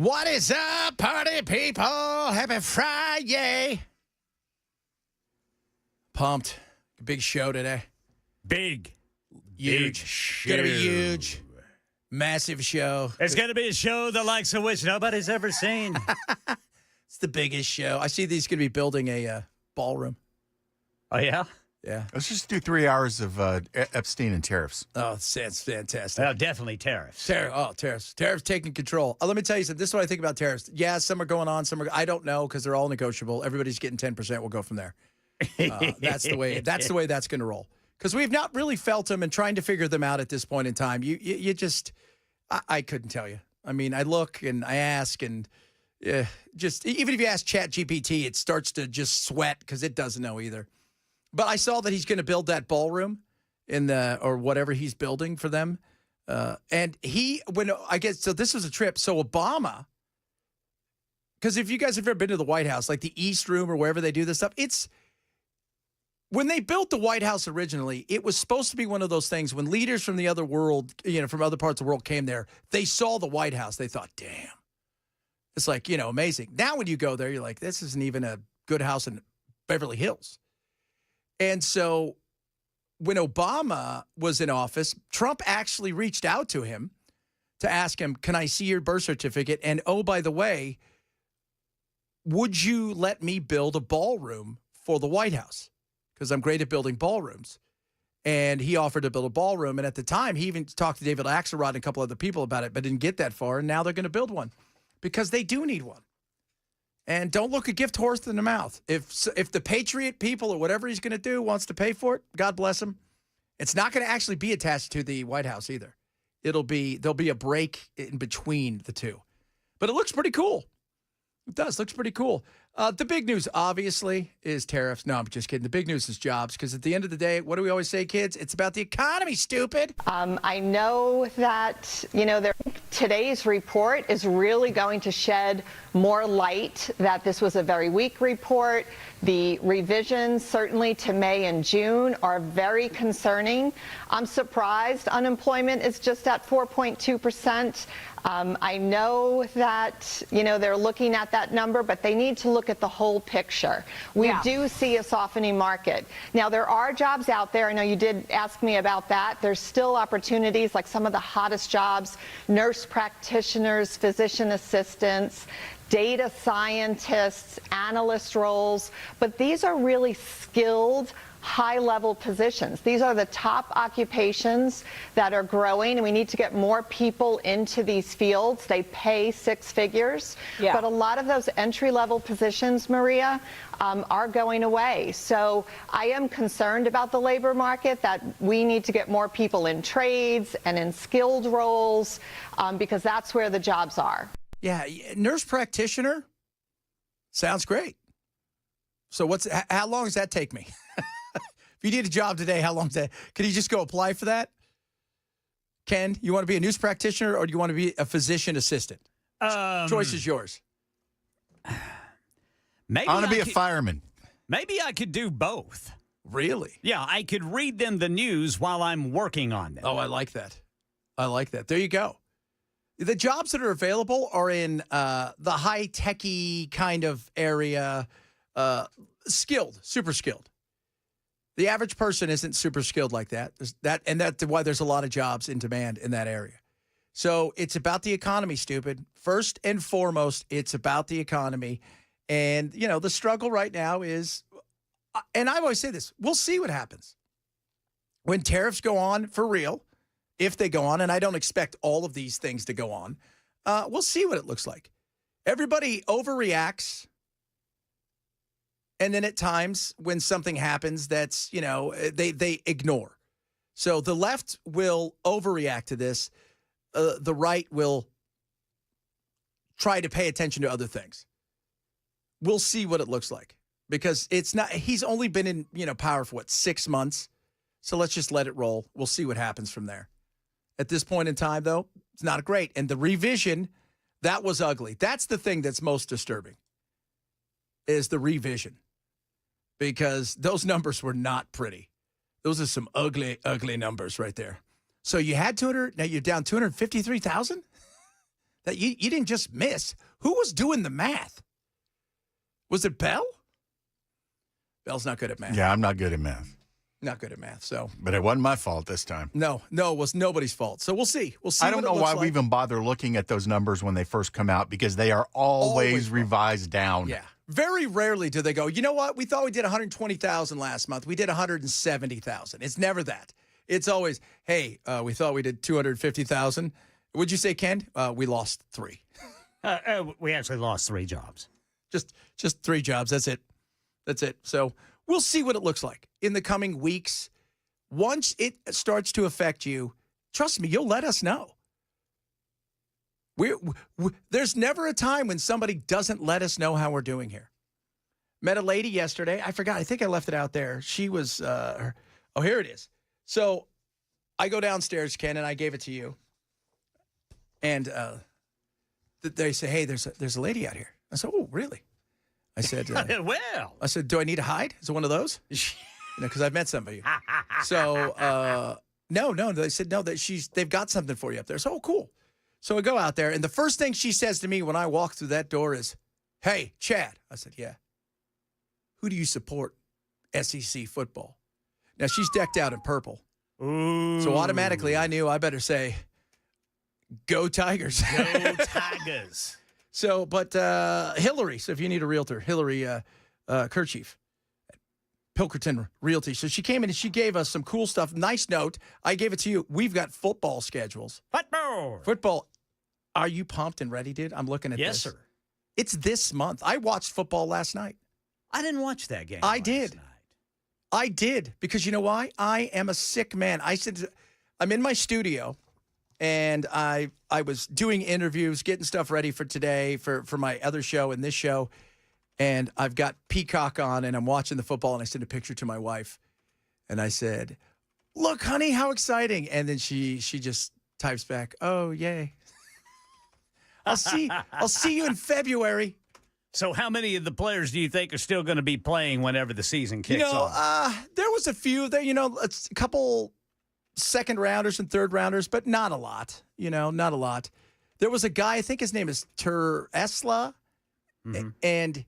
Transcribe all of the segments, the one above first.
What is up, party people? Happy Friday. Pumped. Big show today. Big. Huge. Gonna be huge. Massive show. It's going to be a show the likes of which nobody's ever seen. It's the biggest show. I see these going to be building a ballroom. Oh, yeah? Yeah. Let's just do 3 hours of Epstein and Tariffs. Oh, it's fantastic. Oh, definitely tariffs. Tariffs. Tariffs taking control. Let me tell you something. This is what I think about tariffs. Yeah, some are going on. Some are. I don't know because they're all negotiable. Everybody's getting 10%. We'll go from there. That's the way. That's the way that's going to roll. Because we've not really felt them and trying to figure them out at this point in time. You just, I couldn't tell you. I mean, I look and I ask and just even if you ask ChatGPT, it starts to just sweat because it doesn't know either. But I saw that he's going to build that ballroom or whatever he's building for them. And so this was a trip. So Obama, because if you guys have ever been to the White House, like the East Room or wherever they do this stuff, when they built the White House originally, it was supposed to be one of those things when leaders from the other world, from other parts of the world came there, they saw the White House. They thought, damn, it's like, amazing. Now when you go there, you're like, this isn't even a good house in Beverly Hills. And so when Obama was in office, Trump actually reached out to him to ask him, can I see your birth certificate? And, oh, by the way, would you let me build a ballroom for the White House? Because I'm great at building ballrooms. And he offered to build a ballroom. And at the time, he even talked to David Axelrod and a couple other people about it, but didn't get that far. And now they're going to build one because they do need one. And don't look a gift horse in the mouth. If the Patriot people or whatever he's going to do wants to pay for it, God bless him. It's not going to actually be attached to the White House either. There'll be a break in between the two. But it looks pretty cool. It does. Looks pretty cool. The big news, obviously, is tariffs. No, I'm just kidding. The big news is jobs because at the end of the day, what do we always say, kids? It's about the economy, stupid. I know that, today's report is really going to shed more light that this was a very weak report. The revisions, certainly to May and June, are very concerning. I'm surprised unemployment is just at 4.2%. I know that, they're looking at that number, but they need to look at the whole picture. We do see a softening market. Now, there are jobs out there. I know you did ask me about that. There's still opportunities, like some of the hottest jobs, nurse practitioners, physician assistants, data scientists, analyst roles. But these are really skilled, high-level positions. These are the top occupations that are growing, and we need to get more people into these fields. They pay six figures, but a lot of those entry-level positions, Maria, are going away. So I am concerned about the labor market, that we need to get more people in trades and in skilled roles because that's where the jobs are. Yeah, nurse practitioner sounds great. So how long does that take me? If you need a job today, how long is that? Can you just go apply for that? Ken, you want to be a news practitioner or do you want to be a physician assistant? Choice is yours. Maybe I want to be a fireman. Maybe I could do both. Really? Yeah, I could read them the news while I'm working on them. Oh, I like that. There you go. The jobs that are available are in the high-techy kind of area, skilled, super skilled. The average person isn't super skilled like that. That's why there's a lot of jobs in demand in that area. So it's about the economy, stupid. First and foremost, it's about the economy. And, the struggle right now is, and I always say this, we'll see what happens. When tariffs go on for real, if they go on, and I don't expect all of these things to go on, we'll see what it looks like. Everybody overreacts. And then at times when something happens that's, they ignore. So the left will overreact to this. The right will try to pay attention to other things. We'll see what it looks like because he's only been in, power for 6 months. So let's just let it roll. We'll see what happens from there. At this point in time, though, it's not great. And the revision, that was ugly. That's the thing that's most disturbing is the revision. Because those numbers were not pretty. Those are some ugly, ugly numbers right there. So you had 200, now you're down 253,000? that you didn't just miss. Who was doing the math? Was it Bell? Bell's not good at math. Yeah, I'm not good at math. Not good at math. So, But it wasn't my fault this time. no, it was nobody's fault. So we'll see. We'll see. I don't know why we even bother looking at those numbers when they first come out because they are always wrong. revised down. Yeah. Very rarely do they go, you know what? We thought we did 120,000 last month. We did 170,000. It's never that. It's always, hey, we thought we did 250,000. Would you say, Ken? We lost 3. We actually lost 3 jobs. Just 3 jobs. That's it. So we'll see what it looks like in the coming weeks. Once it starts to affect you, trust me, you'll let us know. There's never a time when somebody doesn't let us know how we're doing here. Met a lady yesterday. I forgot. I think I left it out there. She was, here it is. So I go downstairs, Ken, and I gave it to you. And they say, hey, there's a lady out here. I said, oh, really? I said, Well. I said, do I need to hide? Is it one of those? Because I've met somebody. So, no. They said, no, they've got something for you up there. So, cool. So I go out there, and the first thing she says to me when I walk through that door is, hey, Chad. I said, yeah. Who do you support? SEC football. Now, she's decked out in purple. Ooh. So automatically I knew I better say, go Tigers. Go Tigers. So, but Hillary, so if you need a realtor, Hillary Kerchief, Pilkerton Realty. So she came in and she gave us some cool stuff. Nice note. I gave it to you. We've got football schedules. Football. Are you pumped and ready, dude? I'm looking at this. Yes, sir. It's this month. I watched football last night. I didn't watch that game. I did. I did. Because you know why? I am a sick man. I'm in my studio. And I was doing interviews, getting stuff ready for today, for my other show and this show. And I've got Peacock on, and I'm watching the football, and I sent a picture to my wife. And I said, look, honey, how exciting. And then she just types back, oh, yay. I'll see you in February. So how many of the players do you think are still going to be playing whenever the season kicks off? There was a few there, a couple second rounders and third rounders, but not a lot, not a lot. There was a guy, I think his name is Tesla, and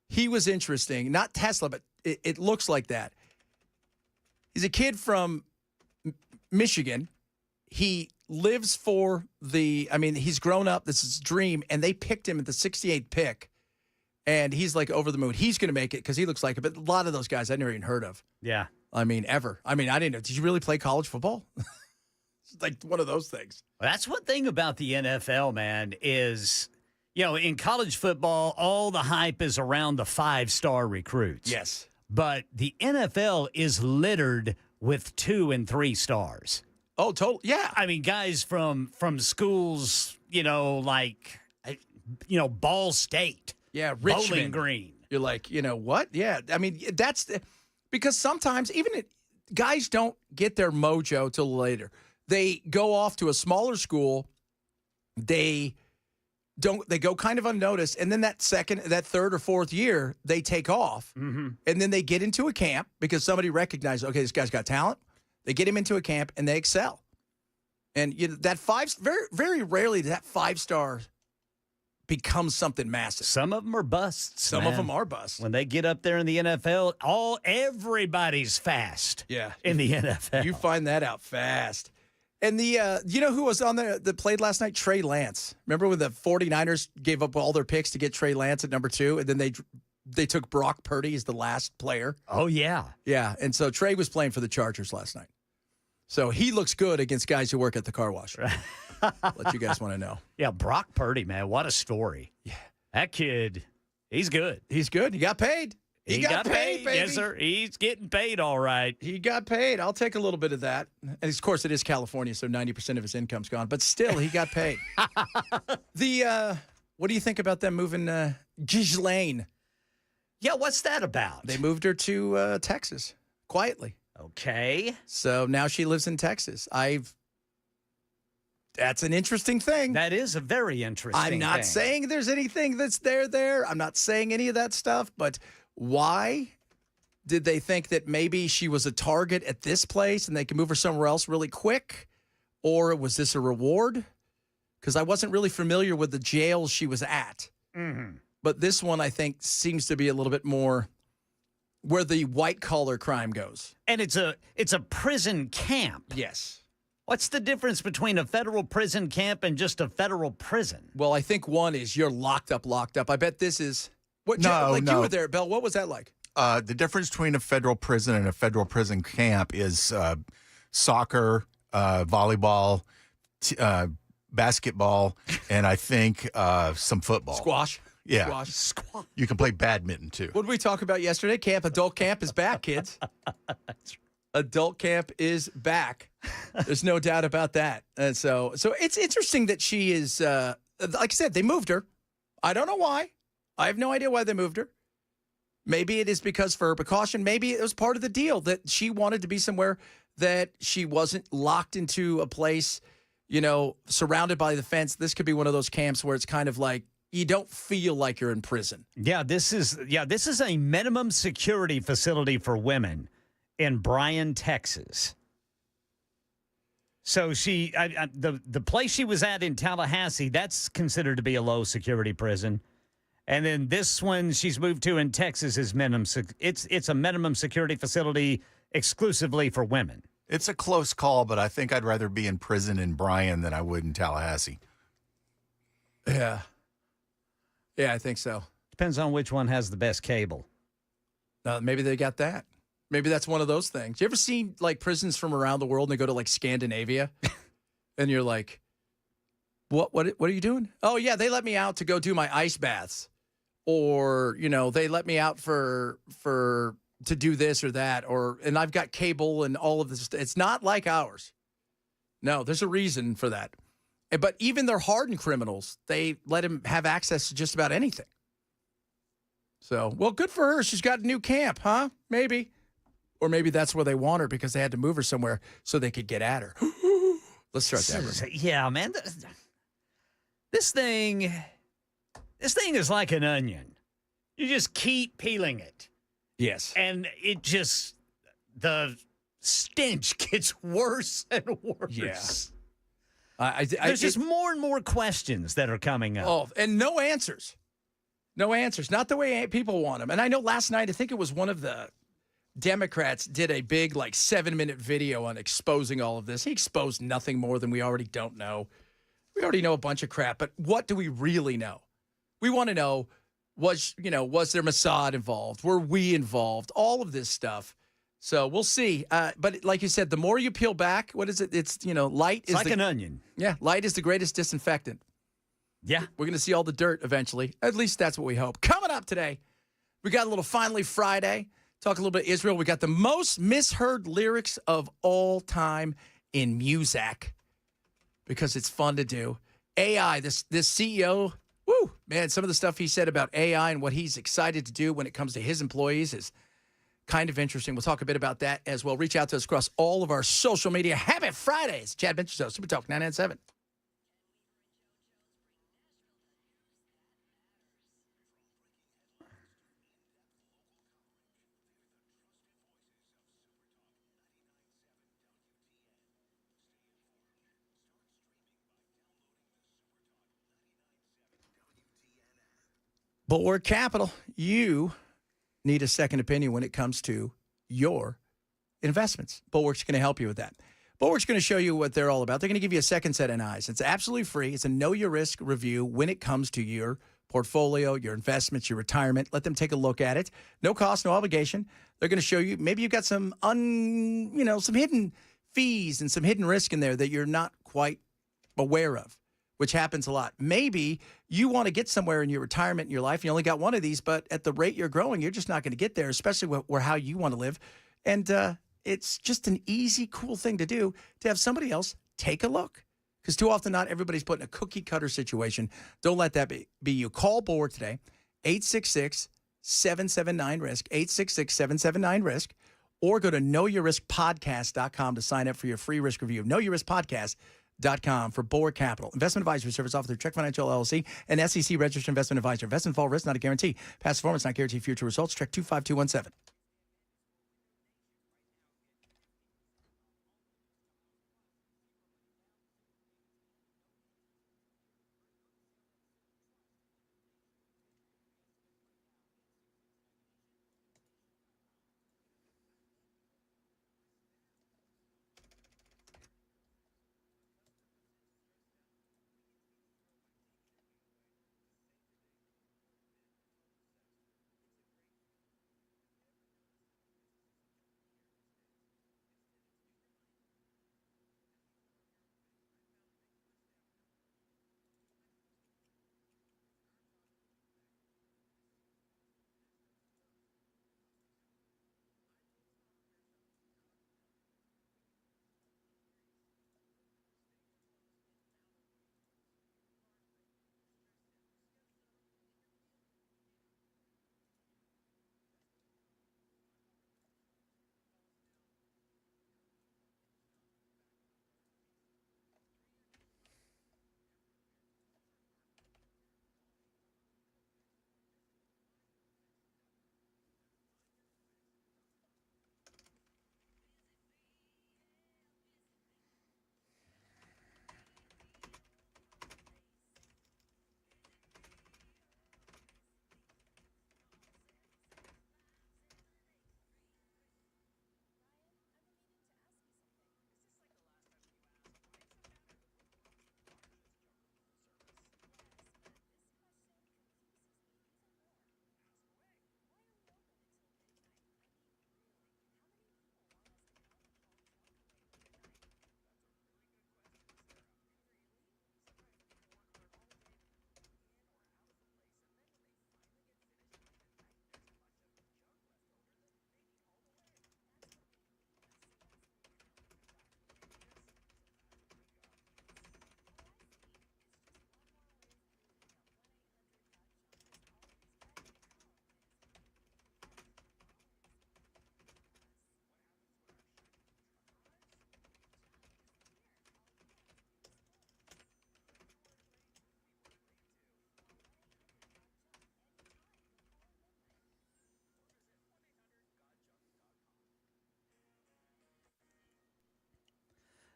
he was interesting. Not Tesla, but it looks like that. He's a kid from Michigan. He lives for he's grown up. This is his dream, and they picked him at the 68th pick, and he's like over the moon. He's going to make it because he looks like it, but a lot of those guys I never even heard of. Yeah. Ever. I didn't know. Did you really play college football? It's like one of those things. Well, that's one thing about the NFL, man, is, in college football, all the hype is around the 5-star recruits. Yes. But the NFL is littered with 2 and 3 stars. Oh, totally. Yeah. Guys from schools, like, Ball State. Yeah, Bowling Richmond. Green. You're like, what? Yeah. That's because sometimes even guys don't get their mojo till later. They go off to a smaller school. They go kind of unnoticed. And then that third or fourth year, they take off. Mm-hmm. And then they get into a camp because somebody recognizes, okay, this guy's got talent. They get him into a camp and they excel. And that very, very rarely does that 5-star becomes something massive. Some of them are busts. Some of them are busts. When they get up there in the NFL, everybody's fast. Yeah. In the NFL. You find that out fast. And who was on there that played last night? Trey Lance. Remember when the 49ers gave up all their picks to get Trey Lance at number 2, and then they took Brock Purdy as the last player? Oh, yeah. Yeah, and so Trey was playing for the Chargers last night. So he looks good against guys who work at the car wash. Let you guys want to know. Yeah, Brock Purdy, man, what a story. Yeah. That kid, he's good. He's good. He got paid. He got paid, baby. Yes, sir. He's getting paid all right. He got paid. I'll take a little bit of that. And, of course, it is California, so 90% of his income's gone. But still, he got paid. What do you think about them moving Ghislaine? Yeah, what's that about? They moved her to Texas quietly. Okay. So now she lives in Texas. That's an interesting thing. That is a very interesting thing. I'm not saying there's anything that's there. I'm not saying any of that stuff, but why did they think that maybe she was a target at this place and they can move her somewhere else really quick? Or was this a reward? because I wasn't really familiar with the jail she was at. Mm-hmm. But this one, I think, seems to be a little bit more where the white-collar crime goes. And it's a prison camp. Yes. What's the difference between a federal prison camp and just a federal prison? Well, I think one is you're locked up. I bet this is what. No. You were there, Bell. What was that like? The difference between a federal prison and a federal prison camp is soccer, volleyball, basketball, and I think some football. Squash. Yeah. Squash. You can play badminton, too. What did we talk about yesterday? Adult camp is back, kids. Adult camp is back. There's no doubt about that. And so it's interesting that she is, like I said, they moved her. I don't know why. I have no idea why they moved her. Maybe it is because for her precaution. Maybe it was part of the deal that she wanted to be somewhere that she wasn't locked into a place, surrounded by the fence. This could be one of those camps where it's kind of like you don't feel like you're in prison. Yeah, this is a minimum security facility for women in Bryan, Texas. So the place she was at in Tallahassee, that's considered to be a low security prison. And then this one she's moved to in Texas is it's a minimum security facility exclusively for women. It's a close call, but I think I'd rather be in prison in Bryan than I would in Tallahassee. Yeah. Yeah, I think so. Depends on which one has the best cable. Maybe they got that. Maybe that's one of those things. You ever seen like prisons from around the world and they go to like Scandinavia and you're like, what are you doing? Oh yeah, they let me out to go do my ice baths. Or, they let me out to do this or that, and I've got cable and all of this. It's not like ours. No, there's a reason for that. But even their hardened criminals, they let him have access to just about anything. So, well, good for her. She's got a new camp, huh? Maybe. Or maybe that's where they want her because they had to move her somewhere so they could get at her. Let's start that. Yeah, man. This thing is like an onion. You just keep peeling it. Yes. And the stench gets worse and worse. Yeah. There's just more and more questions that are coming up. Oh, and no answers. No answers. Not the way people want them. And I know last night, I think it was one of the Democrats did a big 7-minute video on exposing all of this. He exposed nothing more than we already don't know. We already know a bunch of crap, but what do we really know? We want to know, was there Mossad involved? Were we involved? All of this stuff. So we'll see. But like you said, the more you peel back, what is it? It's, light is like an onion. Yeah, light is the greatest disinfectant. Yeah. We're going to see all the dirt eventually. At least that's what we hope. Coming up today, we got a little Finally Friday. Talk a little bit Israel. We got the most misheard lyrics of all time in music because it's fun to do. AI, this CEO, woo, man, some of the stuff he said about AI and what he's excited to do when it comes to his employees is kind of interesting. We'll talk a bit about that as well. Reach out to us across all of our social media. Happy Fridays. Chad Bench Show, Super Talk 997. Bulwark Capital, you need a second opinion when it comes to your investments. Bulwark's going to help you with that. Bulwark's going to show you what they're all about. They're going to give you a second set of eyes. It's absolutely free. It's a know your risk review when it comes to your portfolio, your investments, your retirement. Let them take a look at it. No cost, no obligation. They're going to show you maybe you've got some some hidden fees and some hidden risk in there that you're not quite aware of, which happens a lot. Maybe you want to get somewhere in your retirement in your life. You only got one of these, but at the rate you're growing, you're just not going to get there, especially where how you want to live. And it's just an easy, cool thing to do to have somebody else take a look. Because too often, not everybody's put in a cookie-cutter situation. Don't let that be you. Call Bulwark today, 866-779-RISK, 866-779-RISK, or go to knowyourriskpodcast.com to sign up for your free risk review. knowyourriskpodcast.com for Bulwark Capital. Investment advisory service offered through Trek Financial LLC and SEC registered investment advisor. Investment fall risk not a guarantee. Past performance not guarantee future results. Trek 25217.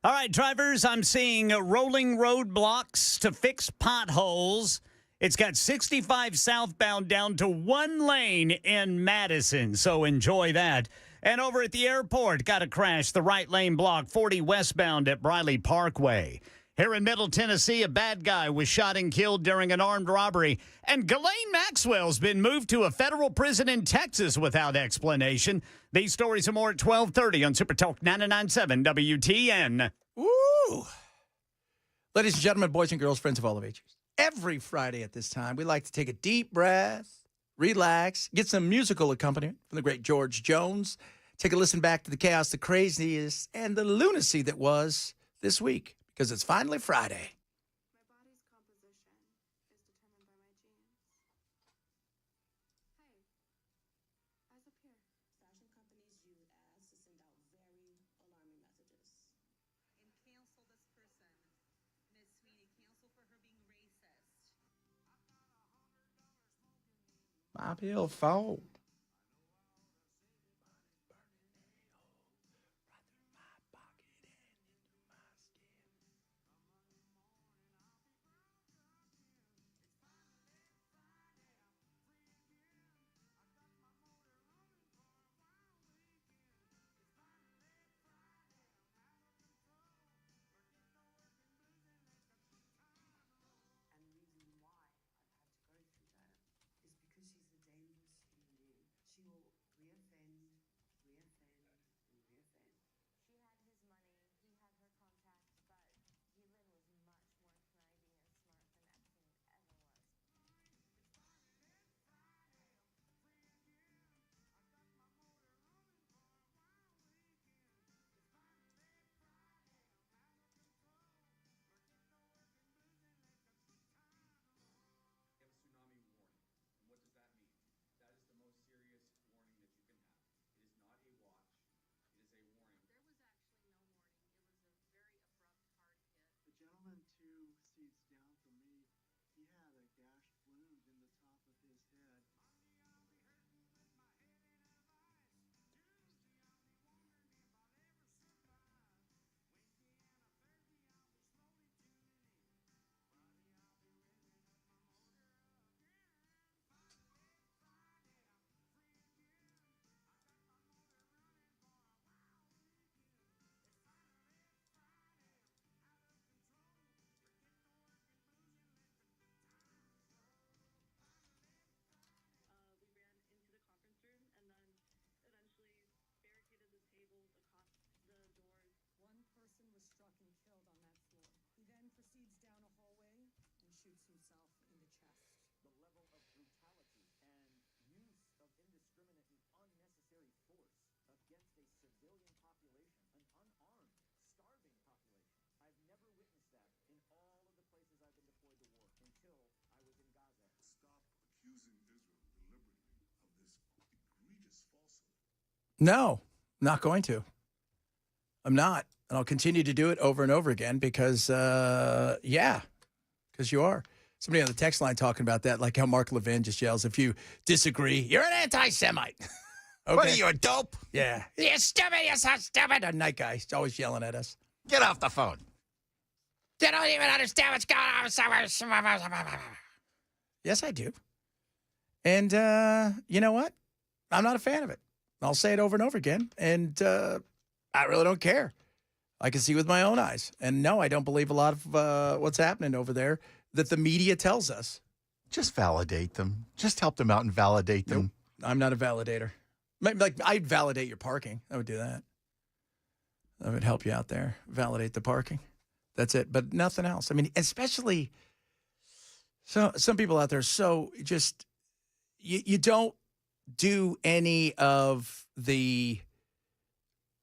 All right, drivers, I'm seeing rolling roadblocks to fix potholes. It's got 65 southbound down to one lane in Madison, so enjoy that. And over at the airport, got a crash, the right lane block, 40 westbound at Briley Parkway. Here in Middle Tennessee, a bad guy was shot and killed during an armed robbery. And Ghislaine Maxwell's been moved to a federal prison in Texas without explanation. These stories are more at 12:30 on Super Talk 99.7 WTN. Woo! Ladies and gentlemen, boys and girls, friends of all ages. Every Friday at this time, we like to take a deep breath, relax, get some musical accompaniment from the great George Jones, take a listen back to the chaos, the craziness, and the lunacy that was this week, because it's finally Friday. My body's composition is determined by my genes. Hey, eyes up here. Fashion companies use ads to send out very alarming messages. And cancel this person. Miss Sweeney, cancel for her being racist. My bill fold. And the reason why I've had to go through that is because she's a dangerous human being. She will reoffend, reoffend, and reoffend. She had his money, he had her contacts, but Ghislaine was much more conniving and smart than Epstein ever was. Tsunami warning. And what does that mean? That is the most serious warning that you can have. It is not a watch. It is a warning. There was actually no warning. It was a very abrupt, hard hit. The gentleman 2 seats down from me, he had a gashed wound in the top of his head. We ran into the conference room and then eventually barricaded the tables, the doors. One person was struck and killed on that floor. He then proceeds down a hallway and shoots himself in the chest. The level of brutality and use of indiscriminate and unnecessary force against a civilian population, an unarmed, starving population. I've never witnessed that in all of the places I've been deployed to war until I was in Gaza. Stop accusing Israel deliberately of this egregious falsehood. No, not going to. I'm not. And I'll continue to do it over and over again because, because you are. Somebody on the text line talking about that, like how Mark Levin just yells, if you disagree, you're an anti-Semite. Okay. What are you, a dope? Yeah. You're stupid. You're so stupid. A night guy. He's always yelling at us. Get off the phone. You don't even understand what's going on. Yes, I do. And you know what? I'm not a fan of it. I'll say it over and over again. And I really don't care. I can see with my own eyes. And no, I don't believe a lot of what's happening over there that the media tells us. Just validate them. Just help them out and validate them. Nope. I'm not a validator. Like, I'd validate your parking. I would do that. That would help you out there. Validate the parking. That's it. But nothing else. I mean, especially some people out there, so just, you don't do any of the,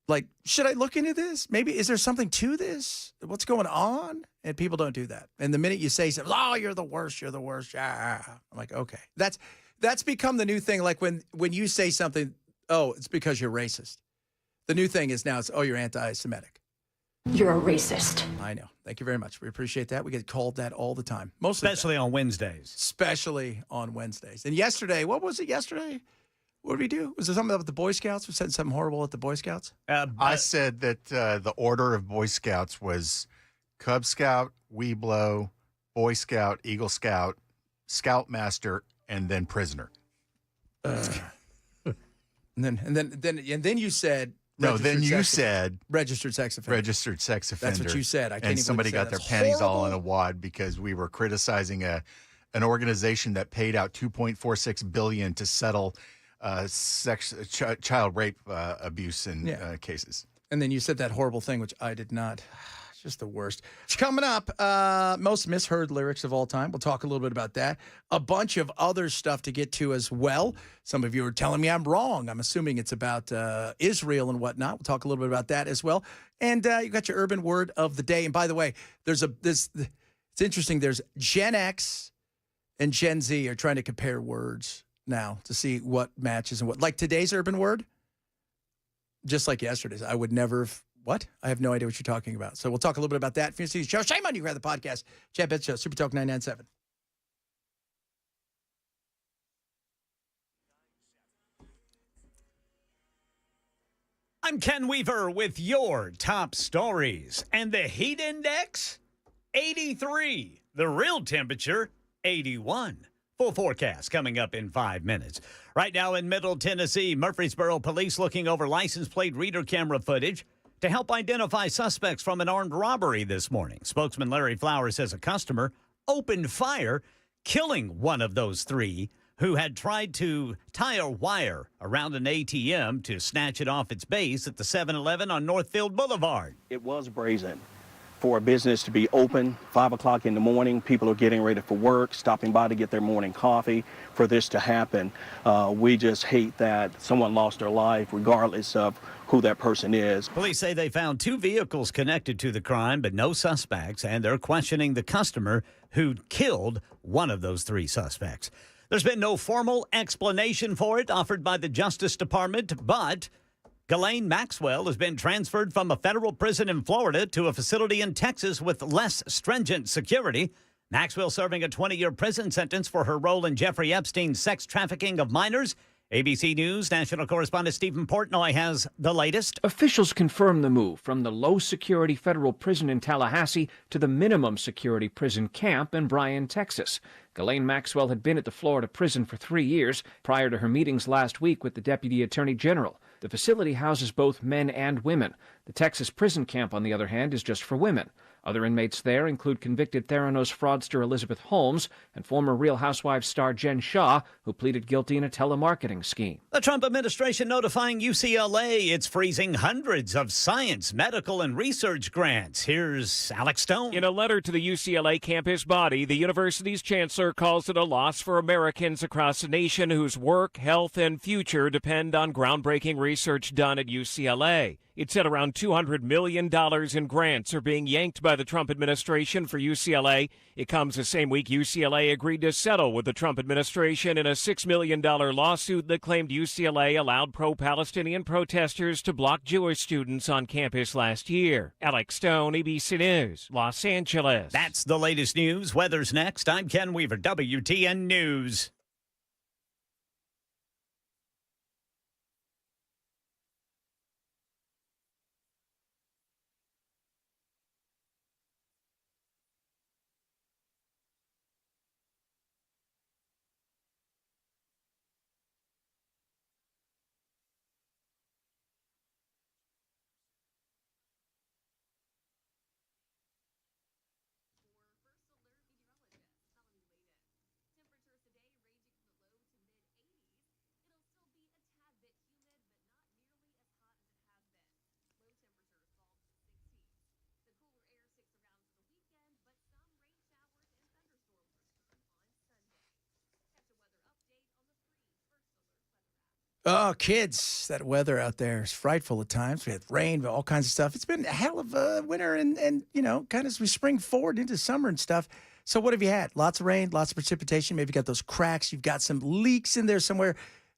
like, should I look into this? Maybe, is there something to this? What's going on? And people don't do that. And the minute you say something, oh, you're the worst, you're the worst. I'm like, okay. That's become the new thing. Like when you say something, oh, it's because you're racist. The new thing is now it's, oh, you're anti-Semitic. You're a racist. I know. Thank you very much. We appreciate that. We get called that all the time. Especially on Wednesdays. Especially on Wednesdays. And yesterday, what was it yesterday? What did we do? Was there something with the Boy Scouts? We said something horrible at the Boy Scouts? I said that the order of Boy Scouts was Cub Scout, Weeblo, Boy Scout, Eagle Scout, Scoutmaster, and then prisoner. And then you said No, then registered you sex- said registered sex offender. registered sex offender. That's what you said. I can't and even somebody say got their that's pennies all in a horrible. wad because we were criticizing an organization that paid out $2.46 billion to settle child rape abuse in cases. And then you said that horrible thing, which I did not. It's just the worst. Coming up, most misheard lyrics of all time. We'll talk a little bit about that. A bunch of other stuff to get to as well. Some of you are telling me I'm wrong. I'm assuming it's about Israel and whatnot. We'll talk a little bit about that as well. And you got your urban word of the day. And by the way, it's interesting. There's Gen X and Gen Z are trying to compare words now to see what matches and what. Like today's urban word, just like yesterday's, I would never what? I have no idea what you're talking about. So we'll talk a little bit about that. If you see the show, shame on you, grab the podcast. Chad Betts Show, Super Talk 997. I'm Ken Weaver with your top stories. And the heat index, 83. The real temperature, 81. Full forecast coming up in 5 minutes. Right now in Middle Tennessee, Murfreesboro police looking over license plate reader camera footage to help identify suspects from an armed robbery this morning. Spokesman Larry Flowers says a customer opened fire, killing one of those three who had tried to tie a wire around an ATM to snatch it off its base at the 7-Eleven on Northfield Boulevard. It was brazen. For a business to be open 5 o'clock in the morning, people are getting ready for work, stopping by to get their morning coffee. For this to happen, we just hate that someone lost their life regardless of who that person is. Police say they found 2 vehicles connected to the crime, but no suspects, and they're questioning the customer who killed one of those 3 suspects. There's been no formal explanation for it offered by the Justice Department, but Ghislaine Maxwell has been transferred from a federal prison in Florida to a facility in Texas with less stringent security. Maxwell serving a 20-year prison sentence for her role in Jeffrey Epstein's sex trafficking of minors. ABC News national correspondent Stephen Portnoy has the latest. Officials confirm the move from the low-security federal prison in Tallahassee to the minimum-security prison camp in Bryan, Texas. Ghislaine Maxwell had been at the Florida prison for 3 years prior to her meetings last week with the Deputy Attorney General. The facility houses both men and women. The Texas prison camp, on the other hand, is just for women. Other inmates there include convicted Theranos fraudster Elizabeth Holmes and former Real Housewives star Jen Shaw, who pleaded guilty in a telemarketing scheme. The Trump administration notifying UCLA it's freezing hundreds of science, medical, and research grants. Here's Alex Stone. In a letter to the UCLA campus body, the university's chancellor calls it a loss for Americans across the nation whose work, health, and future depend on groundbreaking research done at UCLA. It said around $200 million in grants are being yanked by the Trump administration for UCLA. It comes the same week UCLA agreed to settle with the Trump administration in a $6 million lawsuit that claimed UCLA allowed pro-Palestinian protesters to block Jewish students on campus last year. Alex Stone, ABC News, Los Angeles. That's the latest news. Weather's next. I'm Ken Weaver, WTN News. Oh, kids, that weather out there is frightful at times. We had rain, all kinds of stuff. It's been a hell of a winter and you know, kind of as we spring forward into summer and stuff. So what have you had? Lots of rain, lots of precipitation. Maybe you got those cracks. You've got some leaks in there somewhere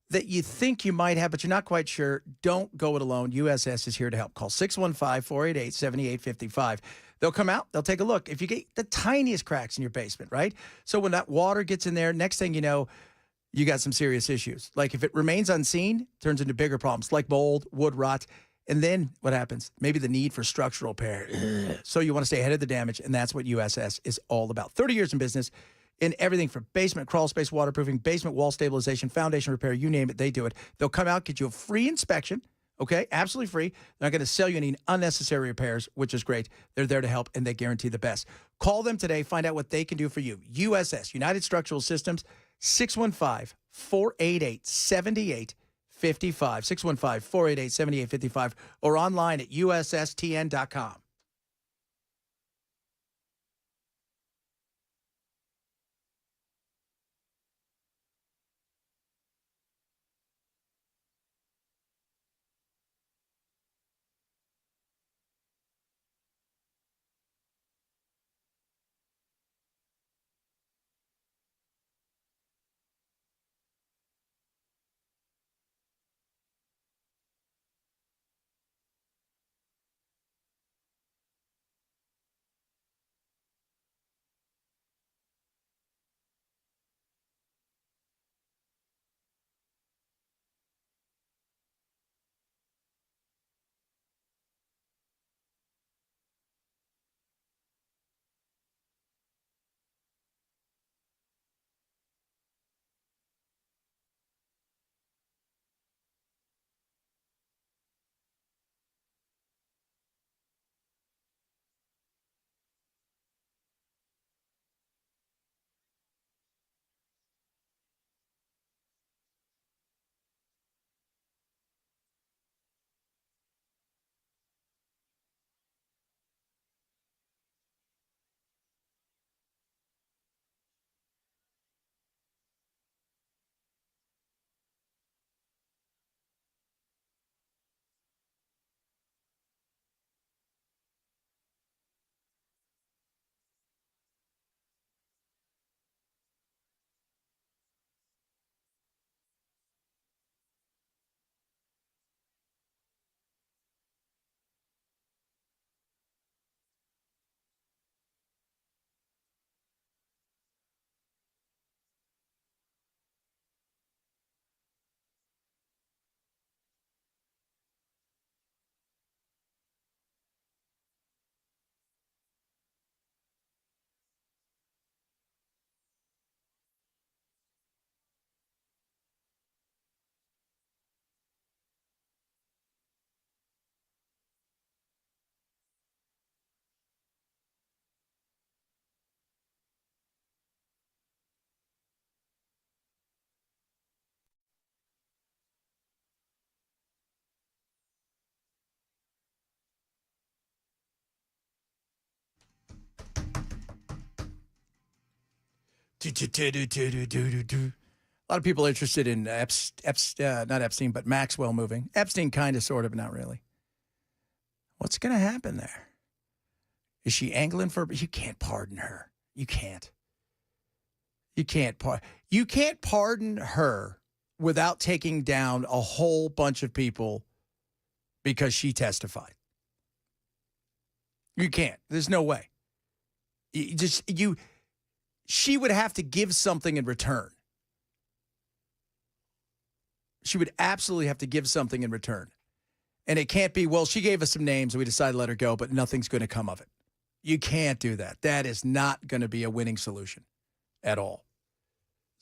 that you think you might have, but you're not quite sure. Don't go it alone. USS is here to help. Call 615-488-7855. They'll come out. They'll take a look. If you get the tiniest cracks in your basement, right? So when that water gets in there, next thing you know, you got some serious issues. Like if it remains unseen, it turns into bigger problems like mold, wood rot. And then what happens? Maybe the need for structural repair. So you want to stay ahead of the damage, and that's what USS is all about. 30 years in business in everything from basement crawl space waterproofing, basement wall stabilization, foundation repair, you name it, they do it. They'll come out, get you a free inspection, okay? Absolutely free. They're not going to sell you any unnecessary repairs, which is great. They're there to help, and they guarantee the best. Call them today. Find out what they can do for you. USS, United Structural Systems, 615-488-7855. 615-488-7855, or online at USSTN.com. A lot of people are interested in not Epstein, but Maxwell moving. Epstein kind of, sort of, but not really. What's going to happen there? Is she angling for? You can't pardon her. You can't. You can't pardon her without taking down a whole bunch of people because she testified. You can't. There's no way. She would have to give something in return. She would absolutely have to give something in return. And it can't be, well, she gave us some names and we decided to let her go, but nothing's going to come of it. You can't do that. That is not going to be a winning solution at all.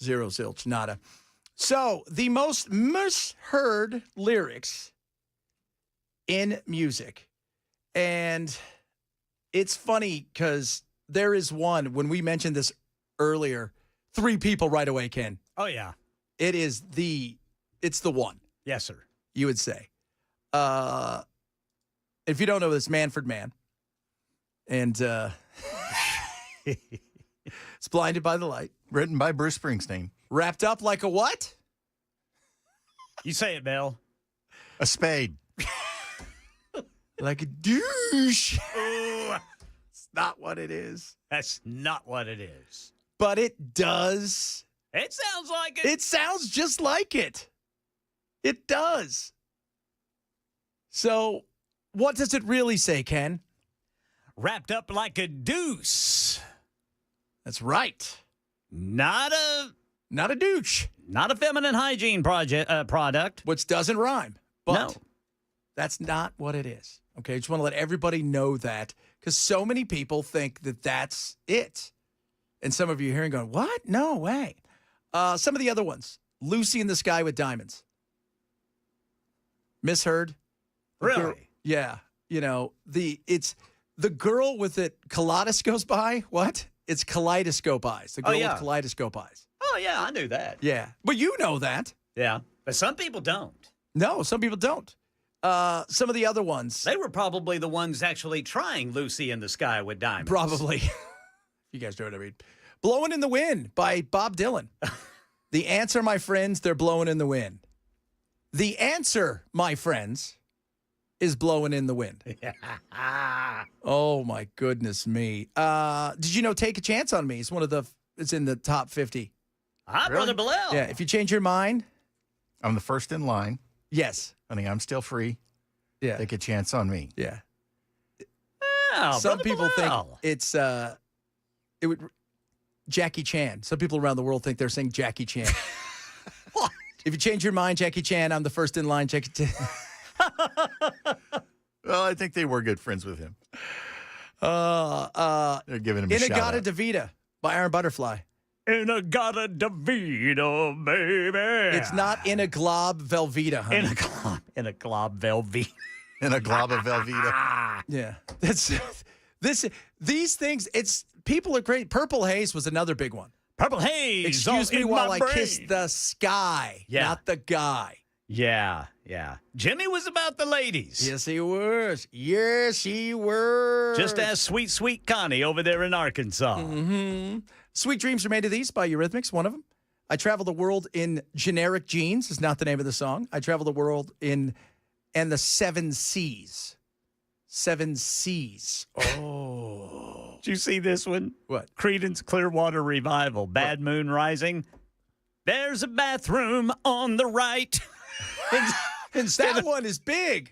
Zero, zilch, nada. So the most misheard lyrics in music. And it's funny because there is one, when we mentioned this earlier, 3 people right away, Ken. Oh, yeah. It's the one. Yes, sir. You would say. If you don't know this, Manfred Mann. And it's Blinded by the Light. Written by Bruce Springsteen. Wrapped up like a what? You say it, Bill. A spade. Like a douche. It's not what it is. That's not what it is. But it does. It sounds like it. It sounds just like it. It does. So, what does it really say, Ken? Wrapped up like a deuce. That's right. Not a Not a douche. Not a feminine hygiene product. Which doesn't rhyme. But No. that's not what it is. Okay, just want to let everybody know that because so many people think that that's it. And some of you are hearing going, what? No way. Some of the other ones. Lucy in the Sky with Diamonds. Misheard. Really? Yeah. You know, it's the girl with it, kaleidoscope eye. What? It's kaleidoscope eyes. The girl with kaleidoscope eyes. Oh, yeah, I knew that. Yeah. But you know that. Yeah. But some people don't. No, some people don't. Some of the other ones. They were probably the ones actually trying Lucy in the Sky with Diamonds. Probably. You guys know what I mean. Blowing in the Wind by Bob Dylan. The answer, my friends, they're blowing in the wind. The answer, my friends, is blowing in the wind. Oh, my goodness me. Did you know Take a Chance on Me is it's in the top 50. Hi, Brother Bilal. Yeah, if you change your mind. I'm the first in line. Yes. Honey, I'm still free. Yeah. Take a chance on me. Yeah. Oh, Some Brother people Bilal. think it's Jackie Chan. Some people around the world think they're saying Jackie Chan. What? If you change your mind, Jackie Chan, I'm the first in line, Jackie Chan. Well, I think they were good friends with him. They're giving him a shout Inagata out. Davida by Iron Butterfly. Inagata Davida, baby. It's not in a glob Velveeta, honey. In a glob Velveeta. In a glob of Velveeta. Yeah. These things, people are great. Purple Haze was another big one. Purple Haze. Excuse me in while my I brain. kiss the sky, Yeah. not the guy. Yeah, yeah. Jimmy was about the ladies. Yes, he was. Yes, he was. Just ask sweet, sweet Connie over there in Arkansas. Mm-hmm. Sweet Dreams Are Made of These by Eurythmics, one of them. I Travel the World in Generic Jeans is not the name of the song. I Travel the World in and the Seven Seas. Seven Seas. Oh. Did you see this one? What? Creedence Clearwater Revival, Bad Moon Rising. There's a bathroom on the right. That one is big.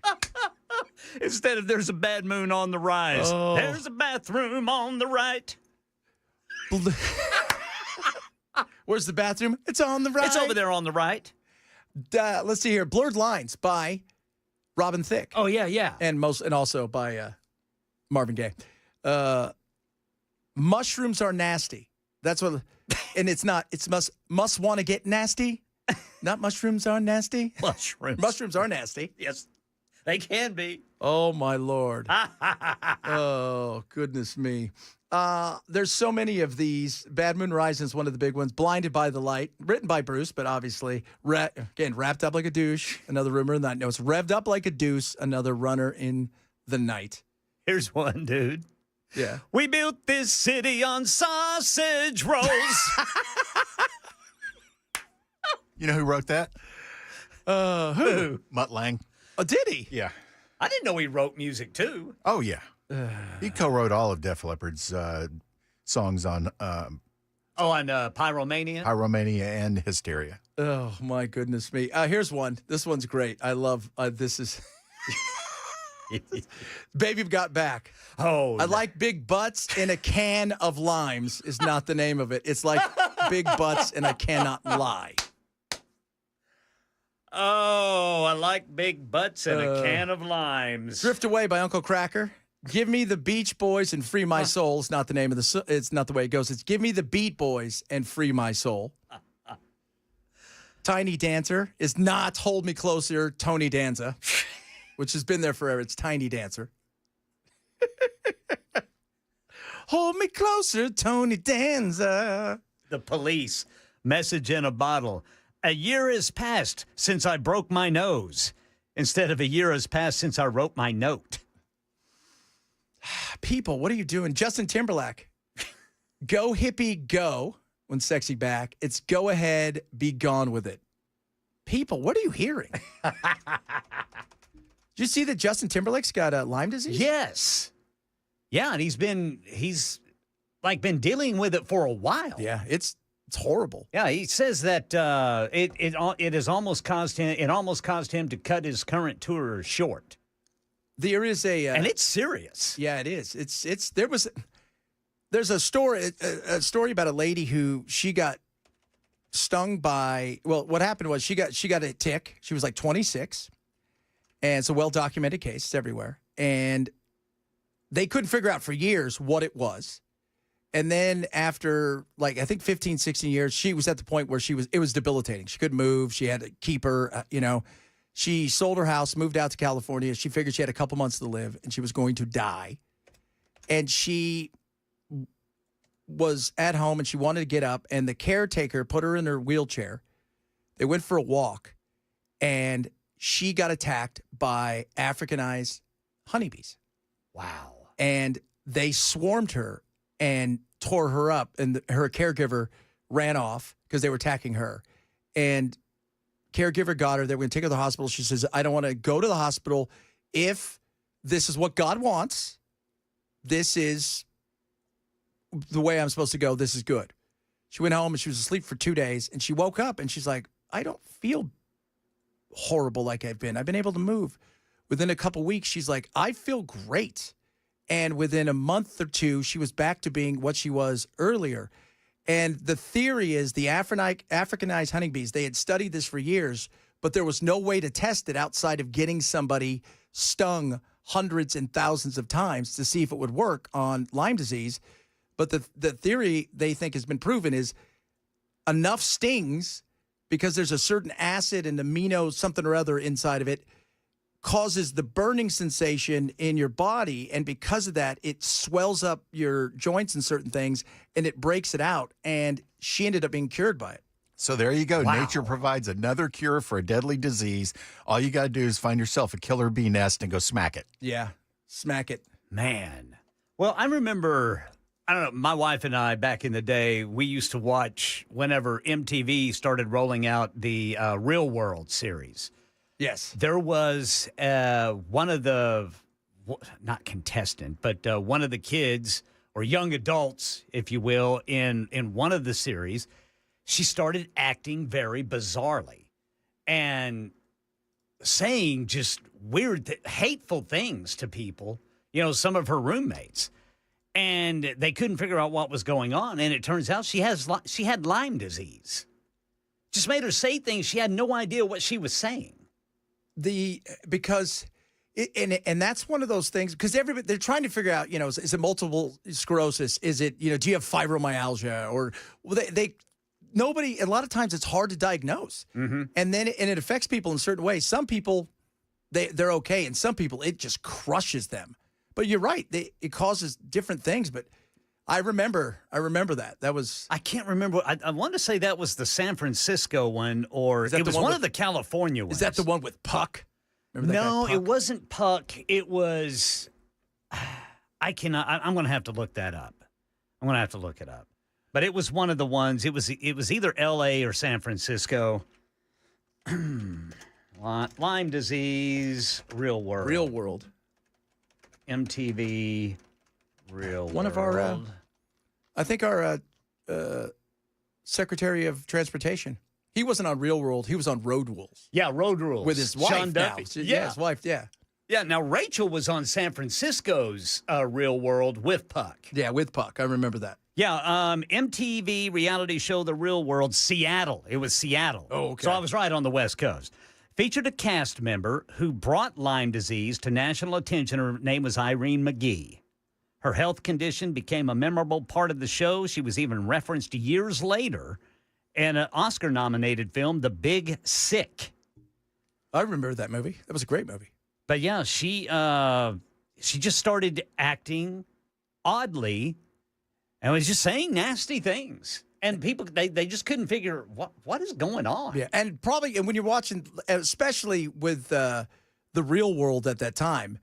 Instead of there's a bad moon on the rise, there's a bathroom on the right. Where's the bathroom? It's on the right. It's over there on the right. Let's see here. Blurred Lines by Robin Thicke. Oh, yeah, yeah. And also by Marvin Gaye. Mushrooms Are Nasty. That's what, and it's not. It's must want to get nasty. Not mushrooms are nasty. Mushrooms are nasty. Yes, they can be. Oh my Lord. Oh goodness me. There's so many of these. Bad Moon Rising is one of the big ones. Blinded by the Light, written by Bruce, but obviously Wrapped Up Like a Douche. Another rumor in that. No, it's Revved Up Like a Deuce. Another runner in the night. Here's one, dude. Yeah. We built this city on sausage rolls. You know who wrote that? Who? Mutt Lang. Oh, did he? Yeah. I didn't know he wrote music too. Oh, yeah. He co-wrote all of Def Leppard's songs on on Pyromania? Pyromania and Hysteria. Oh, my goodness me. Here's one. This one's great. I love this is Baby Got Back. Oh, I like big butts in a can of limes is not the name of it. It's like big butts and I cannot lie. Oh, I like big butts and a can of limes. Drift Away by Uncle Cracker. Give Me the Beach Boys and Free My Soul. It's not the name of it's not the way it goes. It's Give Me the Beat Boys and Free My Soul. Tiny Dancer is not Hold Me Closer, Tony Danza, which has been there forever. It's Tiny Dancer. Hold me closer, Tony Danza. The Police, Message in a Bottle. A year has passed since I broke my nose, instead of a year has passed since I wrote my note. People, what are you doing? Justin Timberlake. Go hippie, go. When sexy back, it's go ahead, be gone with it. People, what are you hearing? Did you see that Justin Timberlake's got Lyme disease? Yes. Yeah, and he's been dealing with it for a while. Yeah, it's horrible. Yeah, he says that it has almost caused him to cut his current tour short. There is and it's serious. Yeah, it is. There's a story about a lady who she got stung by, well, what happened was she got a tick. She was like 26. And it's a well-documented case. It's everywhere. And they couldn't figure out for years what it was. And then after, like, I think 15, 16 years, she was at the point where it was debilitating. She couldn't move. She had to keep her, She sold her house, moved out to California. She figured she had a couple months to live, and she was going to die. And she was at home, and she wanted to get up, and the caretaker put her in her wheelchair. They went for a walk, and she got attacked by Africanized honeybees. Wow. And they swarmed her and tore her up, and her caregiver ran off because they were attacking her. And caregiver got her. They were going to take her to the hospital. She says, I don't want to go to the hospital. If this is what God wants, this is the way I'm supposed to go. This is good. She went home and she was asleep for 2 days, and she woke up and she's like, I don't feel horrible like I've been. I've been able to move. Within a couple weeks, she's like, I feel great. And within a month or two, she was back to being what she was earlier. And the theory is the Africanized honeybees, they had studied this for years, but there was no way to test it outside of getting somebody stung hundreds and thousands of times to see if it would work on Lyme disease. But the theory they think has been proven is enough stings, because there's a certain acid and amino something or other inside of it, causes the burning sensation in your body. And because of that, it swells up your joints and certain things, and it breaks it out. And she ended up being cured by it. So there you go. Wow. Nature provides another cure for a deadly disease. All you got to do is find yourself a killer bee nest and go smack it. Yeah, smack it. Man. Well, I remember, I don't know, my wife and I back in the day, we used to watch whenever MTV started rolling out the Real World series. Yes. There was one of the, not contestant, but one of the kids or young adults, if you will, in one of the series, she started acting very bizarrely and saying just weird, hateful things to people, some of her roommates. And they couldn't figure out what was going on. And it turns out she had Lyme disease. Just made her say things she had no idea what she was saying. Because that's one of those things, because everybody, they're trying to figure out, is it multiple sclerosis? Is it, do you have fibromyalgia? Or nobody, a lot of times it's hard to diagnose. Mm-hmm. And it affects people in certain ways. Some people, they're okay. And some people, it just crushes them. But you're right. It causes different things. But I remember that. That was... I can't remember. I want to say that was the San Francisco one, or it was one of the California ones. Is that the one with Puck? Remember that No, guy, Puck? it wasn't Puck. It was... I cannot... I'm going to have to look that up. I'm going to have to look it up. But it was one of the ones. It was either L.A. or San Francisco. Lyme disease, Real World. Real World. MTV, Real World. One of our... I think our Secretary of Transportation. He wasn't on Real World. He was on Road Rules. Yeah, Road Rules. With his wife Sean now. Duffy. Yeah, his wife, yeah. Yeah, now Rachel was on San Francisco's Real World with Puck. Yeah, with Puck. I remember that. Yeah, MTV reality show The Real World, Seattle. It was Seattle. Oh, okay. So I was right on the West Coast. Featured a cast member who brought Lyme disease to national attention. Her name was Irene McGee. Her health condition became a memorable part of the show. She was even referenced years later in an Oscar-nominated film, The Big Sick. I remember that movie. That was a great movie. But yeah, she just started acting oddly and was just saying nasty things. And people, they just couldn't figure what is going on. Yeah, and when you're watching, especially with the Real World at that time,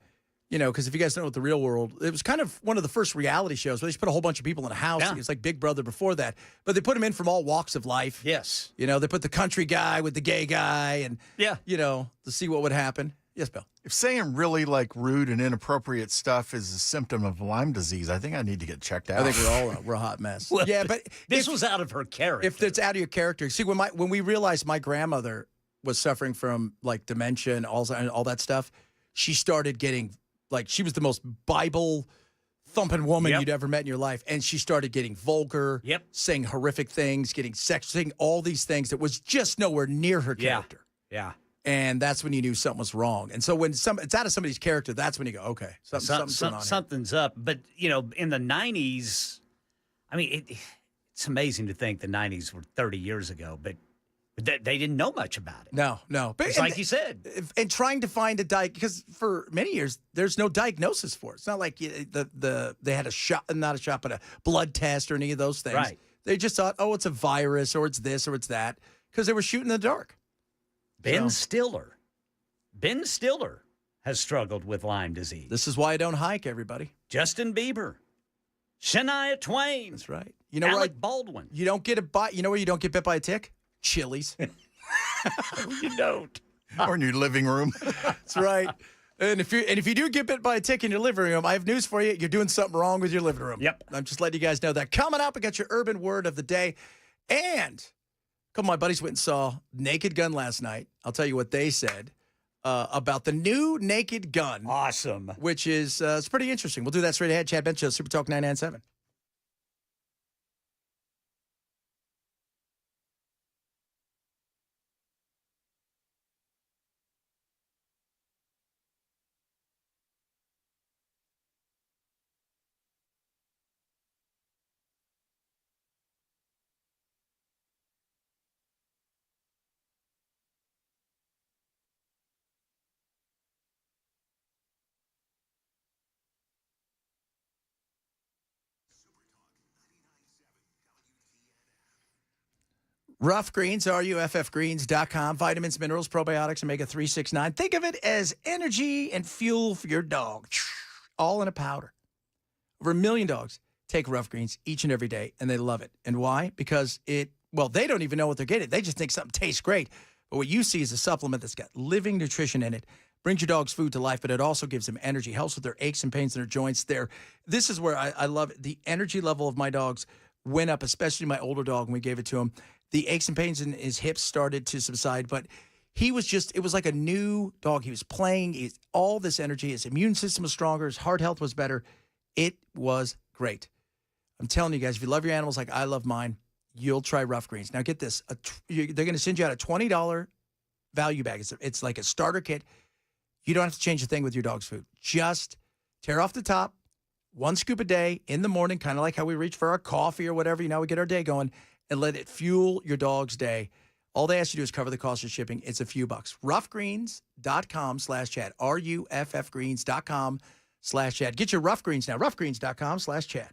because if you guys know what the Real World, it was kind of one of the first reality shows where they just put a whole bunch of people in a house. Yeah. It was like Big Brother before that. But they put them in from all walks of life. Yes. They put the country guy with the gay guy and, to see what would happen. Yes, Bill. If saying really rude and inappropriate stuff is a symptom of Lyme disease, I think I need to get checked out. I think we're a hot mess. Well, yeah, but this was out of her character. If it's out of your character. See, when we realized my grandmother was suffering from dementia and all that stuff, she started getting she was the most Bible thumping woman Yep. you'd ever met in your life. And she started getting vulgar, saying horrific things, getting sex, saying all these things that was just nowhere near her character. Yeah. And that's when you knew something was wrong. And so when it's out of somebody's character, that's when you go, okay, something's going on here. Something's up. But, in the 90s, I mean, it's amazing to think the 90s were 30 years ago, but they didn't know much about it. No. But, It's like you said. And trying to find a because for many years, there's no diagnosis for it. It's not like they had a shot, not a shot, but a blood test or any of those things. Right. They just thought, oh, it's a virus or it's this or it's that because they were shooting in the dark. Ben Stiller has struggled with Lyme disease. This is why I don't hike, everybody. Justin Bieber. Shania Twain. That's right. You know Alec Baldwin. You don't get a bite. You know where you don't get bit by a tick? Chili's. You don't. Or in your living room. That's right. And if you do get bit by a tick in your living room, I have news for you. You're doing something wrong with your living room. Yep. I'm just letting you guys know that. Coming up, I got your urban word of the day. And a couple of my buddies went and saw Naked Gun last night. I'll tell you what they said about the new Naked Gun. Awesome. Which is it's pretty interesting. We'll do that straight ahead. Chad Bench Show, Super Talk 997. Rough Greens, RUFFgreens.com. Vitamins, minerals, probiotics, omega-3, 6, 9. Think of it as energy and fuel for your dog. All in a powder. Over 1 million dogs take Rough Greens each and every day, and they love it. And why? Because they don't even know what they're getting. They just think something tastes great. But what you see is a supplement that's got living nutrition in it, brings your dog's food to life, but it also gives them energy, helps with their aches and pains in their joints. This is where I love it. The energy level of my dogs went up, especially my older dog when we gave it to him. The aches and pains in his hips started to subside, but it was like a new dog. He was playing, all this energy. His immune system was stronger. His heart health was better. It was great. I'm telling you guys, if you love your animals like I love mine, you'll try Rough Greens. Now get this. They're going to send you out a $20 value bag. It's like a starter kit. You don't have to change a thing with your dog's food. Just tear off the top, 1 scoop a day in the morning, kind of like how we reach for our coffee or whatever. We get our day going, and let it fuel your dog's day. All they ask you to do is cover the cost of shipping. It's a few bucks. Roughgreens.com/Chad. RUFFgreens.com/Chad. Get your Rough Greens now. Roughgreens.com/Chad.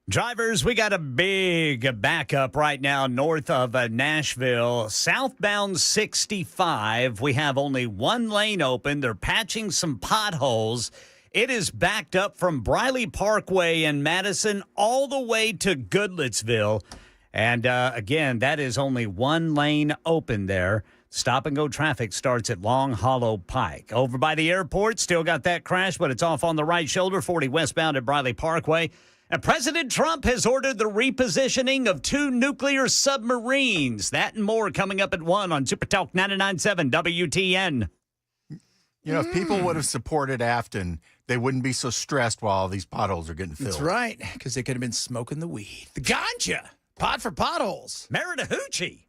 Drivers, we got a big backup right now north of Nashville. Southbound 65, we have only one lane open. They're patching some potholes. It is backed up from Briley Parkway in Madison all the way to Goodlettsville. And again, that is only one lane open there. Stop-and-go traffic starts at Long Hollow Pike. Over by the airport, still got that crash, but it's off on the right shoulder, 40 westbound at Briley Parkway. And President Trump has ordered the repositioning of 2 nuclear submarines. That and more coming up at 1 on Super Talk 99.7 WTN. You know, if people would have supported Afton, they wouldn't be so stressed while all these potholes are getting filled. That's right, because they could have been smoking the weed. The ganja. Pot for potholes. Maritahoochie.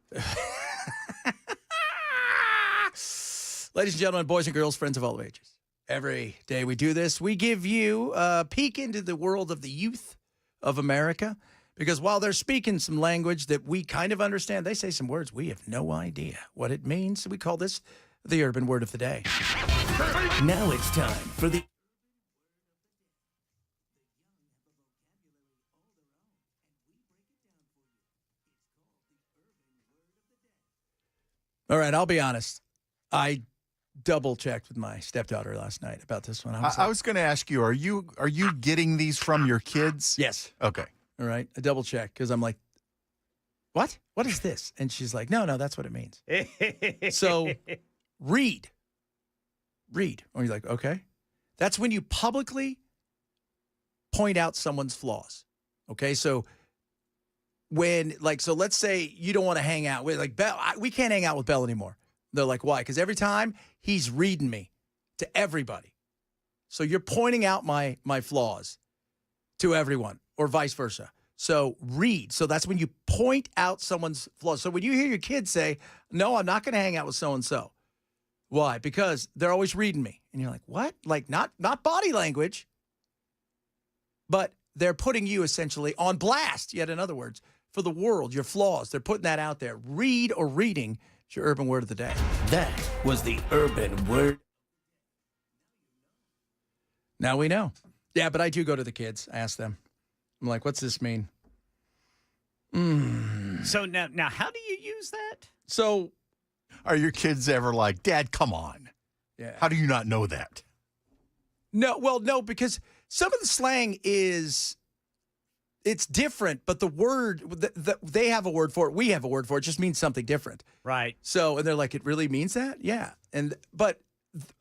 Ladies and gentlemen, boys and girls, friends of all ages. Every day we do this, we give you a peek into the world of the youth of America. Because while they're speaking some language that we kind of understand, they say some words we have no idea what it means. So we call this the Urban Word of the Day. Now it's time for the All right, I'll be honest. I double-checked with my stepdaughter last night about this one. I was going to ask you, are you getting these from your kids? Yes. Okay. All right. I double-checked because I'm like, what? What is this? And she's like, no, that's what it means. So read. Or you're like, okay. That's when you publicly point out someone's flaws. Okay, so so let's say you don't want to hang out with, like, Belle. We can't hang out with Belle anymore. They're like, why? Because every time he's reading me to everybody. So you're pointing out my flaws to everyone or vice versa. So read. So that's when you point out someone's flaws. So when you hear your kids say, no, I'm not going to hang out with so-and-so. Why? Because they're always reading me. And you're like, what? Like not body language, but they're putting you essentially on blast, yet in other words, for the world, your flaws. They're putting that out there. Read or reading is your urban word of the day. That was the Urban Word. Now we know. Yeah, but I do go to the kids. I ask them. I'm like, what's this mean? So now how do you use that? So are your kids ever like, Dad, come on? Yeah. How do you not know that? No, because some of the slang it's different, but the word, they have a word for it. We have a word for it. It just means something different. Right. So, and they're like, it really means that? Yeah.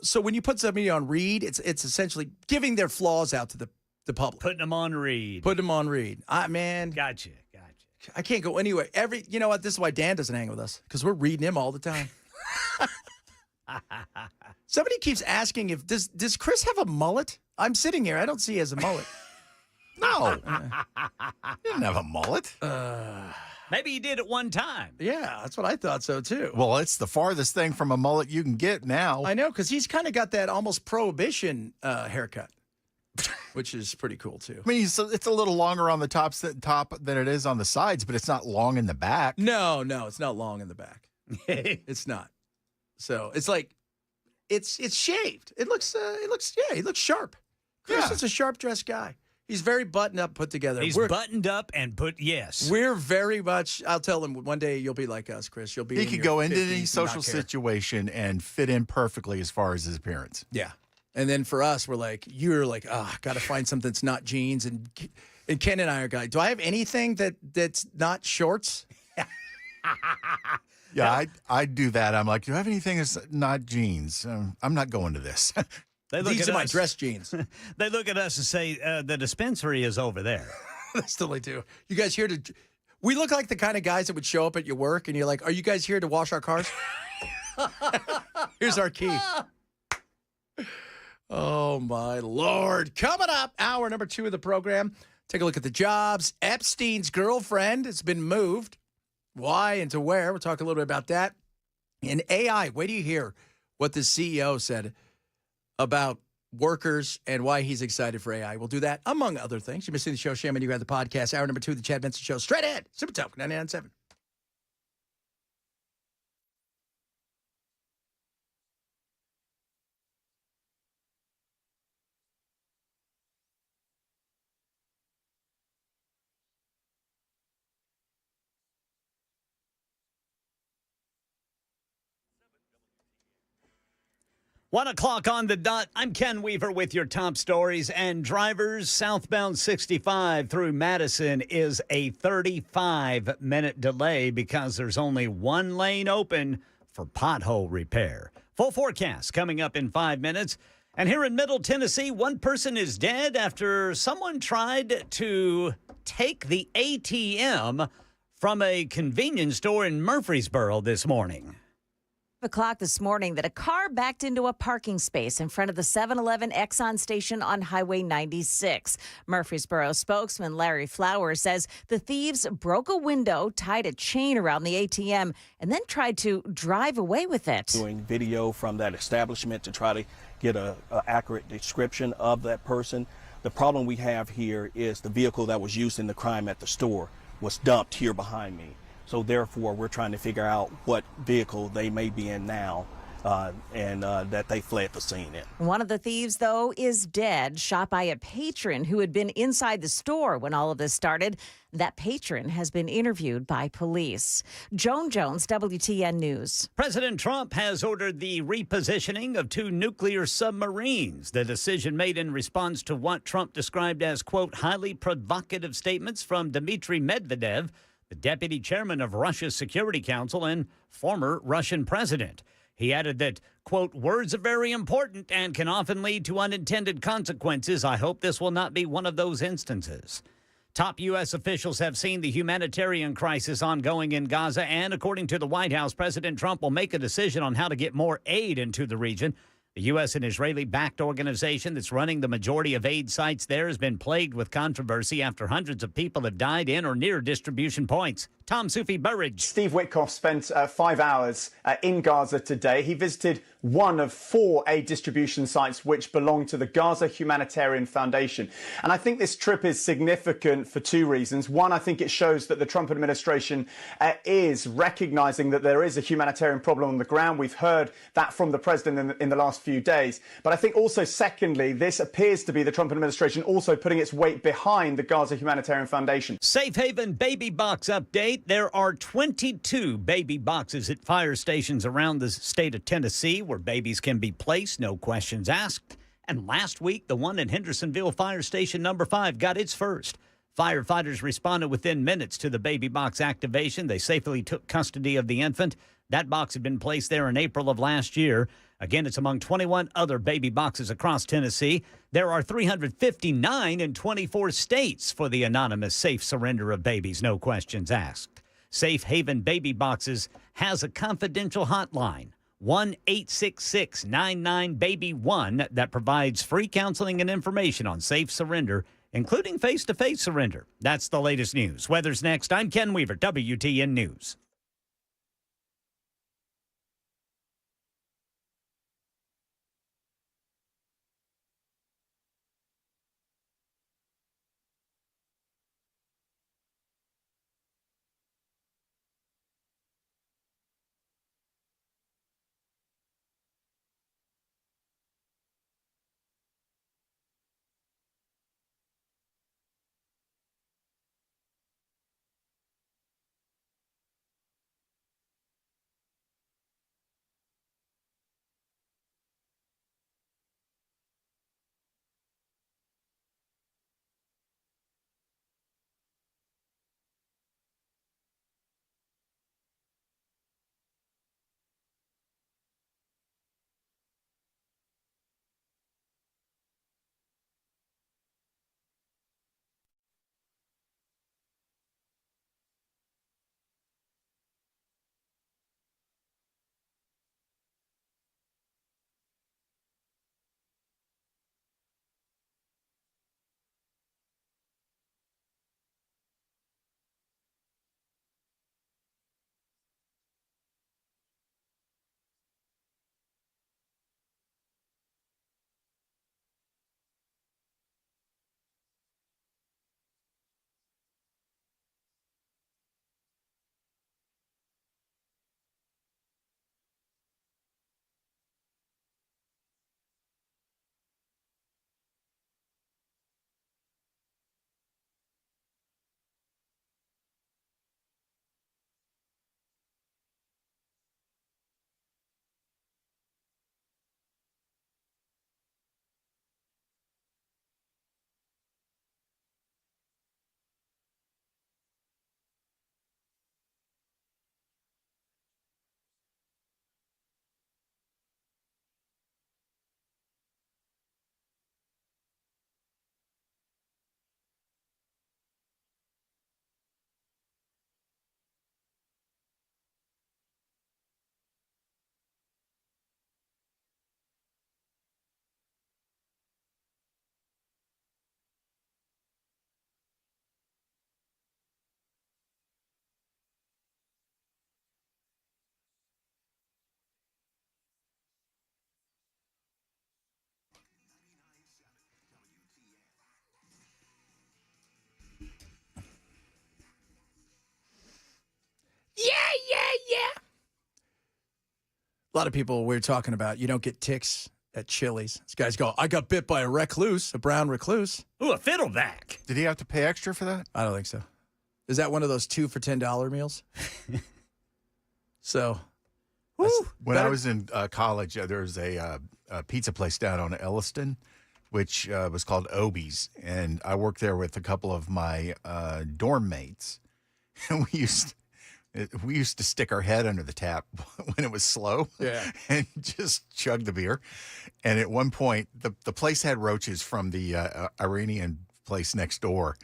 So when you put somebody on read, it's essentially giving their flaws out to the public. Putting them on read. Putting them on read. Man. Gotcha. I can't go anywhere. You know what? This is why Dan doesn't hang with us, because we're reading him all the time. Somebody keeps asking does Chris have a mullet? I'm sitting here. I don't see he has a mullet. No. He didn't have a mullet. Maybe he did at one time. Yeah, that's what I thought so, too. Well, it's the farthest thing from a mullet you can get now. I know, because he's kind of got that almost prohibition haircut, which is pretty cool, too. I mean, it's a little longer on the top than it is on the sides, but it's not long in the back. No, it's not long in the back. It's not. So it's like, it's shaved. He looks sharp. Chris is a sharp-dressed guy. He's very buttoned up, put together. He's buttoned up and yes. We're very much, I'll tell him one day you'll be like us, Chris. You'll be He could go into any social situation and fit in perfectly as far as his appearance. Yeah. And then for us, you're like, got to find something that's not jeans. And Ken and I are like, do I have anything that's not shorts? Yeah, I do that. I'm like, do you have anything that's not jeans? I'm not going to this. These are my dress jeans. They look at us and say, the dispensary is over there. They still do. You guys here to... We look like the kind of guys that would show up at your work and you're like, are you guys here to wash our cars? Here's our key. Oh, my Lord. Coming up, hour number 2 of the program. Take a look at the jobs. Epstein's girlfriend has been moved. Why and to where? We'll talk a little bit about that. And AI, wait till you hear what the CEO said about workers and why he's excited for AI. We'll do that, among other things. You're missing the show. Shame on you. Got the podcast. Hour number 2 of the Chad Benson Show. Straight ahead. Super Talk 99.7. 1 o'clock on the dot. I'm Ken Weaver with your top stories. And drivers southbound 65 through Madison is a 35-minute delay because there's only one lane open for pothole repair. Full forecast coming up in 5 minutes. And here in Middle Tennessee, one person is dead after someone tried to take the ATM from a convenience store in Murfreesboro this morning. O'clock this morning that a car backed into a parking space in front of the 7-Eleven Exxon station on Highway 96. Murfreesboro spokesman Larry Flowers says the thieves broke a window, tied a chain around the ATM, and then tried to drive away with it. Doing video from that establishment to try to get a accurate description of that person. The problem we have here is the vehicle that was used in the crime at the store was dumped here behind me. So therefore, we're trying to figure out what vehicle they may be in now and that they fled the scene in. One of the thieves, though, is dead, shot by a patron who had been inside the store when all of this started. That patron has been interviewed by police. Joan Jones, WTN News. President Trump has ordered the repositioning of 2 nuclear submarines. The decision made in response to what Trump described as, quote, highly provocative statements from Dmitry Medvedev, the deputy chairman of Russia's Security Council and former Russian president. He added that, quote, words are very important and can often lead to unintended consequences. I hope this will not be one of those instances. Top U.S. officials have seen the humanitarian crisis ongoing in Gaza, and according to the White House, President Trump will make a decision on how to get more aid into the region. The U.S. and Israeli-backed organization that's running the majority of aid sites there has been plagued with controversy after hundreds of people have died in or near distribution points. Tom Sufi Burridge. Steve Witkoff spent 5 hours in Gaza today. He visited one of 4 aid distribution sites which belong to the Gaza Humanitarian Foundation. And I think this trip is significant for 2 reasons. One, I think it shows that the Trump administration is recognizing that there is a humanitarian problem on the ground. We've heard that from the president in the last few days. But I think also, secondly, this appears to be the Trump administration also putting its weight behind the Gaza Humanitarian Foundation. Safe Haven baby box update. There are 22 baby boxes at fire stations around the state of Tennessee where babies can be placed, no questions asked. And last week, the one in Hendersonville Fire Station number 5 got its first. Firefighters responded within minutes to the baby box activation. They safely took custody of the infant. That box had been placed there in April of last year. Again, it's among 21 other baby boxes across Tennessee. There are 359 in 24 states for the anonymous safe surrender of babies, no questions asked. Safe Haven Baby Boxes has a confidential hotline, 1-866-99-BABY-1, that provides free counseling and information on safe surrender, including face-to-face surrender. That's the latest news. Weather's next. I'm Ken Weaver, WTN News. A lot of people we're talking about, you don't get ticks at Chili's. This guy's go, I got bit by a recluse, a brown recluse. Ooh, a fiddleback. Did he have to pay extra for that? I don't think so. Is that one of those 2 for $10 meals? So, when I was in college, there was a pizza place down on Elliston, which was called Obie's, and I worked there with a couple of my dorm mates, and we used to stick our head under the tap when it was slow, and just chug the beer. And at one point, the place had roaches from the Iranian place next door.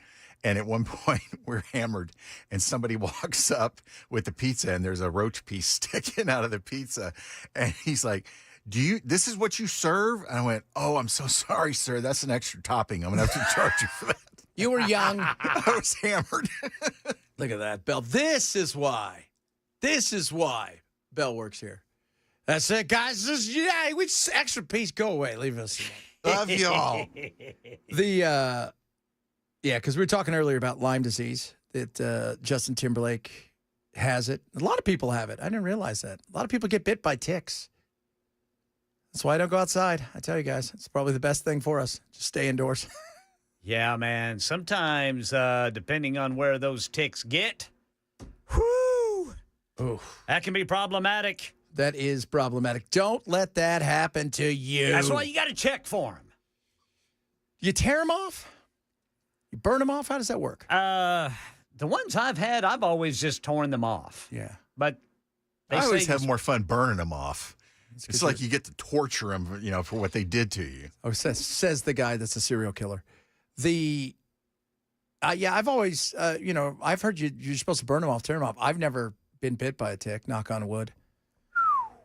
And at one point, we're hammered, and somebody walks up with the pizza, and there's a roach piece sticking out of the pizza. And he's like, this is what you serve? And I went, oh, I'm so sorry, sir. That's an extra topping. I'm going to have to charge you for that. You were young. I was hammered. Look at that, Bell. This is why Bell works here. That's it, guys. We just extra piece. Go away. Leave us alone. Love y'all. Yeah, because we were talking earlier about Lyme disease, that Justin Timberlake has it. A lot of people have it. I didn't realize that. A lot of people get bit by ticks. That's why I don't go outside. I tell you guys, it's probably the best thing for us. Just stay indoors. Yeah, man. Sometimes, depending on where those ticks get, that can be problematic. That is problematic. Don't let that happen to you. That's why you got to check for them. You tear them off? You burn them off? How does that work? The ones I've had, I've always just torn them off. Yeah. But I always have more fun burning them off. It's like you get to torture them, for what they did to you. Oh, says the guy that's a serial killer. I've always, I've heard you're supposed to burn them off, tear them off. I've never been bit by a tick, knock on wood.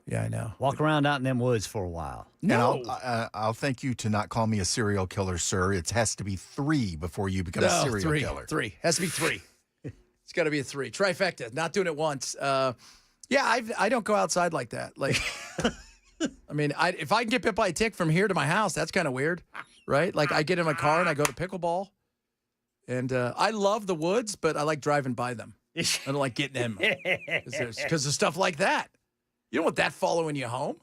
Yeah, I know. Walk around out in them woods for a while. No. And I'll thank you to not call me a serial killer, sir. It has to be 3 before you become a serial killer. 3. Has to be 3. It's got to be a 3. Trifecta. Not doing it once. I don't go outside like that. Like, I mean, if I can get bit by a tick from here to my house, that's kind of weird, right? Like, I get in my car and I go to pickleball. And I love the woods, but I like driving by them. I don't like getting them because of stuff like that. You don't want that following you home.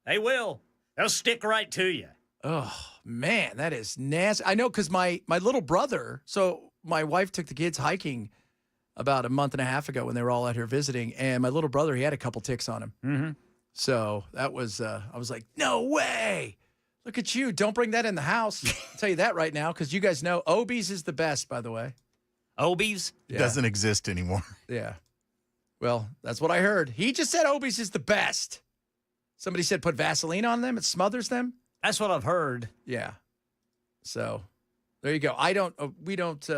They will. They'll stick right to you. Oh, man, that is nasty. I know because my little brother, so my wife took the kids hiking about a month and a half ago when they were all out here visiting, and my little brother, he had a couple ticks on him. Mm-hmm. So that was, I was like, no way. Look at you. Don't bring that in the house. I'll tell you that right now because you guys know Obie's is the best, by the way. Obie's? It doesn't exist anymore. Yeah. Well, that's what I heard. He just said Obie's is the best. Somebody said put Vaseline on them. It smothers them. That's what I've heard. Yeah. So there you go. We don't,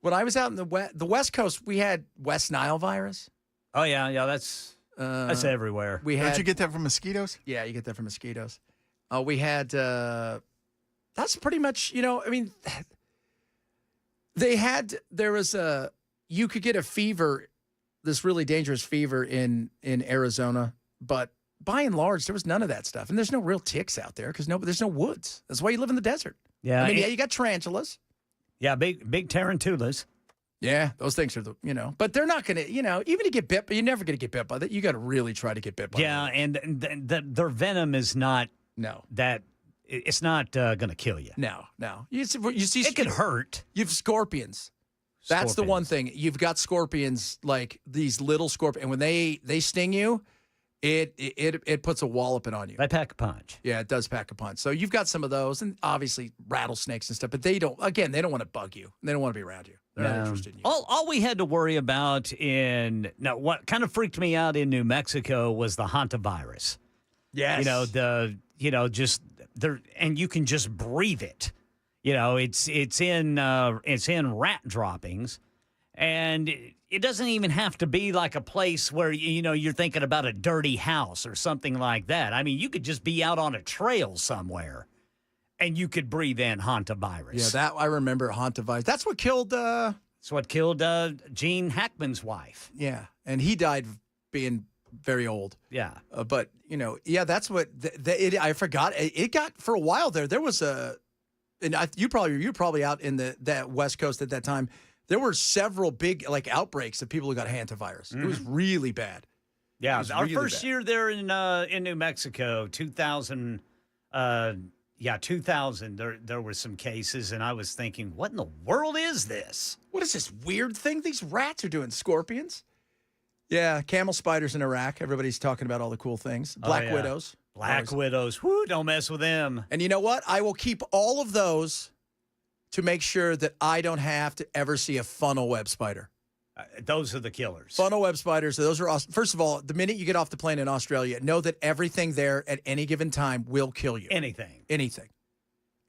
when I was out in the West Coast, we had West Nile virus. Oh, yeah. Yeah, that's everywhere. Don't you get that from mosquitoes? Yeah, you get that from mosquitoes. We had, that's pretty much, I mean, you could get a fever, this really dangerous fever in Arizona, but by and large, there was none of that stuff. And there's no real ticks out there because there's no woods. That's why you live in the desert. Yeah. I mean, you got tarantulas. Yeah, big tarantulas. Yeah, those things are but they're not going to, even to get bit, but you're never going to get bit by that. You got to really try to get bit by Yeah, them. and their venom is not it's not going to kill you. No. You see, it could hurt. You have scorpions. That's the one thing. You've got scorpions, like these little scorpions, and when they sting you, it puts a walloping on you. They pack a punch. Yeah, it does pack a punch. So you've got some of those, and obviously rattlesnakes and stuff, but they don't want to bug you. They don't want to be around you. They're not interested in you. All we had to worry about what kind of freaked me out in New Mexico was the hantavirus. Yes. Just there, and you can just breathe it. It's in rat droppings, and it doesn't even have to be like a place where you're thinking about a dirty house or something like that. I mean, you could just be out on a trail somewhere, and you could breathe in hantavirus. Yeah, that I remember hantavirus. That's what killed. That's what killed Gene Hackman's wife. Yeah, and he died being very old. Yeah, but that's what I forgot. It got for a while there. There was and you're probably out in that West Coast at that time. There were several big outbreaks of people who got hantavirus. It was really bad. Yeah, It was our really first bad. year there in New Mexico, 2000. 2000. There were some cases, and I was thinking, what in the world is this? What is this weird thing these rats are doing? Scorpions? Yeah, camel spiders in Iraq. Everybody's talking about all the cool things. Black yeah. widows. Black widows. Whoo, don't mess with them. And you know what? I will keep all of those to make sure that I don't have to ever see a funnel web spider. Those are the killers. Funnel web spiders, those are awesome. First of all, the minute you get off the plane in Australia, know that everything there at any given time will kill you. Anything. Anything.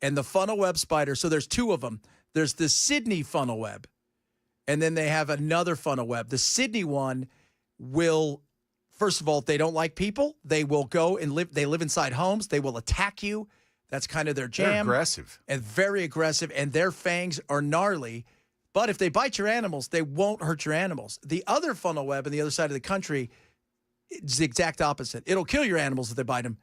And the funnel web spider, so there's two of them. There's the Sydney funnel web, and then they have another funnel web. The Sydney one will, first of all, if they don't like people, they will go and live. They live inside homes. They will attack you. That's kind of their jam. They're aggressive. And very aggressive, and their fangs are gnarly. But if they bite your animals, they won't hurt your animals. The other funnel web on the other side of the country is the exact opposite. It'll kill your animals if they bite them,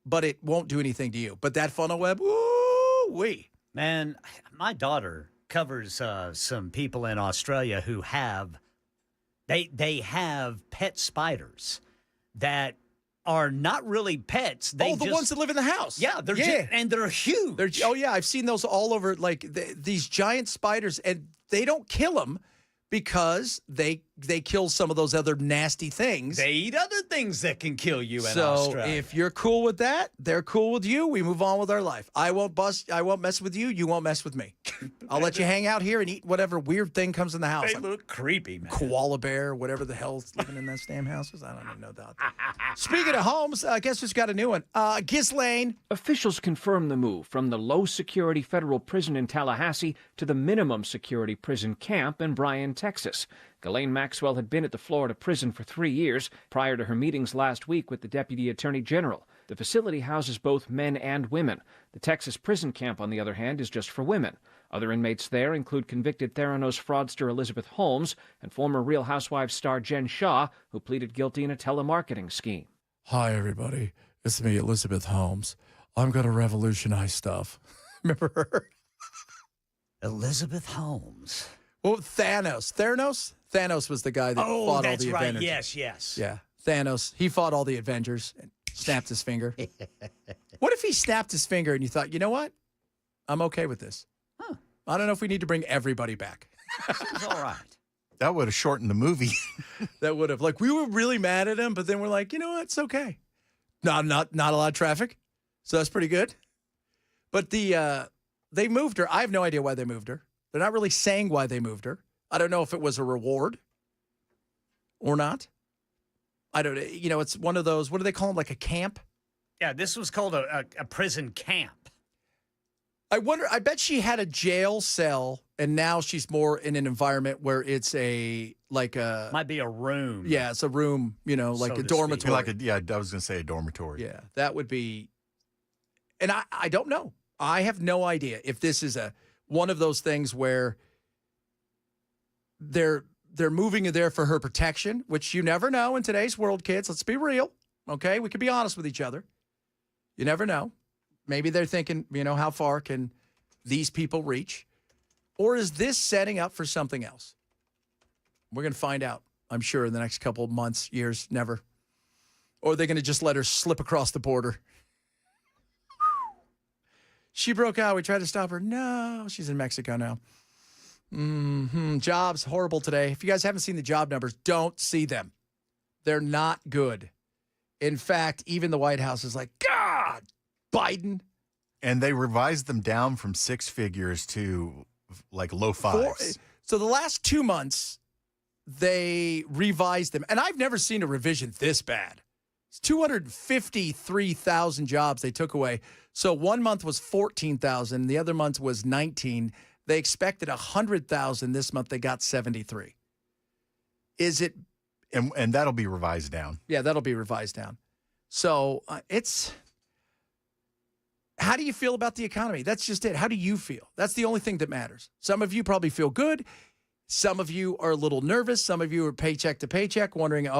but it won't do anything to you. But that funnel web, woo-wee. Man, my daughter covers some people in Australia who have they have pet spiders that are not really pets. They the ones that live in the house. Yeah, and they're huge. I've seen those all over, like these giant spiders, and they don't kill them because they kill some of those other nasty things. They eat other things that can kill you in so Australia. if you're cool with that, they're cool with you. We move on with our life. I won't mess with you. You won't mess with me. I'll let you hang out here and eat whatever weird thing comes in the house. They look creepy, man. Koala bear, whatever the hell's living in those damn houses. I don't even know that. Speaking of homes, guess who's got a new one? Ghislaine. Officials confirmed the move from the low-security federal prison in Tallahassee to the minimum-security prison camp in Bryan, Texas. Ghislaine Maxwell had been at the Florida prison for 3 years prior to her meetings last week with the Deputy Attorney General. The facility houses both men and women. The Texas prison camp, on the other hand, is just for women. Other inmates there include convicted Theranos fraudster Elizabeth Holmes and former Real Housewives star Jen Shaw, who pleaded guilty in a telemarketing scheme. Hi, everybody. It's me, Elizabeth Holmes. I'm going to revolutionize stuff. Remember her? Elizabeth Holmes. Well, Thanos. Thanos was the guy that fought all the Avengers. Right. Yes. Yeah, Thanos. He fought all the Avengers and snapped his finger. What if he snapped his finger and you thought, you know what? I'm okay with this. Huh. I don't know if we need to bring everybody back. It's all right. That would have shortened the movie. That would have. Like, we were really mad at him, but then we're like, you know what? It's okay. Not a lot of traffic, so that's pretty good. But they moved her. I have no idea why they moved her. They're not really saying why they moved her. I don't know if it was a reward or not. I don't know. You know, it's one of those, what do they call them? Like a camp? Yeah, this was called a prison camp. I wonder, I bet she had a jail cell and now she's more in an environment where it's might be a room. Yeah, it's a room, you know, like So a to dormitory. I was going to say a dormitory. Yeah, that would be, and I don't know. I have no idea if this is one of those things where they're moving her there for her protection, which you never know in today's world, kids. Let's be real, okay? We can be honest with each other. You never know. Maybe they're thinking, you know, how far can these people reach? Or is this setting up for something else? We're going to find out, I'm sure, in the next couple of months, years, never. Or are they going to just let her slip across the border? She broke out. We tried to stop her. No, she's in Mexico now. Jobs, horrible today. If you guys haven't seen the job numbers, don't see them. They're not good. In fact, even the White House is like, God, Biden. And they revised them down from six figures to like low fives. So the last 2 months, they revised them. And I've never seen a revision this bad. It's 253,000 jobs they took away. So 1 month was 14,000. The other month was 19. They expected 100,000 this month. They got 73. Is it? And that'll be revised down. Yeah, that'll be revised down. So how do you feel about the economy? That's just it. How do you feel? That's the only thing that matters. Some of you probably feel good. Some of you are a little nervous. Some of you are paycheck to paycheck, wondering,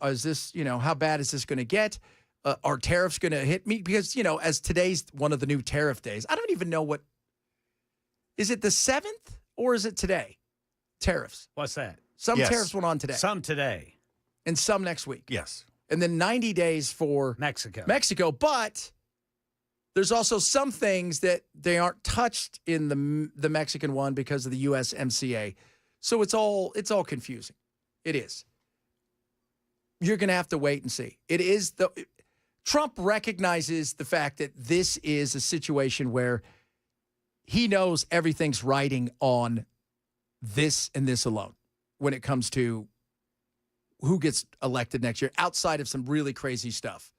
is this, how bad is this going to get? Are tariffs going to hit me? Because, as today's one of the new tariff days, I don't even know is it the 7th or is it today? Tariffs. What's that? Some tariffs went on today. Some today. And some next week. Yes. and then 90 days for Mexico, but there's also some things that they aren't touched in the Mexican one because of the USMCA. So it's all confusing. It is. You're going to have to wait and see. Trump recognizes the fact that this is a situation where he knows everything's riding on this and this alone when it comes to who gets elected next year, outside of some really crazy stuff.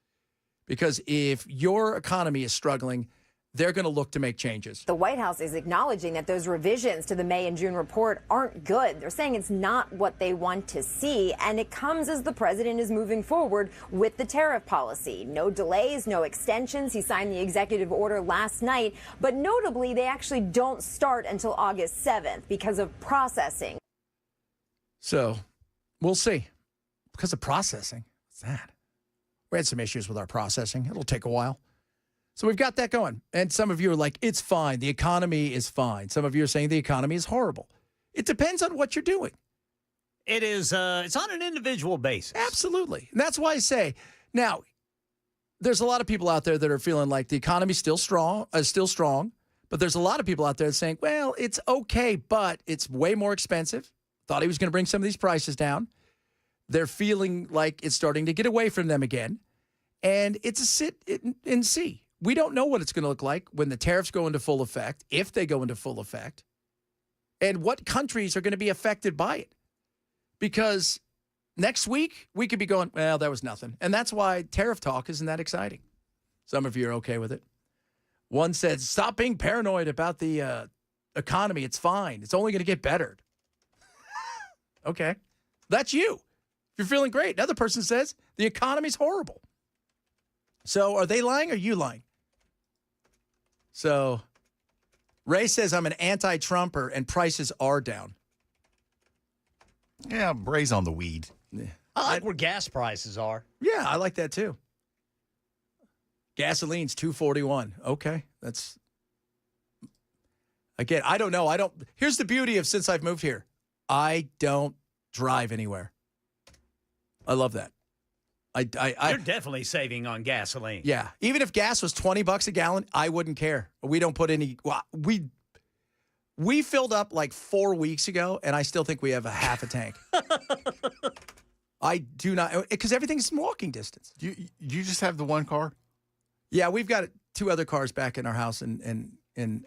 Because if your economy is struggling, they're going to look to make changes. The White House is acknowledging that those revisions to the May and June report aren't good. They're saying it's not what they want to see, and it comes as the president is moving forward with the tariff policy. No delays, no extensions. He signed the executive order last night, but notably, they actually don't start until August 7th because of processing. So we'll see. Because of processing. What's that? We had some issues with our processing. It'll take a while. So we've got that going. And some of you are like, it's fine. The economy is fine. Some of you are saying the economy is horrible. It depends on what you're doing. It is, it's on an individual basis. Absolutely. And that's why I say, now, there's a lot of people out there that are feeling like the economy's still strong, but there's a lot of people out there saying, well, it's okay, but it's way more expensive. Thought he was going to bring some of these prices down. They're feeling like it's starting to get away from them again. And it's a sit and see. We don't know what it's going to look like when the tariffs go into full effect, if they go into full effect, and what countries are going to be affected by it. Because next week, we could be going, well, that was nothing. And that's why tariff talk isn't that exciting. Some of you are okay with it. One said, stop being paranoid about the economy. It's fine. It's only going to get better. Okay. That's you. You're feeling great. Another person says the economy's horrible. So are they lying or are you lying? So Ray says I'm an anti-Trumper and prices are down. Yeah, Ray's on the weed. Yeah. I like where gas prices are. Yeah, I like that too. Gasoline's $2.41. Okay, that's again. I don't know. Here's the beauty of since I've moved here, I don't drive anywhere. I love that. You're definitely saving on gasoline. Yeah. Even if gas was $20 a gallon, I wouldn't care. We don't put any. Well, we filled up like 4 weeks ago, and I still think we have a half a tank. I do not, because everything's in walking distance. You just have the one car? Yeah, we've got 2 other cars back in our house in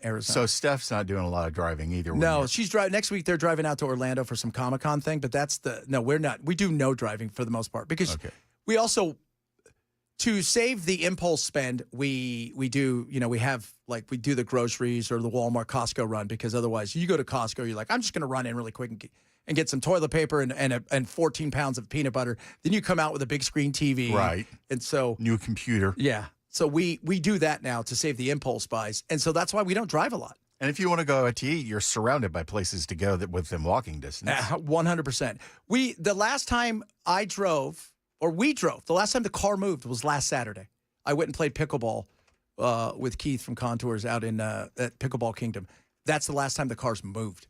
Arizona. So Steph's not doing a lot of driving either. No, she's driving. Next week, they're driving out to Orlando for some Comic-Con thing, but we're not. We do no driving for the most part because we also, to save the impulse spend, we do, we have, we do the groceries or the Walmart Costco run, because otherwise you go to Costco, you're like, I'm just going to run in really quick and get some toilet paper and 14 pounds of peanut butter. Then you come out with a big screen TV. Right. And so. New computer. Yeah. So we do that now to save the impulse buys. And so that's why we don't drive a lot. And if you want to go out to eat, you're surrounded by places to go that within walking distance. 100%. The last time the last time the car moved was last Saturday. I went and played pickleball with Keith from Contours out in at Pickleball Kingdom. That's the last time the cars moved.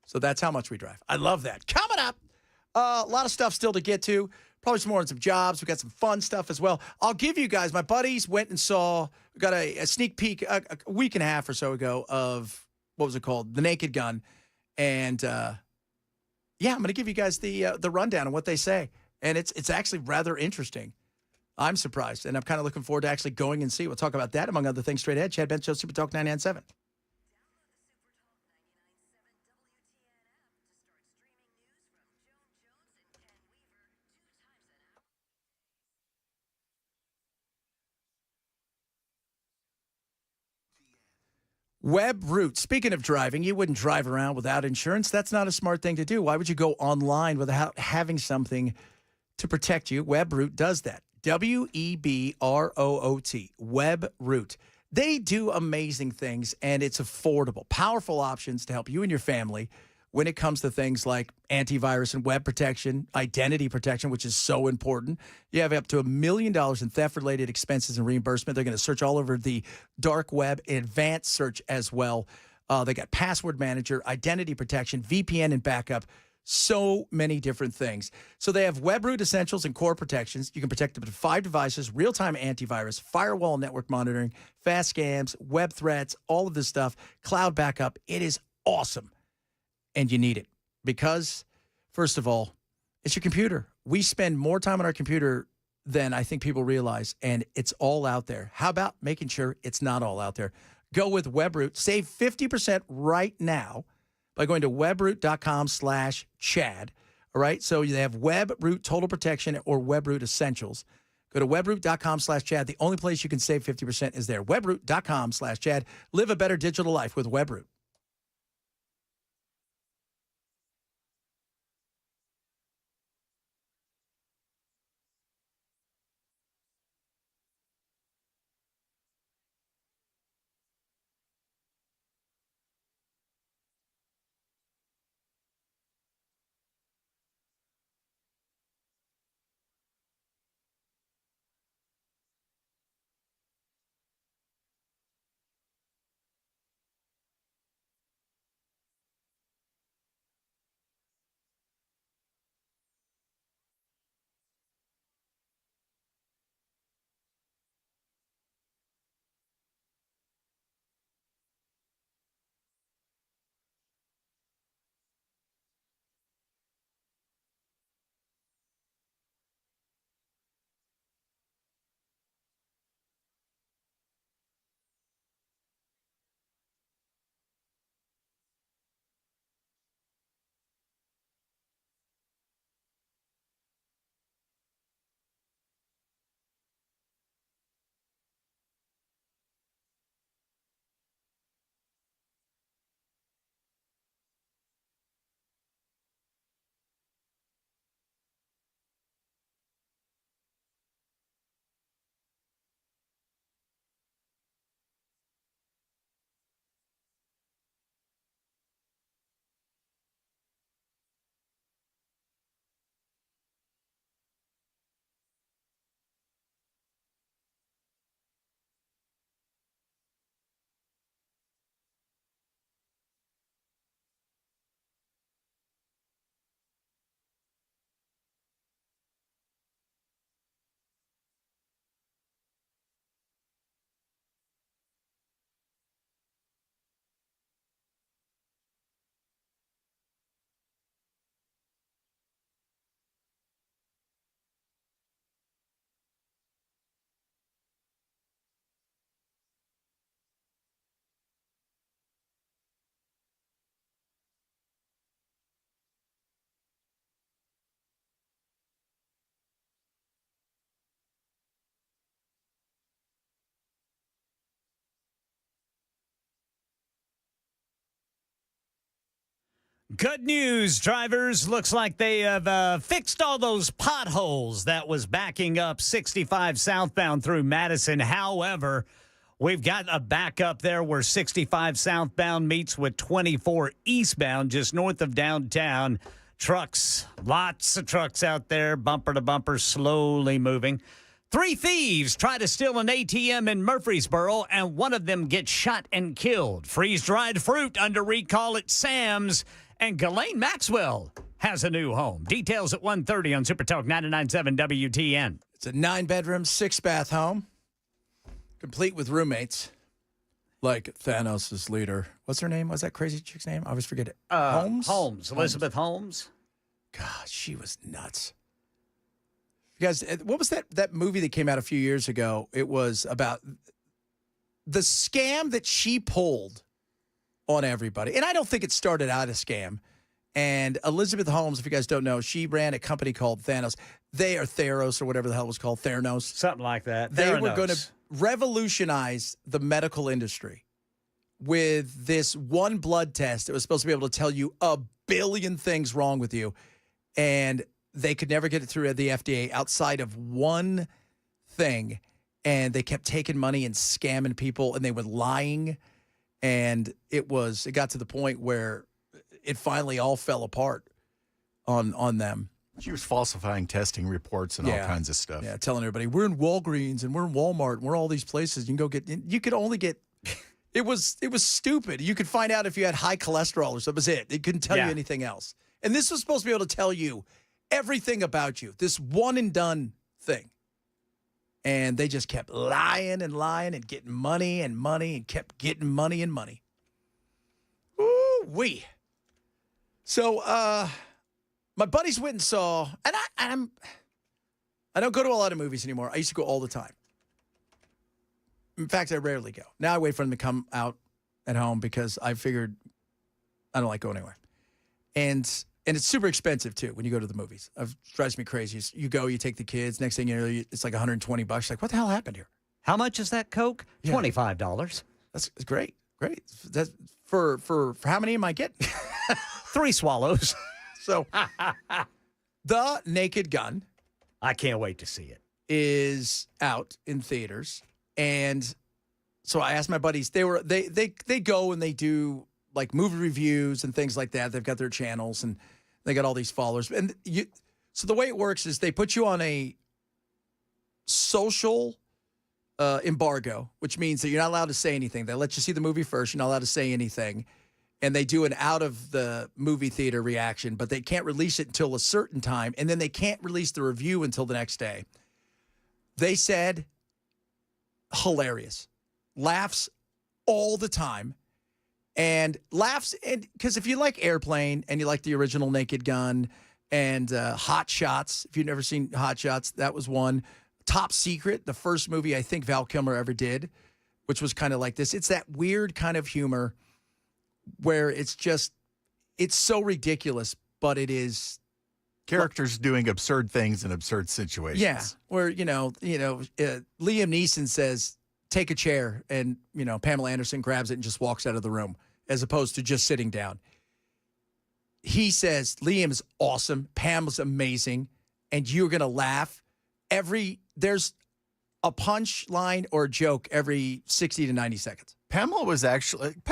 So that's how much we drive. I love that. Coming up, a lot of stuff still to get to. Probably some more on some jobs. We got some fun stuff as well. I'll give you guys, my buddies went and got a sneak peek a week and a half or so ago of, what was it called? The Naked Gun. And I'm going to give you guys the rundown of what they say. And it's actually rather interesting. I'm surprised. And I'm kind of looking forward to actually going and see. We'll talk about that, among other things, straight ahead. Chad Bench Show, Super Talk 99.7. WebRoot. Speaking of driving, you wouldn't drive around without insurance. That's not a smart thing to do. Why would you go online without having something to protect you? WebRoot does that. WEBROOT. WebRoot. They do amazing things, and it's affordable. Powerful options to help you and your family when it comes to things like antivirus and web protection, identity protection, which is so important. You have up to $1 million in theft-related expenses and reimbursement. They're going to search all over the dark web, advanced search as well. They got password manager, identity protection, VPN and backup. So many different things. So they have WebRoot Essentials and Core Protections. You can protect up to 5 devices, real-time antivirus, firewall network monitoring, fast scams, web threats, all of this stuff, cloud backup. It is awesome. And you need it because, first of all, it's your computer. We spend more time on our computer than I think people realize, and it's all out there. How about making sure it's not all out there? Go with WebRoot. Save 50% right now by going to webroot.com/Chad. All right. So they have WebRoot Total Protection or WebRoot Essentials. Go to webroot.com/Chad. The only place you can save 50% is there. Webroot.com/Chad. Live a better digital life with WebRoot. Good news, drivers. Looks like they have fixed all those potholes that was backing up 65 southbound through Madison. However, we've got a backup there where 65 southbound meets with 24 eastbound just north of downtown. Trucks, lots of trucks out there, bumper to bumper, slowly moving. 3 thieves try to steal an ATM in Murfreesboro, and one of them gets shot and killed. Freeze-dried fruit under recall at Sam's. And Ghislaine Maxwell has a new home. Details at 1:30 on Super Talk 99.7 WTN. It's a 9-bedroom, 6-bath home, complete with roommates, like Thanos' leader. What's her name? What's that crazy chick's name? I always forget it. Holmes. Elizabeth Holmes. God, she was nuts. You guys, what was that movie that came out a few years ago? It was about the scam that she pulled on everybody. And I don't think it started out a scam. And Elizabeth Holmes, if you guys don't know, she ran a company called Thanos. They are Theros or whatever the hell it was called, Theranos. Something like that. They Theranos. were going to revolutionize the medical industry with this one blood test that was supposed to be able to tell you a billion things wrong with you. And they could never get it through the FDA outside of one thing. And they kept taking money and scamming people, and they were lying. And it got to the point where it finally all fell apart on them. She was falsifying testing reports and all kinds of stuff. Yeah, telling everybody, we're in Walgreens and we're in Walmart and we're all these places. You can go you could only get, it was stupid. You could find out if you had high cholesterol or something. That was it. It couldn't tell you anything else. And this was supposed to be able to tell you everything about you, this one and done thing. And they just kept lying and lying and getting money and money and kept getting money and money. Ooh-wee. So my buddies went and saw, and I don't go to a lot of movies anymore. I used to go all the time. In fact, I rarely go. Now I wait for them to come out at home because I figured I don't like going anywhere. And it's super expensive, too, when you go to the movies. It drives me crazy. You go, you take the kids. Next thing you know, it's like $120. You're like, what the hell happened here? How much is that Coke? Yeah. $25. That's great. Great. That's for how many am I getting? 3 swallows. So, The Naked Gun. I can't wait to see it. Is out in theaters. And so I asked my buddies, they go and they do like movie reviews and things like that. They've got their channels and they got all these followers. And so the way it works is they put you on a social embargo, which means that you're not allowed to say anything. They let you see the movie first. You're not allowed to say anything. And they do an out of the movie theater reaction, but they can't release it until a certain time. And then they can't release the review until the next day. They said, hilarious. Laughs all the time. And laughs, and because if you like Airplane and you like the original Naked Gun and Hot Shots, if you've never seen Hot Shots, that was one. Top Secret, the first movie I think Val Kilmer ever did, which was kind of like this. It's that weird kind of humor where it's so ridiculous, but it is characters doing absurd things in absurd situations. Yeah, where Liam Neeson says, "Take a chair," and Pamela Anderson grabs it and just walks out of the room, as opposed to just sitting down. He says, "Liam's awesome, Pam's amazing, and you're gonna laugh there's a punch line or a joke every 60 to 90 seconds." Pamela was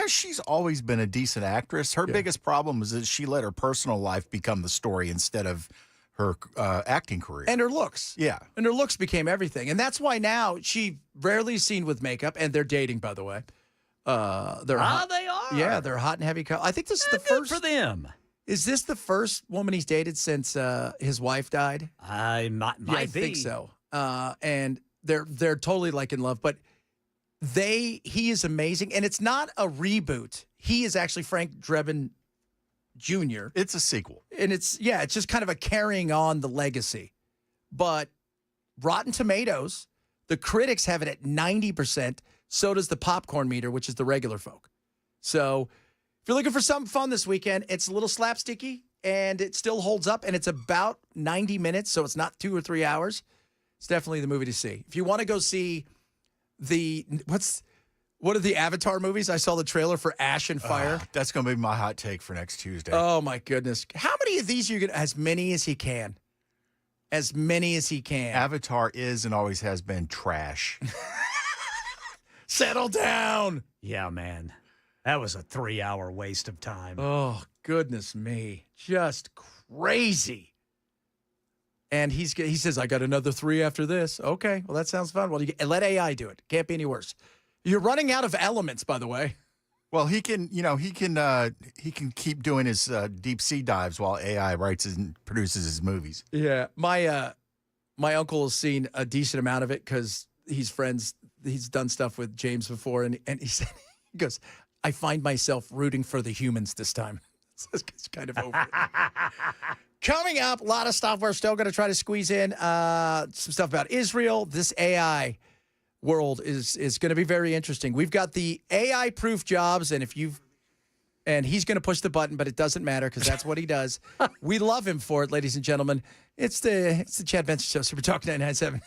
she's always been a decent actress. Her biggest problem was that she let her personal life become the story instead of her acting career. And her looks. Yeah. And her looks became everything. And that's why now she rarely is seen with makeup, and they're dating, by the way. They're hot. They are? Yeah, they're hot and heavy. I think this is the first. for them. Is this the first woman he's dated since his wife died? I might I be. think so. And they're totally like in love, but he is amazing, and it's not a reboot. He is actually Frank Drebin Jr. It's a sequel. And it's just kind of a carrying on the legacy. But Rotten Tomatoes, the critics have it at 90%. So does the popcorn meter, which is the regular folk. So if you're looking for something fun this weekend, it's a little slapsticky, and it still holds up, and it's about 90 minutes, so it's not 2 or 3 hours. It's definitely the movie to see. If you want to go see what are the Avatar movies? I saw the trailer for Ash and Fire. That's going to be my hot take for next Tuesday. Oh, my goodness. How many of these are you going to... As many as he can. As many as he can. Avatar is and always has been trash. Settle down. Yeah, man. That was a 3-hour waste of time. Oh, goodness me. Just crazy. And he says, I got another 3 after this. Okay, well, that sounds fun. Well, let AI do it. Can't be any worse. You're running out of elements, by the way. Well, he can keep doing his deep sea dives while AI writes and produces his movies. Yeah, my uncle has seen a decent amount of it because he's friends. He's done stuff with James before, and he said, he goes, I find myself rooting for the humans this time. It's kind of over it. Coming up, a lot of stuff we're still going to try to squeeze in. Some stuff about Israel. This AI world is going to be very interesting. We've got the AI-proof jobs, and he's going to push the button, but it doesn't matter because that's what he does. We love him for it, ladies and gentlemen. It's the Chad Benson Show, Super Talk 997.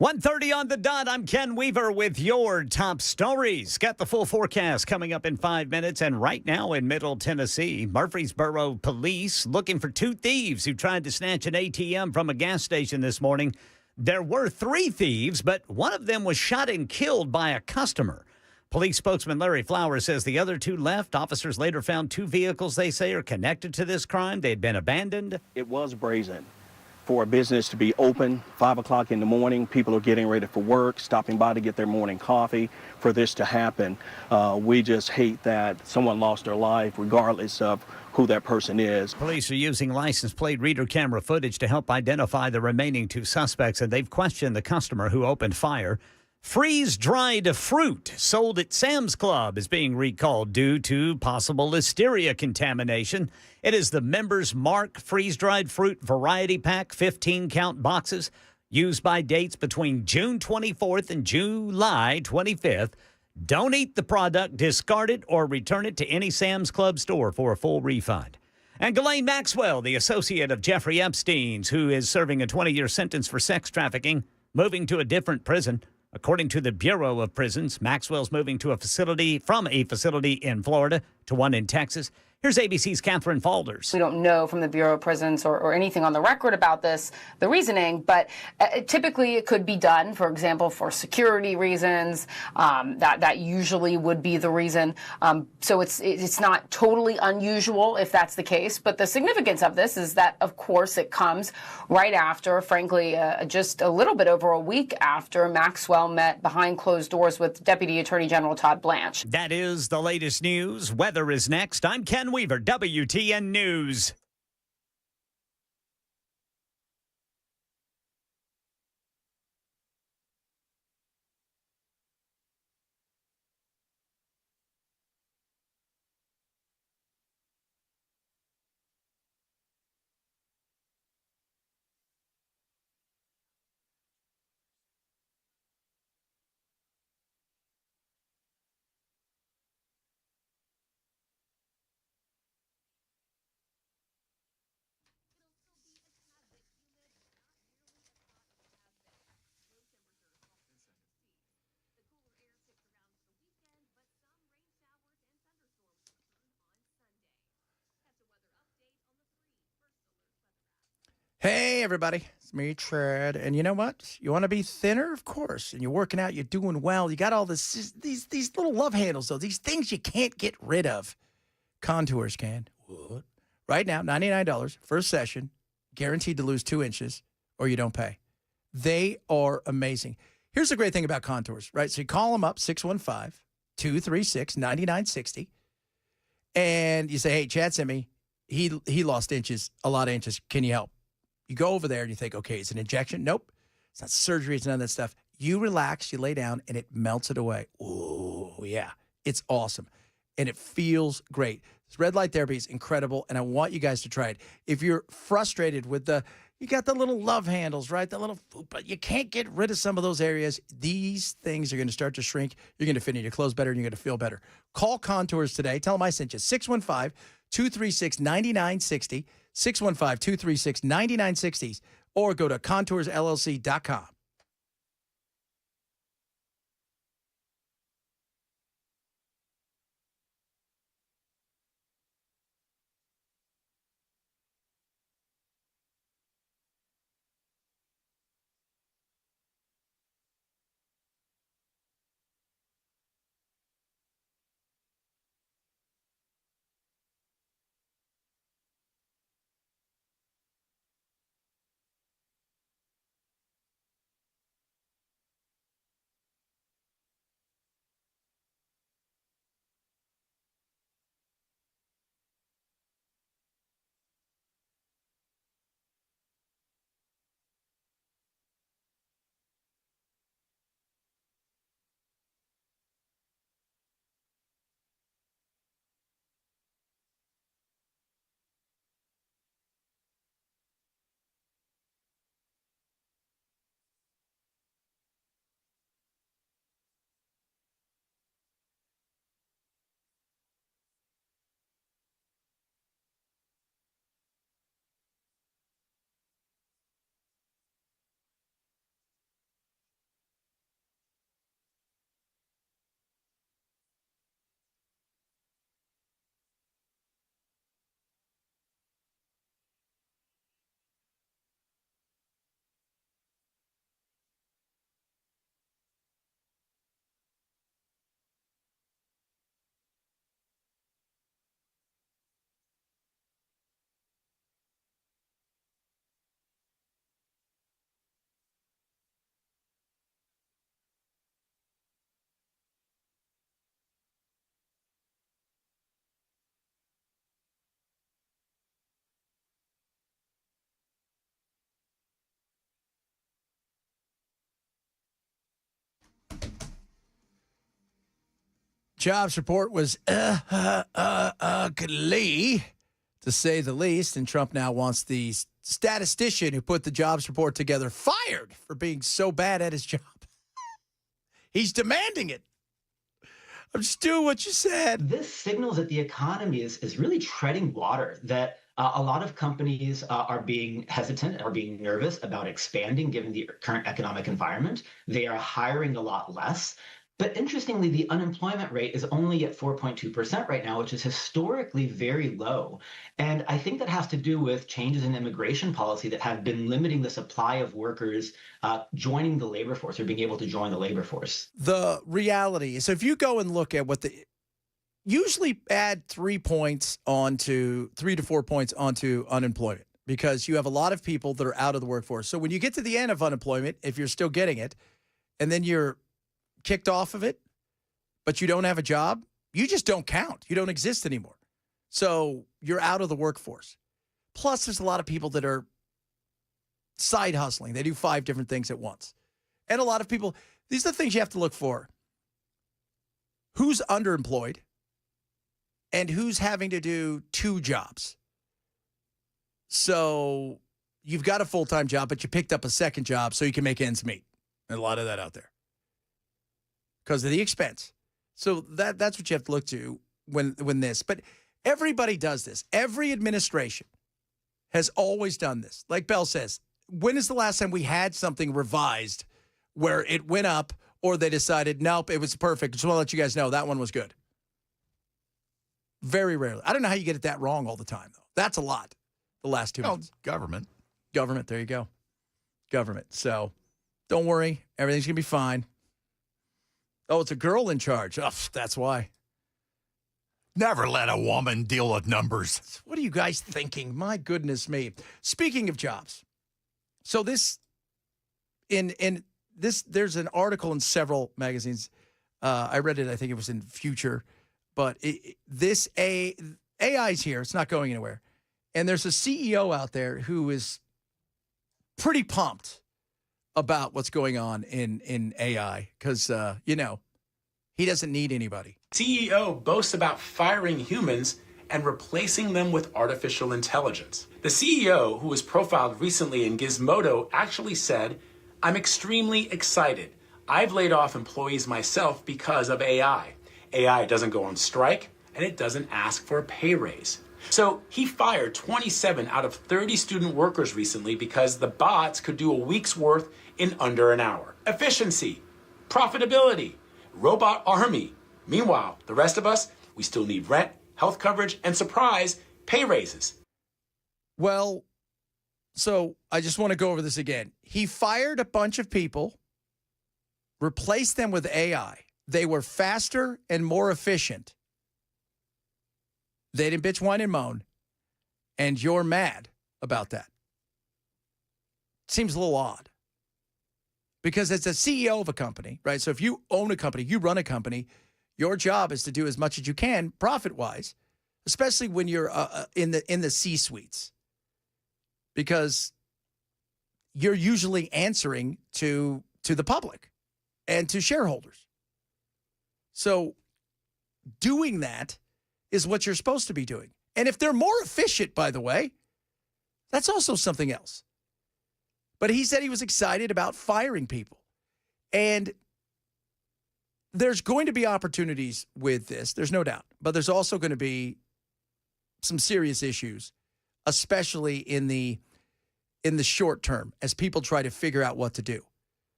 1:30 on the dot. I'm Ken Weaver with your top stories. Got the full forecast coming up in 5 minutes. And right now in Middle Tennessee, Murfreesboro police looking for 2 thieves who tried to snatch an ATM from a gas station this morning. There were 3 thieves, but one of them was shot and killed by a customer. Police spokesman Larry Flowers says the other 2 left. Officers later found 2 vehicles they say are connected to this crime. They had been abandoned. It was brazen. for a business to be open 5 o'clock in the morning. People are getting ready for work, stopping by to get their morning coffee. For this to happen, we just hate that someone lost their life regardless of who that person is. Police are using license plate reader camera footage to help identify the remaining 2 suspects, and they've questioned the customer who opened fire. Freeze-dried fruit sold at Sam's Club is being recalled due to possible listeria contamination. It is the Members Mark freeze-dried fruit variety pack, 15-count boxes, used by dates between June 24th and July 25th. Don't eat the product, discard it, or return it to any Sam's Club store for a full refund. And Ghislaine Maxwell, the associate of Jeffrey Epstein's, who is serving a 20-year sentence for sex trafficking, moving to a different prison. According to the Bureau of Prisons, Maxwell's moving to from a facility in Florida to one in Texas. Here's ABC's Catherine Falders. We don't know from the Bureau of Prisons or anything on the record about this, the reasoning, but typically it could be done, for example, for security reasons. That usually would be the reason. So it's not totally unusual if that's the case. But the significance of this is that, of course, it comes right after, frankly, just a little bit over a week after Maxwell met behind closed doors with Deputy Attorney General Todd Blanche. That is the latest news. Weather is next. I'm Ken Weaver, WTN News. Hey, everybody. It's me, Tread. And you know what? You want to be thinner? Of course. And you're working out. You're doing well. You got all these little love handles, though. These things you can't get rid of. Contours can. What? Right now, $99, first session, guaranteed to lose 2 inches, or you don't pay. They are amazing. Here's the great thing about Contours, right? So you call them up, 615-236-9960, and you say, hey, Chad sent me. He lost inches, a lot of inches. Can you help? You go over there and you think, okay, it's an injection. Nope. It's not surgery. It's none of that stuff. You relax, you lay down, and it melts it away. Ooh, yeah. It's awesome. And it feels great. This red light therapy is incredible, and I want you guys to try it. If you're frustrated with you got the little love handles, right? But you can't get rid of some of those areas. These things are going to start to shrink. You're going to fit in your clothes better, and you're going to feel better. Call Contours today. Tell them I sent you. 615-236-9960. 615-236-9960. Or go to contoursllc.com. jobs report was ugly, to say the least. And Trump now wants the statistician who put the jobs report together fired for being so bad at his job. He's demanding it. I'm just doing what you said. This signals that the economy is really treading water, that a lot of companies are being hesitant, are being nervous about expanding given the current economic environment. They are hiring a lot less. But interestingly, the unemployment rate is only at 4.2% right now, which is historically very low. And I think that has to do with changes in immigration policy that have been limiting the supply of workers joining the labor force or being able to join the labor force. The reality is, if you go and look at usually add 3 to 4 points onto unemployment, because you have a lot of people that are out of the workforce. So when you get to the end of unemployment, if you're still getting it, and then you're kicked off of it, but you don't have a job, you just don't count. You don't exist anymore. So you're out of the workforce. Plus, there's a lot of people that are side hustling. They do 5 different things at once. And a lot of people, these are the things you have to look for. Who's underemployed and who's having to do 2 jobs? So you've got a full-time job, but you picked up a second job so you can make ends meet. And a lot of that out there, because of the expense. So that's what you have to look to when this. But everybody does this. Every administration has always done this. Like Bell says, when is the last time we had something revised where it went up or they decided, nope, it was perfect? Just want to let you guys know that one was good. Very rarely. I don't know how you get it that wrong all the time, though. That's a lot the last 2 months. Government. Government, there you go. Government. So don't worry. Everything's going to be fine. Oh, it's a girl in charge. Oh, that's why. Never let a woman deal with numbers. What are you guys thinking? My goodness me. Speaking of jobs, so there's an article in several magazines. I read it. I think it was in Future, but AI's here. It's not going anywhere. And there's a CEO out there who is pretty pumped about what's going on in AI because, he doesn't need anybody. CEO boasts about firing humans and replacing them with artificial intelligence. The CEO, who was profiled recently in Gizmodo, actually said, "I'm extremely excited. I've laid off employees myself because of AI. AI doesn't go on strike, and it doesn't ask for a pay raise." So he fired 27 out of 30 student workers recently because the bots could do a week's worth in under an hour. Efficiency, profitability, robot army. Meanwhile, the rest of us, we still need rent, health coverage, and surprise, pay raises. Well, so I just want to go over this again. He fired a bunch of people, replaced them with AI. They were faster and more efficient. They didn't bitch, whine, and moan. And you're mad about that. Seems a little odd. Because as a CEO of a company, right? So if you own a company, you run a company, your job is to do as much as you can profit-wise, especially when you're in the C-suites. Because you're usually answering to the public and to shareholders. So doing that is what you're supposed to be doing. And if they're more efficient, by the way, that's also something else. But he said he was excited about firing people. And there's going to be opportunities with this, there's no doubt. But there's also going to be some serious issues, especially in the short term, as people try to figure out what to do.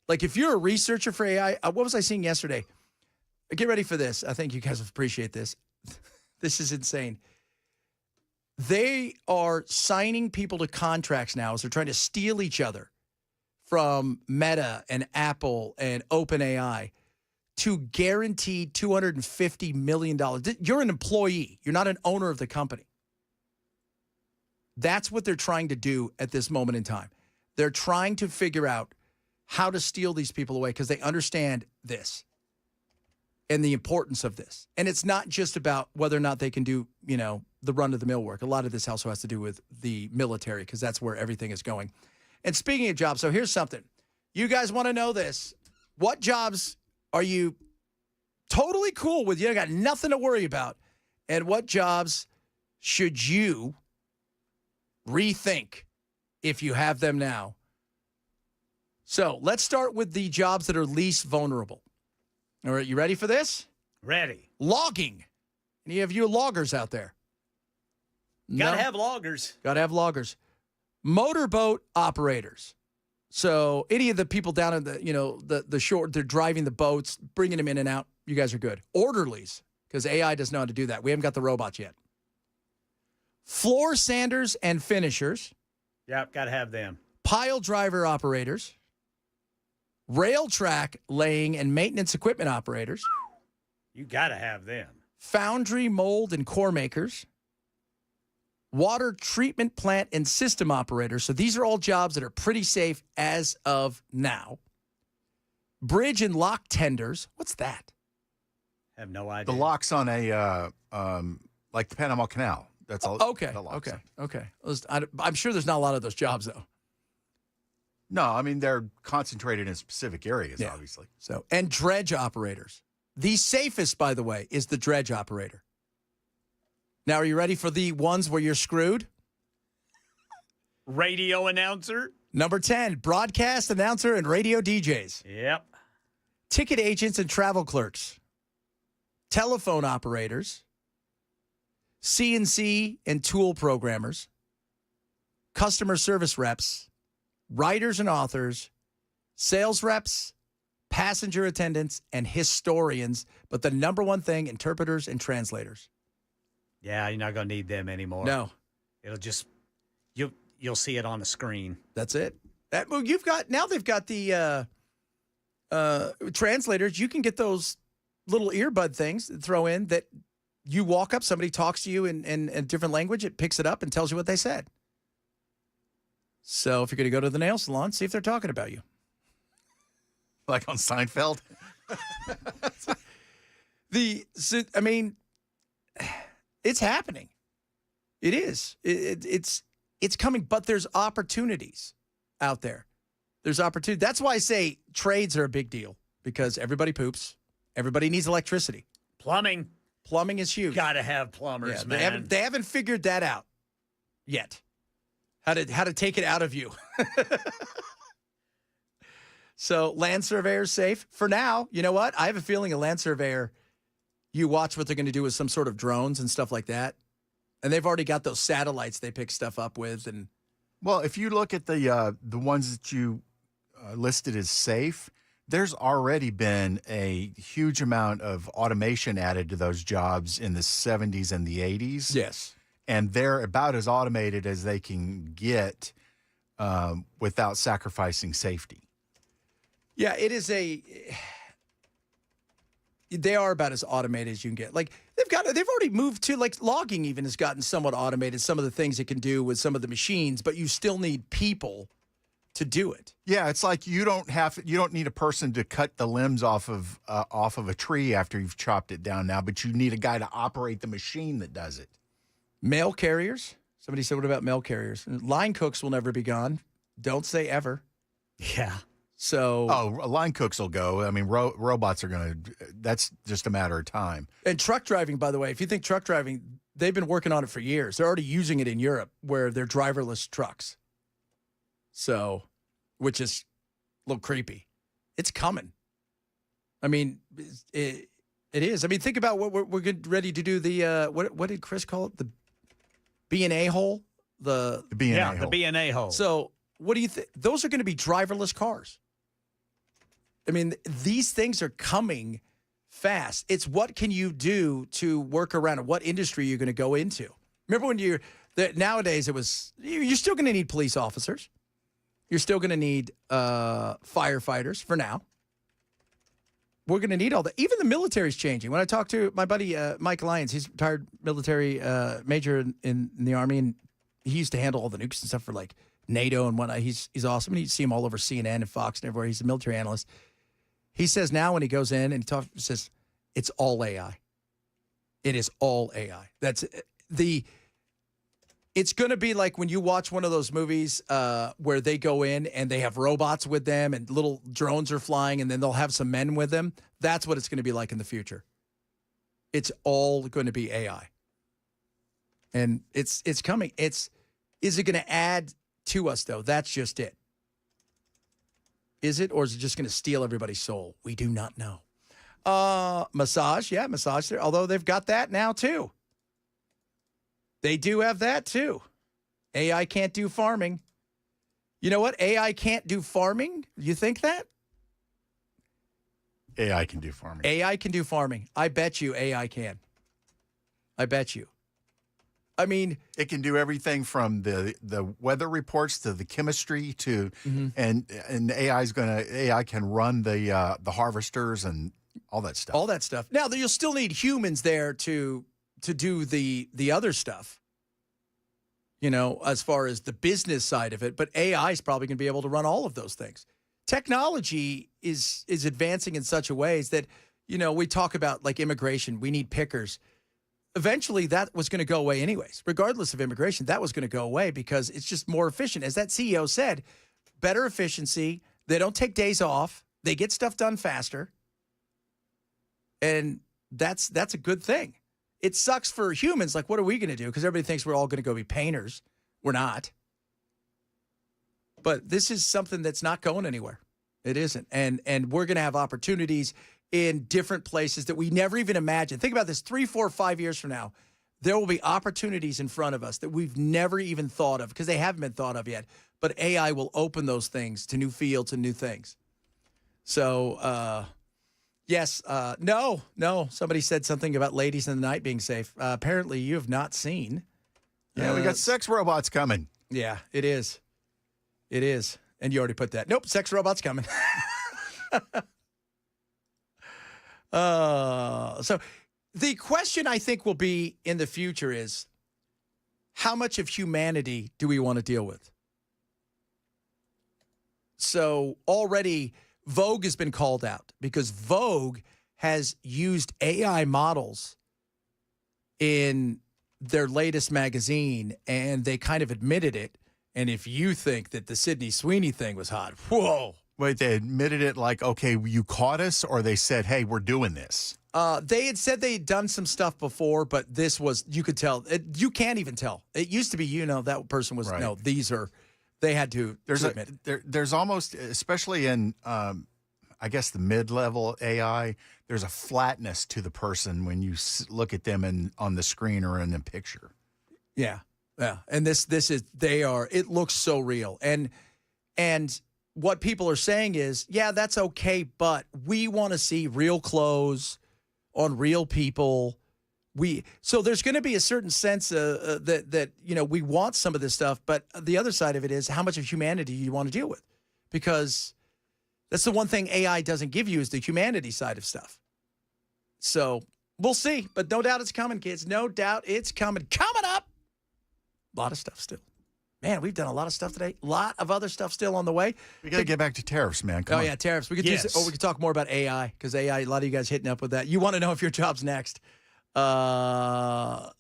Like if you're a researcher for AI, what was I seeing yesterday? Get ready for this. I think you guys will appreciate this. This is insane. They are signing people to contracts now as they're trying to steal each other from Meta and Apple and OpenAI to guaranteed $250 million. You're an employee. You're not an owner of the company. That's what they're trying to do at this moment in time. They're trying to figure out how to steal these people away because they understand this and the importance of this. And it's not just about whether or not they can do, the run-of-the-mill work. A lot of this also has to do with the military because that's where everything is going. And speaking of jobs, so here's something. You guys want to know this. What jobs are you Totally cool with you. I got nothing to worry about. And what jobs should you rethink if you have them now? So let's start with the jobs that are least vulnerable. All right, you ready for this? Ready. Logging. Any of you loggers out there? Gotta have loggers. Gotta have loggers. Motorboat operators. So any of the people down in the shore, they're driving the boats, bringing them in and out. You guys are good. Orderlies, because AI doesn't know how to do that. We haven't got the robots yet. Floor sanders and finishers. Yep, gotta have them. Pile driver operators. Rail track laying and maintenance equipment operators. You gotta have them. Foundry, mold, and core makers. Water treatment plant and system operators. So these are all jobs that are pretty safe as of now. Bridge and lock tenders. What's that? I have no idea. The locks on a like the Panama Canal. That's all. Okay. Okay. I'm sure there's not a lot of those jobs though. No, I mean they're concentrated in specific areas, obviously. So and dredge operators. The safest, by the way, is the dredge operator. Now, are you ready for the ones where you're screwed? Radio announcer. Number 10, broadcast announcer and radio DJs. Yep. Ticket agents and travel clerks. Telephone operators. CNC and tool programmers. Customer service reps. Writers and authors. Sales reps. Passenger attendants and historians. But the number one thing, interpreters and translators. Yeah, you're not going to need them anymore. No. It'll just, you'll see it on the screen. That's it. Now they've got the translators. You can get those little earbud things that throw in that you walk up, somebody talks to you in a different language, it picks it up and tells you what they said. So if you're going to go to the nail salon, see if they're talking about you. Like on Seinfeld? It's happening. It is. It's coming, but there's opportunities out there. There's opportunity. That's why I say trades are a big deal because everybody poops. Everybody needs electricity. Plumbing. Plumbing is huge. Got to have plumbers, man. They haven't figured that out yet. How to take it out of you. So land surveyor's safe for now. You know what? I have a feeling a land surveyor, you watch what they're going to do with some sort of drones and stuff like that. And they've already got those satellites they pick stuff up with. And well, if you look at the ones that you listed as safe, there's already been a huge amount of automation added to those jobs in the 70s and the 80s. Yes. And they're about as automated as they can get without sacrificing safety. Yeah, it is they are about as automated as you can get. Like they've already moved to like logging even has gotten somewhat automated, some of the things it can do with some of the machines, but you still need people to do it. Yeah, it's like you don't need a person to cut the limbs off of a tree after you've chopped it down now, but you need a guy to operate the machine that does it. Mail carriers. Somebody said, what about mail carriers? Line cooks will never be gone. Don't say ever. Yeah. So, line cooks will go. I mean, robots are going to. That's just a matter of time. And truck driving, by the way, if you think truck driving, they've been working on it for years. They're already using it in Europe, where they're driverless trucks. So, which is a little creepy. It's coming. I mean, it is. I mean, think about what we're getting ready to do. The what did Chris call it? The B&A hole. The B&A hole. The B&A hole. So, what do you think? Those are going to be driverless cars. I mean, these things are coming fast. It's what can you do to work around it? What industry you're going to go into? Remember when nowadays you're still going to need police officers. You're still going to need firefighters for now. We're going to need all that. Even the military's changing. When I talked to my buddy Mike Lyons, he's a retired military major in the Army, and he used to handle all the nukes and stuff for like NATO and whatnot. He's awesome. And you see him all over CNN and Fox and everywhere. He's a military analyst. He says now when he goes in and he says it's all AI. It is all AI. That's It's going to be like when you watch one of those movies where they go in and they have robots with them and little drones are flying and then they'll have some men with them. That's what it's going to be like in the future. It's all going to be AI. And it's coming. Is it going to add to us, though? That's just it. Is it, or is it just going to steal everybody's soul? We do not know. Massage, yeah, massage there. Although they've got that now, too. They do have that, too. AI can't do farming. You know what? AI can't do farming? You think that? AI can do farming. AI can do farming. I bet you AI can. I bet you. I mean, it can do everything from the weather reports to the chemistry to, and AI can run the harvesters and all that stuff. All that stuff. Now, you'll still need humans there to do the other stuff, you know, as far as the business side of it. But AI is probably going to be able to run all of those things. Technology is advancing in such a ways that, you know, we talk about like immigration. We need pickers. Eventually, that was going to go away anyways. Regardless of immigration, that was going to go away because it's just more efficient. As that CEO said, better efficiency. They don't take days off. They get stuff done faster. And that's a good thing. It sucks for humans. Like, what are we going to do? Because everybody thinks we're all going to go be painters. We're not. But this is something that's not going anywhere. It isn't. And we're going to have opportunities in different places that we never even imagined. Think about this, 3, 4, 5 years from now, there will be opportunities in front of us that we've never even thought of because they haven't been thought of yet. But AI will open those things to new fields and new things. So, yes, no. Somebody said something about ladies in the night being safe. Apparently, you have not seen. Yeah, we got sex robots coming. Yeah, it is. It is. And you already put that. Nope, sex robots coming. So the question I think will be in the future is, how much of humanity do we want to deal with? So already Vogue has been called out because Vogue has used AI models in their latest magazine, and they kind of admitted it. And if you think that the Sydney Sweeney thing was hot, whoa. Wait, they admitted it like, okay, you caught us, or they said, hey, we're doing this? They had said they'd done some stuff before, but this was, you could tell. You can't even tell. It used to be, you know, that person was, no, these are, they had to admit. There's almost, especially in, I guess, the mid-level AI, there's a flatness to the person when you look at them on the screen or in the picture. Yeah, yeah. And this is, it looks so real. And what people are saying is, yeah, that's okay, but we want to see real clothes on real people. So there's going to be a certain sense that you know, we want some of this stuff, but the other side of it is how much of humanity you want to deal with, because that's the one thing AI doesn't give you is the humanity side of stuff. So we'll see, but no doubt it's coming, kids. No doubt it's coming. Coming up, a lot of stuff still. Man, we've done a lot of stuff today. A lot of other stuff still on the way. We got to get back to tariffs, man. Come on. Yeah, tariffs. We could we could talk more about AI, because AI, a lot of you guys hitting up with that. You want to know if your job's next. Yeah,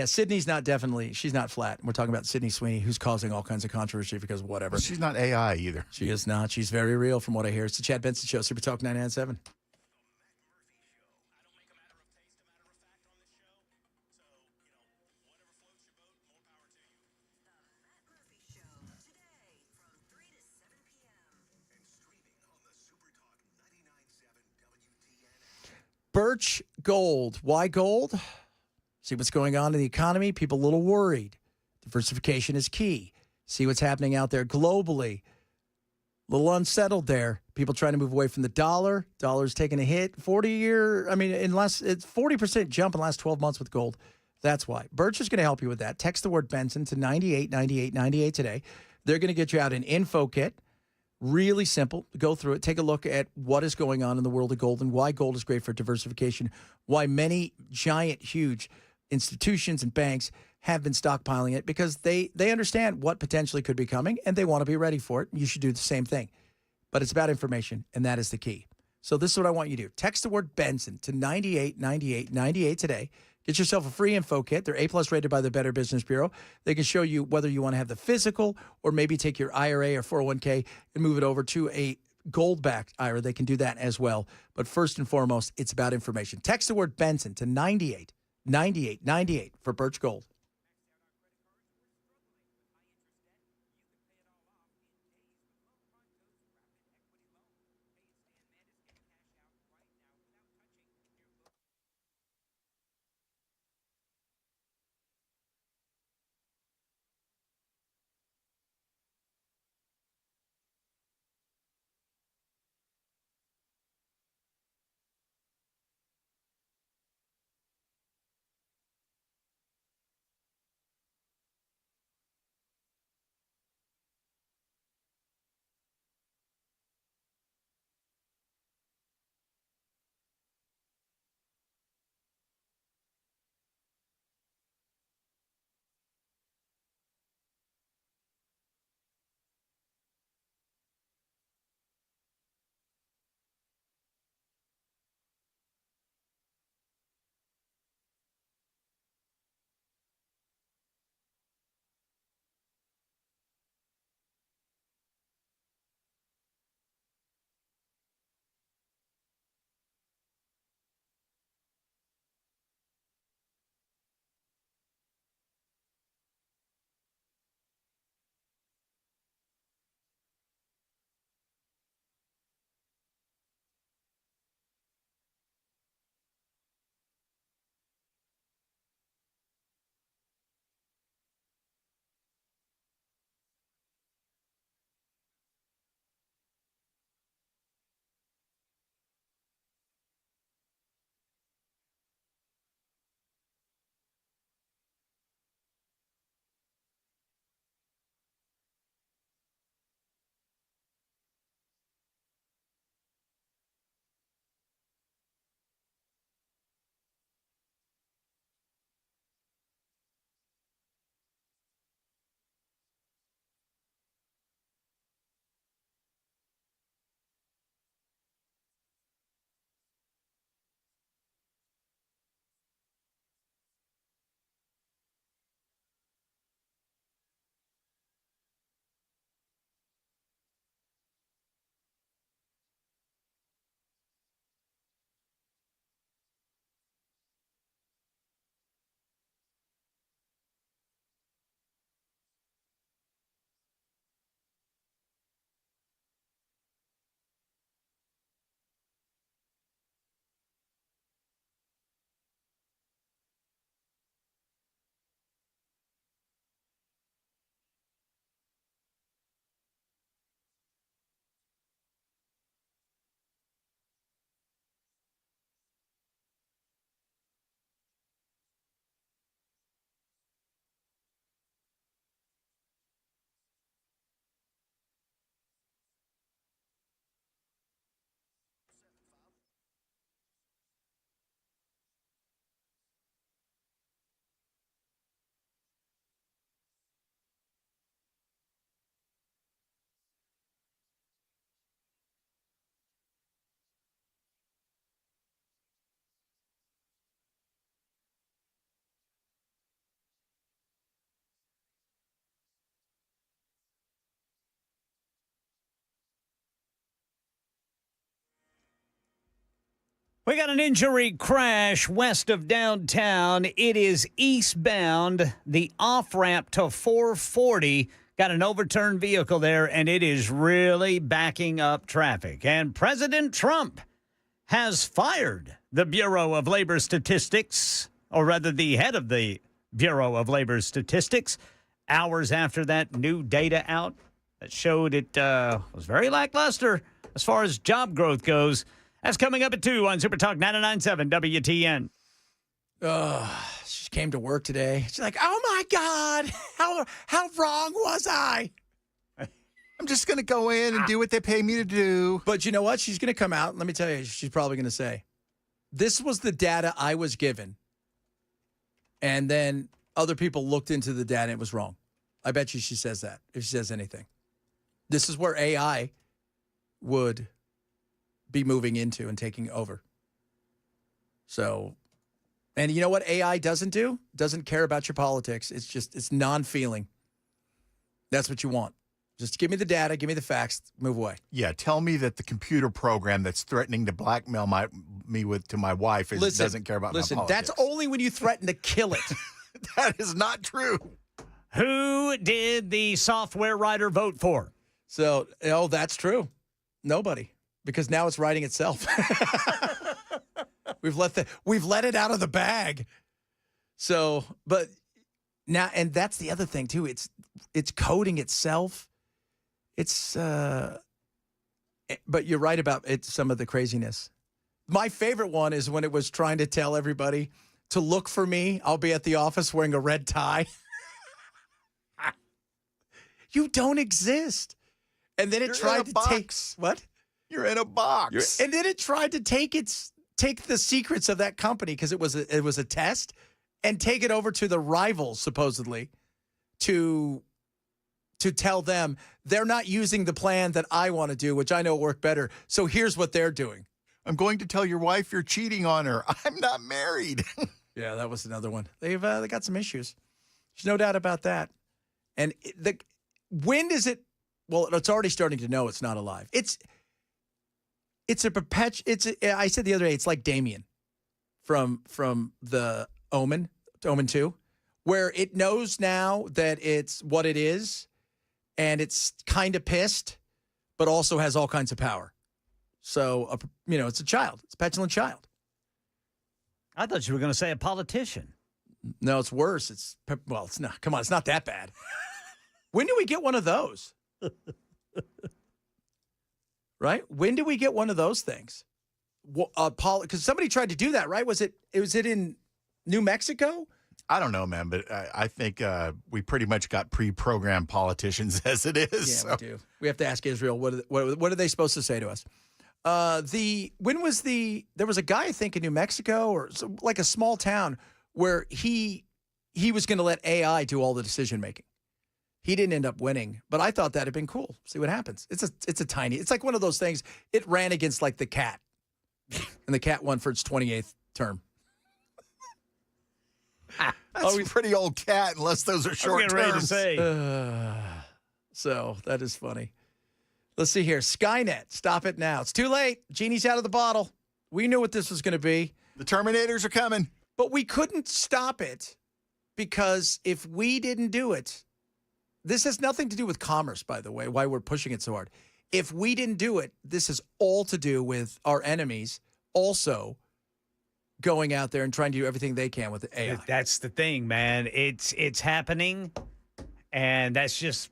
Sydney's not she's not flat. We're talking about Sydney Sweeney, who's causing all kinds of controversy because of whatever. Well, she's not AI either. She is not. She's very real from what I hear. It's the Chad Benson Show, Super Talk 99.7. Birch Gold. Why gold? See what's going on in the economy. People a little worried. Diversification is key. See what's happening out there globally. A little unsettled there. People trying to move away from the dollar. Dollar's taking a hit. It's 40% jump in the last 12 months with gold. That's why. Birch is going to help you with that. Text the word Benson to 989898 today. They're going to get you out an info kit. Really simple. Go through it. Take a look at what is going on in the world of gold and why gold is great for diversification, why many giant, huge institutions and banks have been stockpiling it, because they understand what potentially could be coming and they want to be ready for it. You should do the same thing. But it's about information, and that is the key. So this is what I want you to do. Text the word Benson to 989898 today. Get yourself a free info kit. They're A+ rated by the Better Business Bureau. They can show you whether you want to have the physical or maybe take your IRA or 401k and move it over to a gold-backed IRA. They can do that as well. But first and foremost, it's about information. Text the word Benson to 989898 for Birch Gold. We got an injury crash west of downtown. It is eastbound, the off-ramp to 440. Got an overturned vehicle there, and it is really backing up traffic. And President Trump has fired the Bureau of Labor Statistics, or rather the head of the Bureau of Labor Statistics, hours after that new data out that showed it was very lackluster as far as job growth goes. That's coming up at 2 on Super Talk 99.7 WTN. She came to work today. She's like, oh, my God, how wrong was I? I'm just going to go in and do what they pay me to do. But you know what? She's going to come out. Let me tell you, she's probably going to say, this was the data I was given. And then other people looked into the data and it was wrong. I bet you she says that, if she says anything. This is where AI would be moving into and taking over. So, And you know what AI doesn't do? Doesn't care about your politics. It's non-feeling. That's what you want. Just give me the data, give me the facts, move away. Yeah, tell me that the computer program that's threatening to blackmail me to my wife doesn't care about my politics. That's only when you threaten to kill it. That is not true. Who did the software writer vote for? So, that's true. Nobody, because now it's writing itself. We've let it out of the bag. So, but now, and that's the other thing too. It's coding itself. But you're right about it. Some of the craziness. My favorite one is when it was trying to tell everybody to look for me. I'll be at the office wearing a red tie. You don't exist. And then it tried to take what? You're in a box. And then it tried to take the secrets of that company because it was a test and take it over to the rivals supposedly to tell them they're not using the plan that I want to do, which I know work better. So here's what they're doing. I'm going to tell your wife you're cheating on her. I'm not married. Yeah, that was another one. They got some issues. There's no doubt about that. And when does it? Well, it's already starting to know it's not alive. I said the other day, it's like Damien from the Omen 2, where it knows now that it's what it is, and it's kind of pissed, but also has all kinds of power. So, it's a child. It's a petulant child. I thought you were going to say a politician. No, it's worse. It's not. Come on, it's not that bad. When do we get one of those? Right? When do we get one of those things? Because somebody tried to do that, right? Was it in New Mexico? I don't know, man, but I think we pretty much got pre-programmed politicians as it is. Yeah, we do. We have to ask Israel, what are they supposed to say to us? There was a guy, I think, in New Mexico or like a small town where he was going to let AI do all the decision making. He didn't end up winning, but I thought that'd have been cool. See what happens. It's like one of those things. It ran against like the cat, and the cat won for its 28th term. That's a pretty old cat, unless those are short terms. So that is funny. Let's see here. Skynet, stop it now. It's too late. Genie's out of the bottle. We knew what this was going to be. The Terminators are coming. But we couldn't stop it because if we didn't do it, this has nothing to do with commerce, by the way, why we're pushing it so hard. If we didn't do it, this is all to do with our enemies also going out there and trying to do everything they can with the AI. That's the thing, man. It's happening, and that's just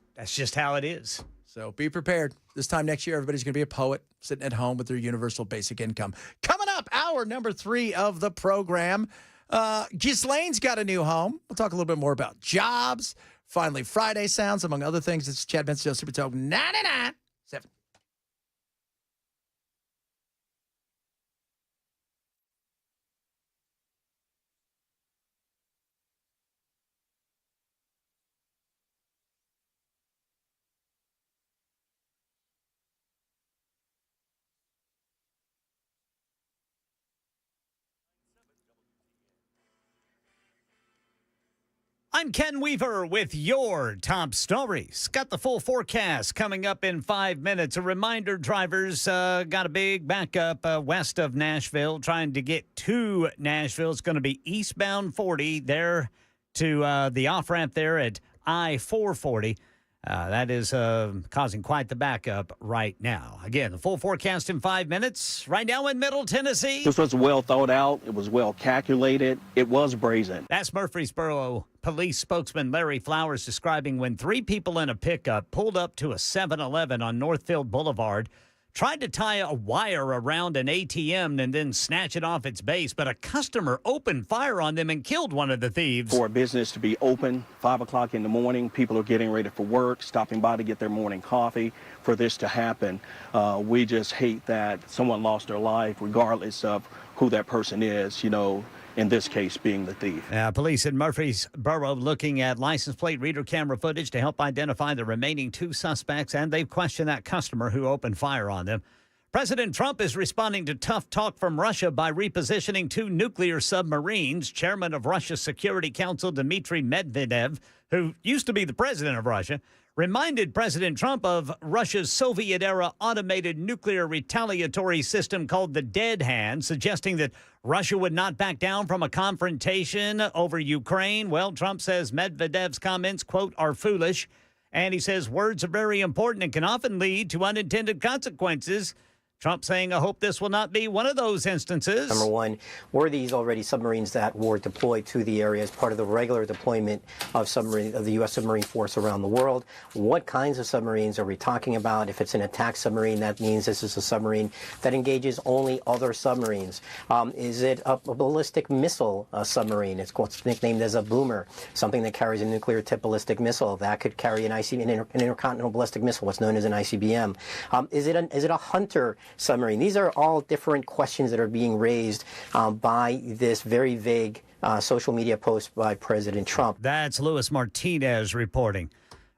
how it is. So be prepared. This time next year, everybody's going to be a poet sitting at home with their universal basic income. Coming up, hour number 3 of the program. Ghislaine's got a new home. We'll talk a little bit more about jobs. Finally, Friday sounds, among other things. It's Chad Benson, Super Talk 99.7. I'm Ken Weaver with your top stories. Got the full forecast coming up in 5 minutes. A reminder, drivers got a big backup west of Nashville trying to get to Nashville. It's going to be eastbound 40 there to the off-ramp there at I-440. That is causing quite the backup right now. Again, the full forecast in 5 minutes. Right now in Middle Tennessee. This was well thought out. It was well calculated. It was brazen. That's Murfreesboro police spokesman Larry Flowers describing when 3 people in a pickup pulled up to a 7-Eleven on Northfield Boulevard, tried to tie a wire around an ATM and then snatch it off its base, but a customer opened fire on them and killed one of the thieves. For a business to be open, 5 o'clock in the morning, people are getting ready for work, stopping by to get their morning coffee. For this to happen, we just hate that someone lost their life, regardless of who that person is, in this case being the thief. Police in Murfreesboro looking at license plate reader camera footage to help identify the remaining 2 suspects, and they've questioned that customer who opened fire on them. President Trump is responding to tough talk from Russia by repositioning 2 nuclear submarines. Chairman of Russia's Security Council, Dmitry Medvedev, who used to be the president of Russia, reminded President Trump of Russia's Soviet-era automated nuclear retaliatory system called the Dead Hand, suggesting that Russia would not back down from a confrontation over Ukraine. Well, Trump says Medvedev's comments, quote, are foolish. And he says words are very important and can often lead to unintended consequences. Trump saying, I hope this will not be one of those instances. Number one, were these already submarines that were deployed to the area as part of the regular deployment of the U.S. submarine force around the world? What kinds of submarines are we talking about? If it's an attack submarine, that means this is a submarine that engages only other submarines. Is it a ballistic missile submarine? It's what's nicknamed as a boomer, something that carries a nuclear-tipped ballistic missile. That could carry an intercontinental ballistic missile, what's known as an ICBM. Is it a hunter submarine? These are all different questions that are being raised by this very vague social media post by President Trump. That's Luis Martinez reporting.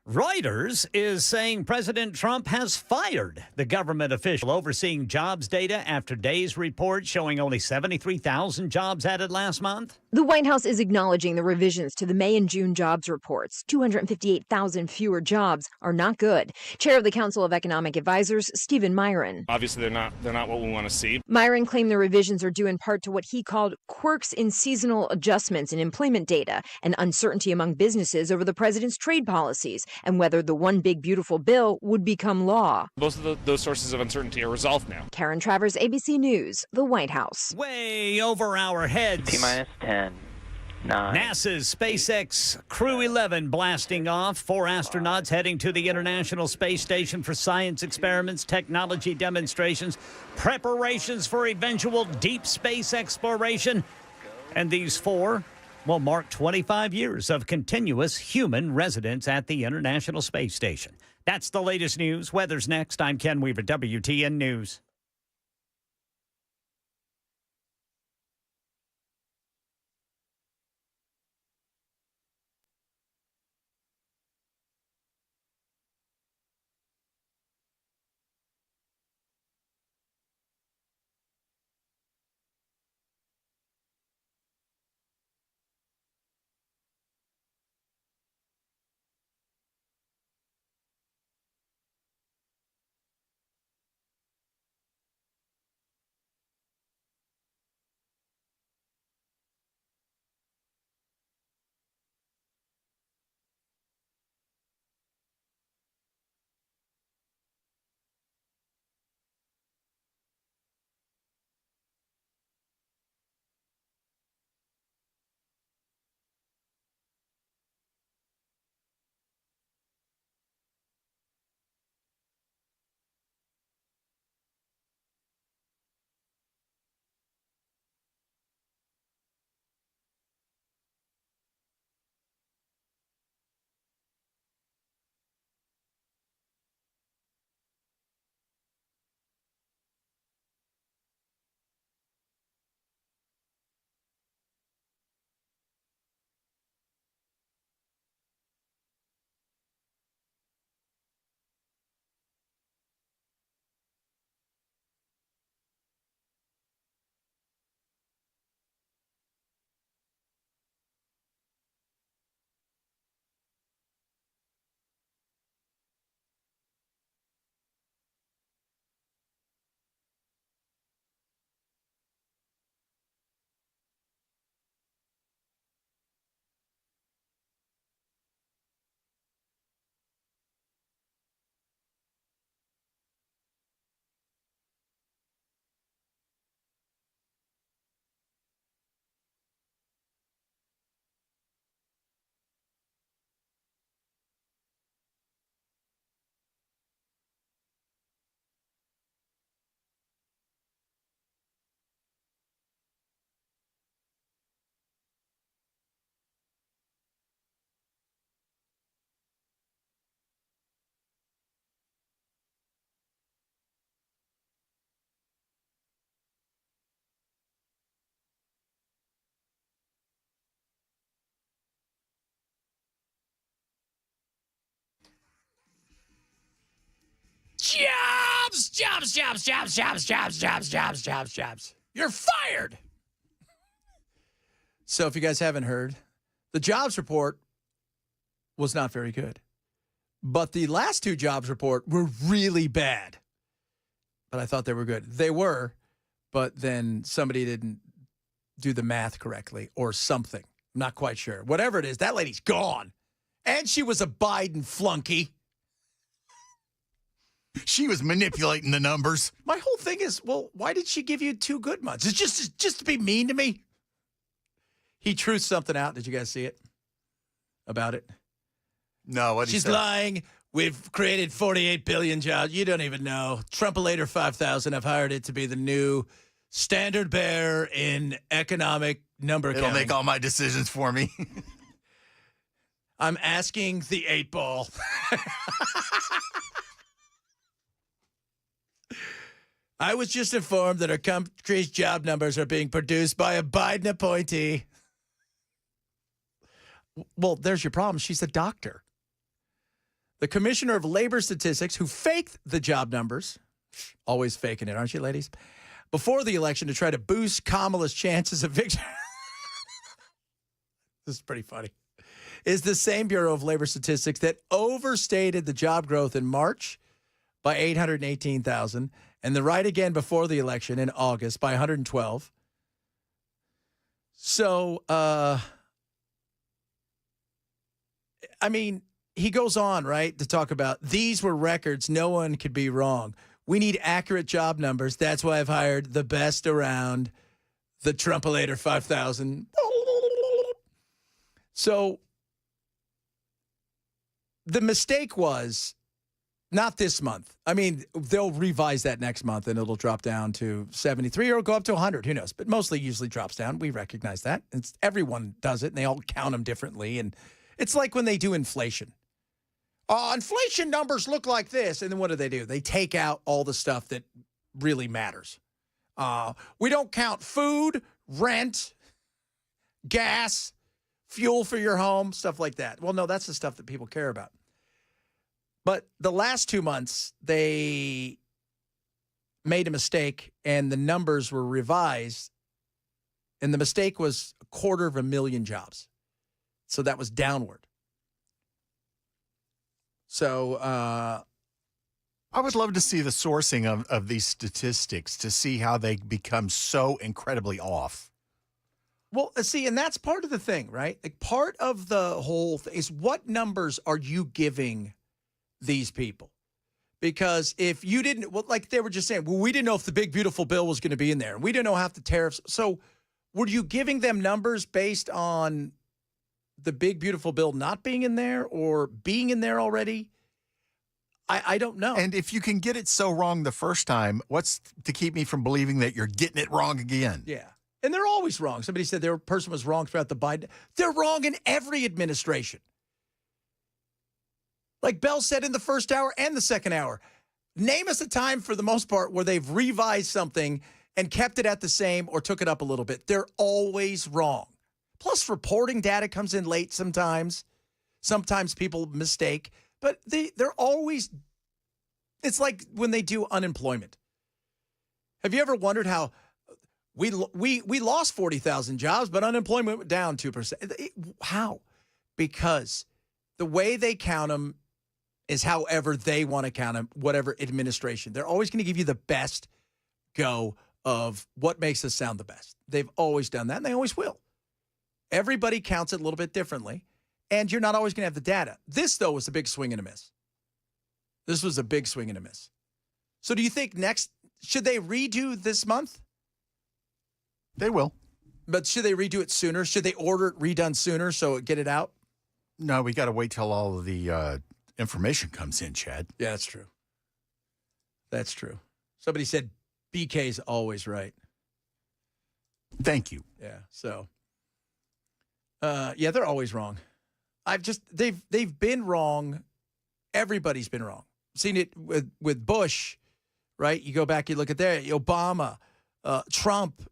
Reuters is saying President Trump has fired the government official overseeing jobs data after days report showing only 73,000 jobs added last month. The White House is acknowledging the revisions to the May and June jobs reports. 258,000 fewer jobs are not good. Chair of the Council of Economic Advisors, Stephen Myron. Obviously, they're not what we want to see. Myron claimed the revisions are due in part to what he called quirks in seasonal adjustments in employment data and uncertainty among businesses over the president's trade policies and whether the one big beautiful bill would become law. Most of those sources of uncertainty are resolved now. Karen Travers, ABC News, the White House. Way over our heads. T-minus 10. 9. NASA's SpaceX Crew 11 blasting off. 4 astronauts heading to the International Space Station for science experiments, technology demonstrations, preparations for eventual deep space exploration. And these 4 will mark 25 years of continuous human residence at the International Space Station. That's the latest news. Weather's next. I'm Ken Weaver, WTN News. jobs, jobs, jobs, jobs, jobs, jobs, jobs, jobs, jobs. You're fired. So if you guys haven't heard, the jobs report was not very good. But the last two jobs report were really bad. But I thought they were good. They were, but then somebody didn't do the math correctly or something. I'm not quite sure. Whatever it is, that lady's gone. And she was a Biden flunky. She was manipulating the numbers. My whole thing is, well, why did she give you 2 good months? It's just to be mean to me. He truthed something out. Did you guys see it? About it? No, what She's lying. We've created 48 billion jobs. You don't even know. Trumpelator 5,000. I've hired it to be the new standard bearer in economic number It'll counting. make all my decisions for me. I'm asking the 8-ball. I was just informed that our country's job numbers are being produced by a Biden appointee. Well, there's your problem. She's a doctor. The Commissioner of Labor Statistics, who faked the job numbers, always faking it, aren't you, ladies? Before the election to try to boost Kamala's chances of victory. This is pretty funny. Is the same Bureau of Labor Statistics that overstated the job growth in March by 818,000 and the right again before the election in August by 112. So, I mean, he goes on, right, to talk about these were records. No one could be wrong. We need accurate job numbers. That's why I've hired the best around, the Trumpelator 5,000. So the mistake was not this month. I mean, they'll revise that next month and it'll drop down to 73 or go up to 100. Who knows? But mostly usually drops down. We recognize that. Everyone does it and they all count them differently. And it's like when they do inflation. Inflation numbers look like this. And then what do? They take out all the stuff that really matters. We don't count food, rent, gas, fuel for your home, stuff like that. Well, no, that's the stuff that people care about. But the last 2 months, they made a mistake and the numbers were revised. And the mistake was 250,000 jobs. So that was downward. So I would love to see the sourcing of these statistics to see how they become so incredibly off. Well, see, and that's part of the thing, right? Like part of the whole thing is what numbers are you giving these people? Because if you didn't, well, like they were just saying, well, we didn't know if the big, beautiful bill was going to be in there. And we didn't know half the tariffs. So were you giving them numbers based on the big, beautiful bill not being in there or being in there already? I don't know. And if you can get it so wrong the first time, what's to keep me from believing that you're getting it wrong again? Yeah. And they're always wrong. Somebody said their person was wrong throughout the Biden. They're wrong in every administration. Like Bell said in the first hour and the second hour. Name us a time for the most part where they've revised something and kept it at the same or took it up a little bit. They're always wrong. Plus, reporting data comes in late sometimes. Sometimes people mistake. But they're always, it's like when they do unemployment. Have you ever wondered how we lost 40,000 jobs, but unemployment went down 2%? How? Because the way they count them is however they want to count them, whatever administration. They're always going to give you the best go of what makes us sound the best. They've always done that, and they always will. Everybody counts it a little bit differently, and you're not always going to have the data. This, though, was a big swing and a miss. This was a big swing and a miss. So do you think should they redo this month? They will. But should they redo it sooner? Should they order it redone sooner so get it out? No, we got to wait till all of the information comes in, Chad. Yeah, that's true. That's true. Somebody said BK's always right. Thank you. Yeah, so. Yeah, they're always wrong. They've been wrong. Everybody's been wrong. Seen it with Bush, right? You go back, you look at there, Obama, Trump,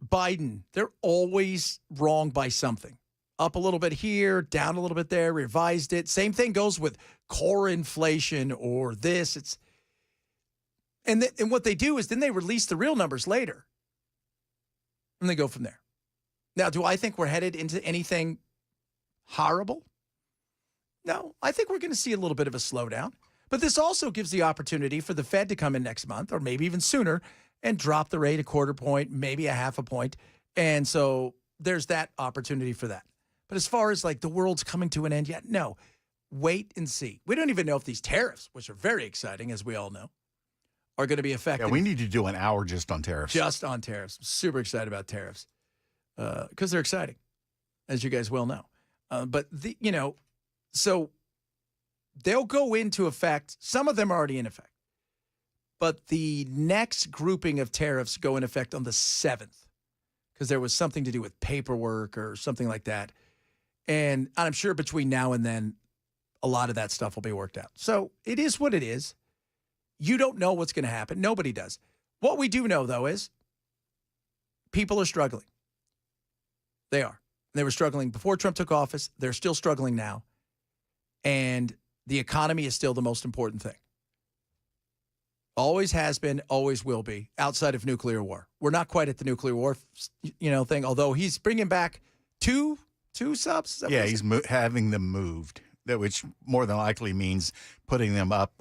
Biden. They're always wrong by something. Up a little bit here, down a little bit there, revised it. Same thing goes with core inflation or this. And what they do is then they release the real numbers later. And they go from there. Now, do I think we're headed into anything horrible? No, I think we're going to see a little bit of a slowdown. But this also gives the opportunity for the Fed to come in next month, or maybe even sooner, and drop the rate a quarter point, maybe a half a point. And so there's that opportunity for that. But as far as like the world's coming to an end yet, no. Wait and see. We don't even know if these tariffs, which are very exciting, as we all know, are going to be effective. Yeah, we need to do an hour just on tariffs. Just on tariffs. I'm super excited about tariffs because they're exciting, as you guys well know. So they'll go into effect. Some of them are already in effect. But the next grouping of tariffs go in effect on the 7th because there was something to do with paperwork or something like that. And I'm sure between now and then, a lot of that stuff will be worked out. So it is what it is. You don't know what's going to happen. Nobody does. What we do know, though, is people are struggling. They are. They were struggling before Trump took office. They're still struggling now. And the economy is still the most important thing. Always has been, always will be, outside of nuclear war. We're not quite at the nuclear war, thing, although he's bringing back two subs. Yeah, he's having them moved, which more than likely means putting them up.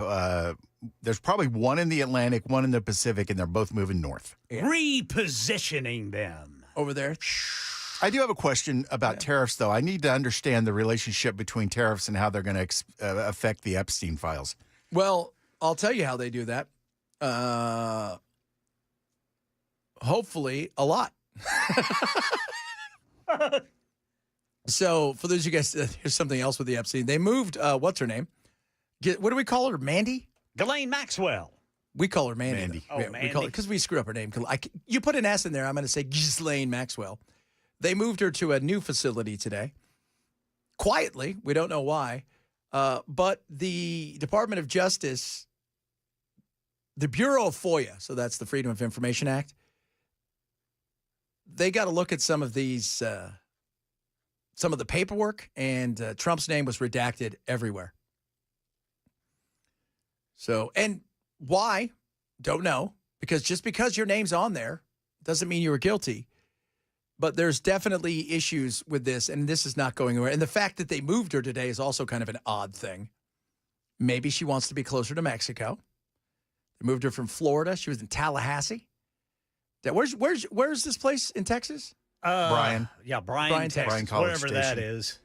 There's probably one in the Atlantic, one in the Pacific, and they're both moving north. Yeah. Repositioning them. Over there. I do have a question about tariffs, though. I need to understand the relationship between tariffs and how they're going to affect the Epstein files. Well, I'll tell you how they do that. Hopefully, a lot. So, for those of you guys, here's something else with the Epstein. They moved, what's her name? What do we call her? Mandy? Ghislaine Maxwell. We call her Mandy. Oh, yeah, Mandy. We call her, because we screw up her name. You put an S in there, I'm going to say Ghislaine Maxwell. They moved her to a new facility today. Quietly. We don't know why. But the Department of Justice, the Bureau of FOIA, so that's the Freedom of Information Act, they got to look at some of these, some of the paperwork, and Trump's name was redacted everywhere. So, and why? Don't know. Because just because your name's on there doesn't mean you were guilty. But there's definitely issues with this, and this is not going anywhere. And the fact that they moved her today is also kind of an odd thing. Maybe she wants to be closer to Mexico. They moved her from Florida. She was in Tallahassee. Where's this place in Texas? Brian. Yeah, Brian, Texas. Bryan College wherever Station. that is.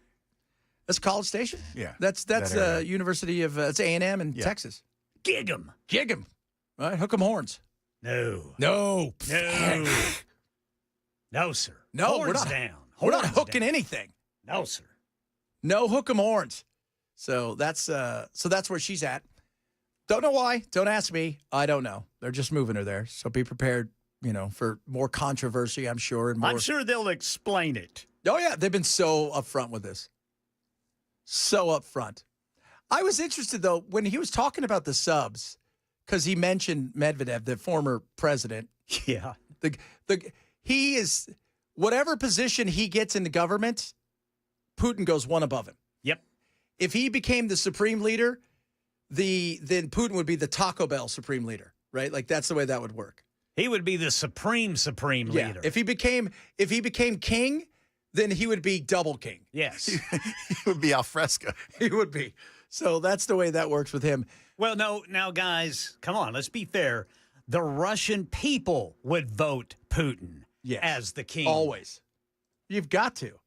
That's College Station? Yeah. That's that University of, it's A&M in Texas. Gig 'em. Gig 'em. All right, hook 'em horns. No. No. No, sir. No, horns we're not down. We're not Horns hooking down. anything. No, sir. No hook 'em horns. So that's where she's at. Don't know why. Don't ask me. I don't know. They're just moving her there. So be prepared, for more controversy, I'm sure. And more. I'm sure they'll explain it. Oh, yeah. They've been so upfront with this. So upfront. I was interested, though, when he was talking about the subs, because he mentioned Medvedev, the former president. Yeah. He is, whatever position he gets in the government, Putin goes one above him. Yep. If he became the supreme leader, then Putin would be the Taco Bell supreme leader, right? Like that's the way that would work. He would be the supreme Yeah. leader. If he became king, then he would be double king. Yes. He would be al fresco. He would be. So that's the way that works with him. Well, no, now, guys, come on, let's be fair. The Russian people would vote Putin as the king. Always. You've got to.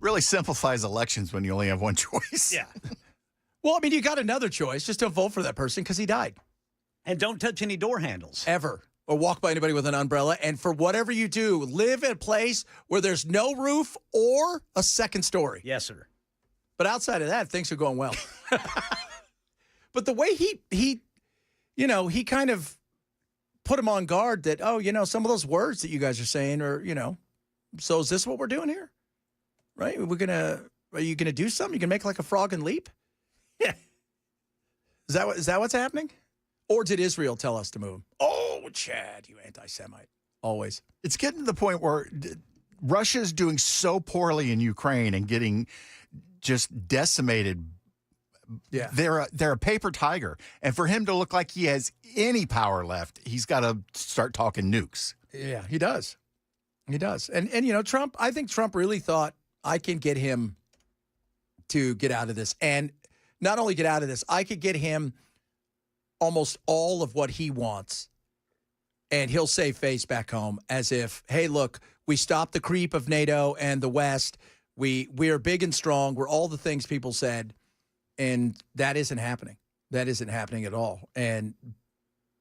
Really simplifies elections when you only have one choice. Yeah. Well, I mean, you got another choice. Just don't vote for that person because he died. And don't touch any door handles. Ever. Or walk by anybody with an umbrella. And for whatever you do, live in a place where there's no roof or a second story. Yes, sir. But outside of that, things are going well. But the way he kind of put him on guard that, some of those words that you guys are saying are, so is this what we're doing here? Right? Are you going to do something? You can make like a frog and leap? Yeah. Is that what's happening? Or did Israel tell us to move? Oh, Chad, you anti-Semite. Always. It's getting to the point where Russia's doing so poorly in Ukraine and getting just decimated Yeah. They're a paper tiger. And for him to look like he has any power left, he's got to start talking nukes. Yeah, he does. He does. And you know, Trump, I think Trump really thought I can get him to get out of this. And not only get out of this, I could get him almost all of what he wants. And he'll save face back home as if, hey, look, we stopped the creep of NATO and the West. We are big and strong. We're all the things people said. And that isn't happening. That isn't happening at all. And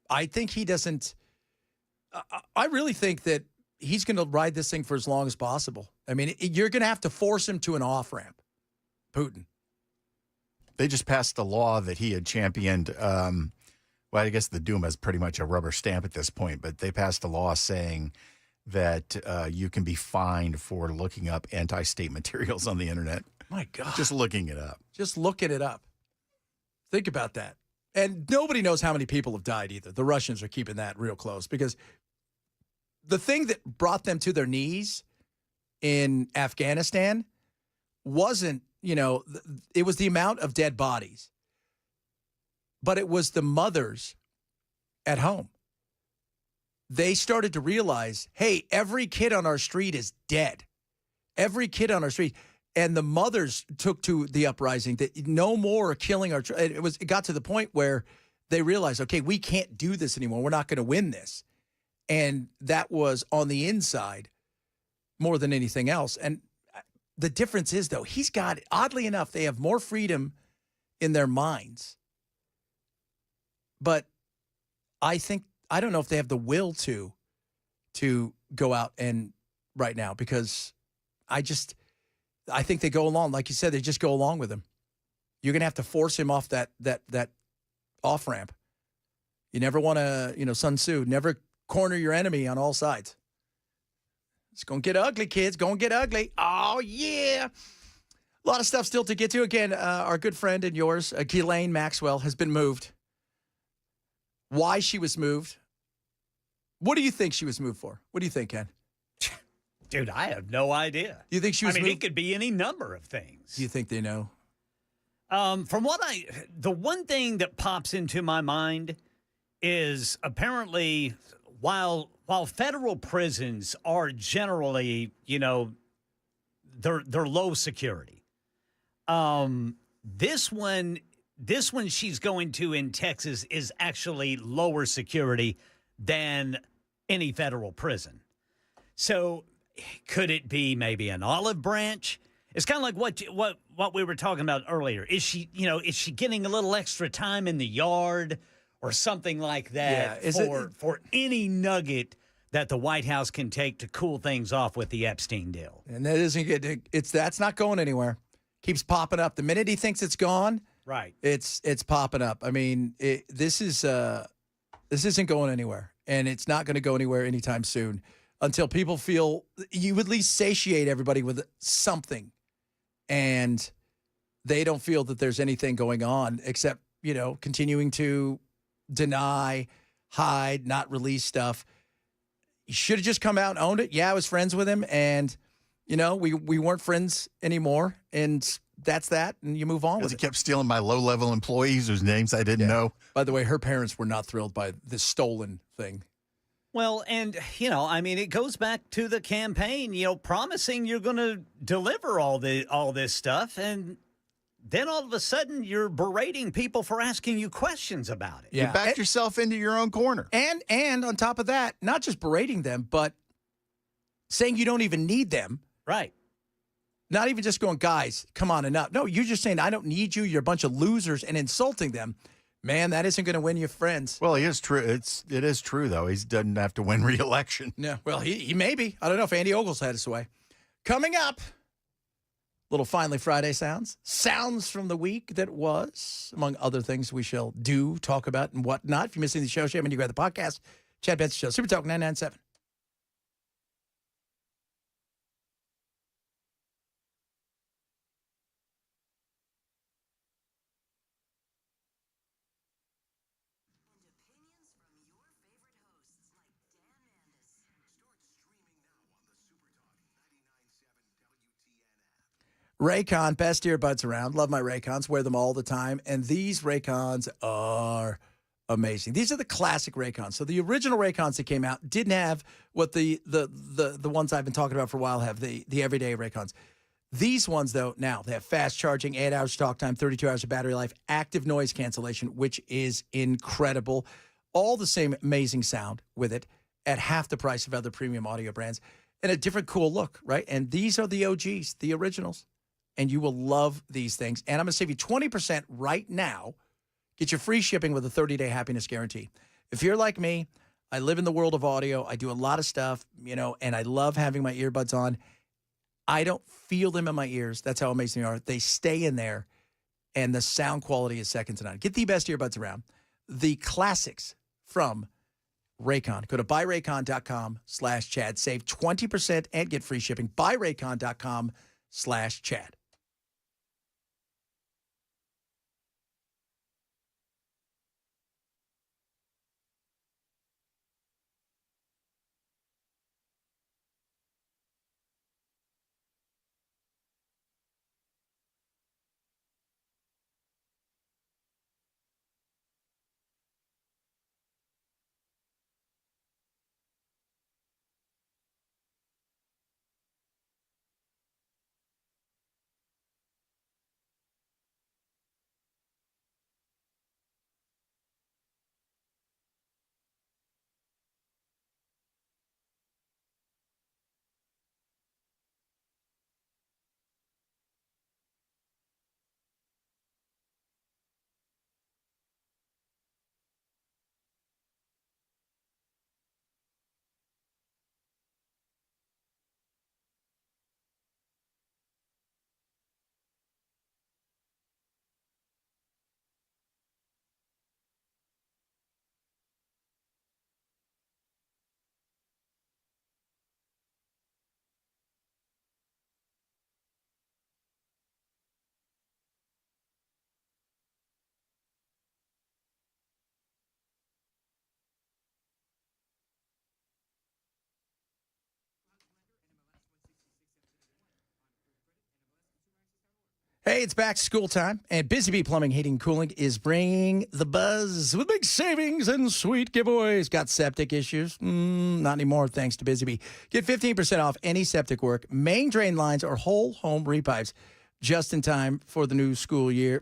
I think he doesn't – I really think that he's going to ride this thing for as long as possible. I mean, you're going to have to force him to an off-ramp, Putin. They just passed a law that he had championed. Well, I guess the Duma is pretty much a rubber stamp at this point, but they passed a law saying that you can be fined for looking up anti-state materials on the internet. My God. Just looking it up. Just looking it up. Think about that. And nobody knows how many people have died either. The Russians are keeping that real close because the thing that brought them to their knees in Afghanistan wasn't, it was the amount of dead bodies, but it was the mothers at home. They started to realize, hey, every kid on our street is dead. Every kid on our street. And the mothers took to the uprising that no more killing our children. It got to the point where they realized, okay, we can't do this anymore. We're not going to win this. And that was on the inside more than anything else. And the difference is, though, he's got, oddly enough, they have more freedom in their minds. But I don't know if they have the will to go out and right now, because I think they go along. Like you said, they just go along with him. You're going to have to force him off that off-ramp. You never want to, Sun Tzu, never corner your enemy on all sides. It's going to get ugly, kids. Going to get ugly. Oh, yeah. A lot of stuff still to get to. Again, our good friend and yours, Ghislaine Maxwell, has been moved. Why she was moved. What do you think she was moved for? What do you think, Ken? Dude, I have no idea. Do you think she was moved? It could be any number of things. Do you think they know? The one thing that pops into my mind is apparently while federal prisons are generally, they're low security. This one she's going to in Texas is actually lower security than any federal prison. So could it be maybe an olive branch? It's kind of like what we were talking about earlier. Is she getting a little extra time in the yard or something like that for any nugget that the White House can take to cool things off with the Epstein deal? And that isn't good. That's not going anywhere. Keeps popping up. The minute he thinks it's gone, right? It's popping up. I mean, this isn't going anywhere, and it's not going to go anywhere anytime soon until people feel you at least satiate everybody with something, and they don't feel that there's anything going on except continuing to deny, hide, not release stuff. You should have just come out and owned it. Yeah, I was friends with him, and we weren't friends anymore, and that's that, and you move on with it. He kept stealing my low-level employees whose names I didn't know. By the way, her parents were not thrilled by this stolen thing. Well, and, it goes back to the campaign, promising you're going to deliver all this stuff, and then all of a sudden you're berating people for asking you questions about it. Yeah. You backed yourself into your own corner. And on top of that, not just berating them, but saying you don't even need them. Right. Not even just going, guys, come on, enough. No, you're just saying, I don't need you. You're a bunch of losers, and insulting them. Man, that isn't going to win you friends. Well, it is true. It is true, though. He doesn't have to win re-election. No, well, he may be. I don't know if Andy Ogles had his way. Coming up, little Finally Friday sounds. Sounds from the week that was, among other things we shall do, talk about, and whatnot. If you're missing the show, you grab the podcast. Chad Benson Show, Super Talk 997. Raycon, best earbuds around. Love my Raycons. Wear them all the time. And these Raycons are amazing. These are the classic Raycons. So the original Raycons that came out didn't have what the ones I've been talking about for a while have, the everyday Raycons. These ones, though, now they have fast charging, 8 hours talk time, 32 hours of battery life, active noise cancellation, which is incredible. All the same amazing sound with it at half the price of other premium audio brands and a different cool look, right? And these are the OGs, the originals. And you will love these things. And I'm going to save you 20% right now. Get your free shipping with a 30-day happiness guarantee. If you're like me, I live in the world of audio. I do a lot of stuff, and I love having my earbuds on. I don't feel them in my ears. That's how amazing they are. They stay in there, and the sound quality is second to none. Get the best earbuds around. The classics from Raycon. Go to buyraycon.com/Chad. Save 20% and get free shipping. Buyraycon.com/Chad. Hey, it's back to school time, and Busy Bee Plumbing, Heating, and Cooling is bringing the buzz with big savings and sweet giveaways. Got septic issues? Not anymore, thanks to Busy Bee. Get 15% off any septic work, main drain lines, or whole home repipes just in time for the new school year.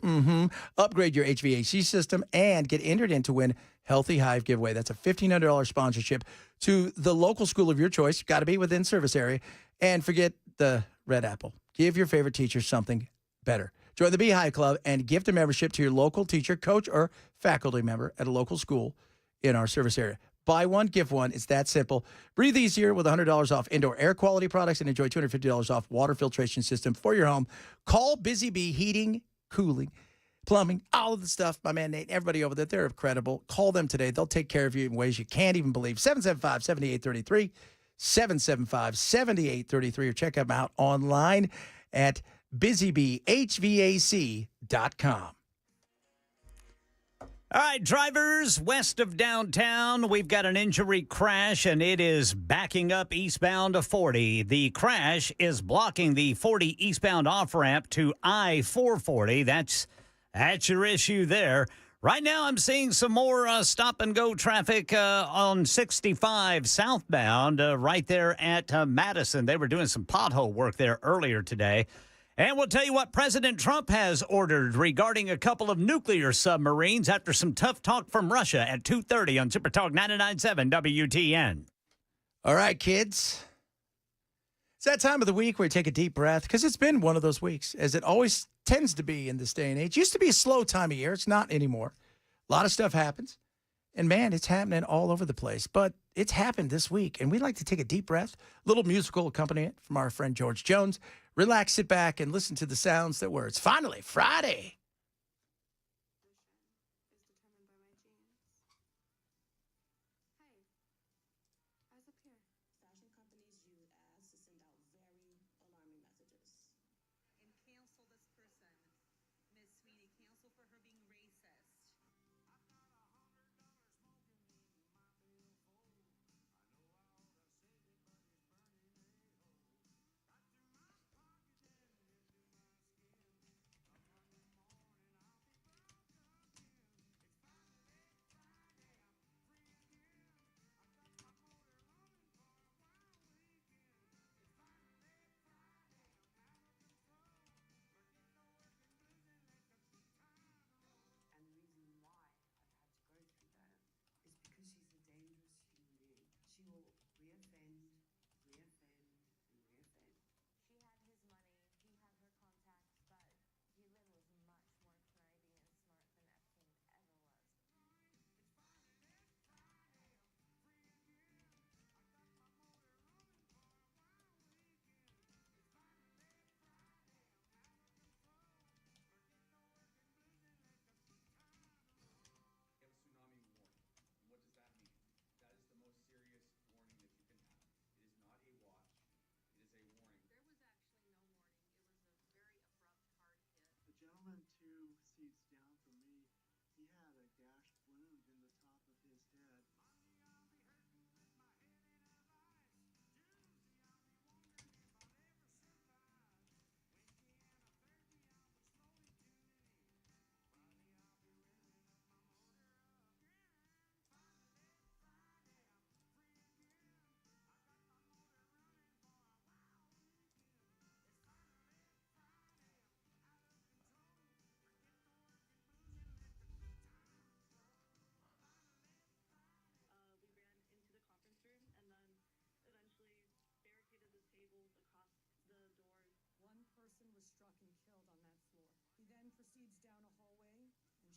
Upgrade your HVAC system and get entered in to win Healthy Hive giveaway. That's a $1,500 sponsorship to the local school of your choice. Got to be within service area. And forget the red apple. Give your favorite teacher something better. Join the Beehive Club and gift a membership to your local teacher, coach, or faculty member at a local school in our service area. Buy one, give one. It's that simple. Breathe easier with $100 off indoor air quality products and enjoy $250 off water filtration system for your home. Call Busy Bee Heating, Cooling, Plumbing, all of the stuff. My man Nate, everybody over there, they're incredible. Call them today. They'll take care of you in ways you can't even believe. 775-7833, 775-7833, or check them out online at busybeehvac.com. All right, drivers west of downtown, we've got an injury crash, and it is backing up eastbound to 40. The crash is blocking the 40 eastbound off-ramp to I-440. That's your issue there. Right now, I'm seeing some more stop-and-go traffic on 65 southbound right there at Madison. They were doing some pothole work there earlier today. And we'll tell you what President Trump has ordered regarding a couple of nuclear submarines after some tough talk from Russia at 2:30 on Super Talk 99.7 WTN. All right, kids. It's that time of the week where you take a deep breath, because it's been one of those weeks, as it always tends to be in this day and age. It used to be a slow time of year. It's not anymore. A lot of stuff happens. And, man, it's happening all over the place. But it's happened this week, and we'd like to take a deep breath, a little musical accompaniment from our friend George Jones. Relax, sit back, and listen to the sounds that were. It's finally Friday.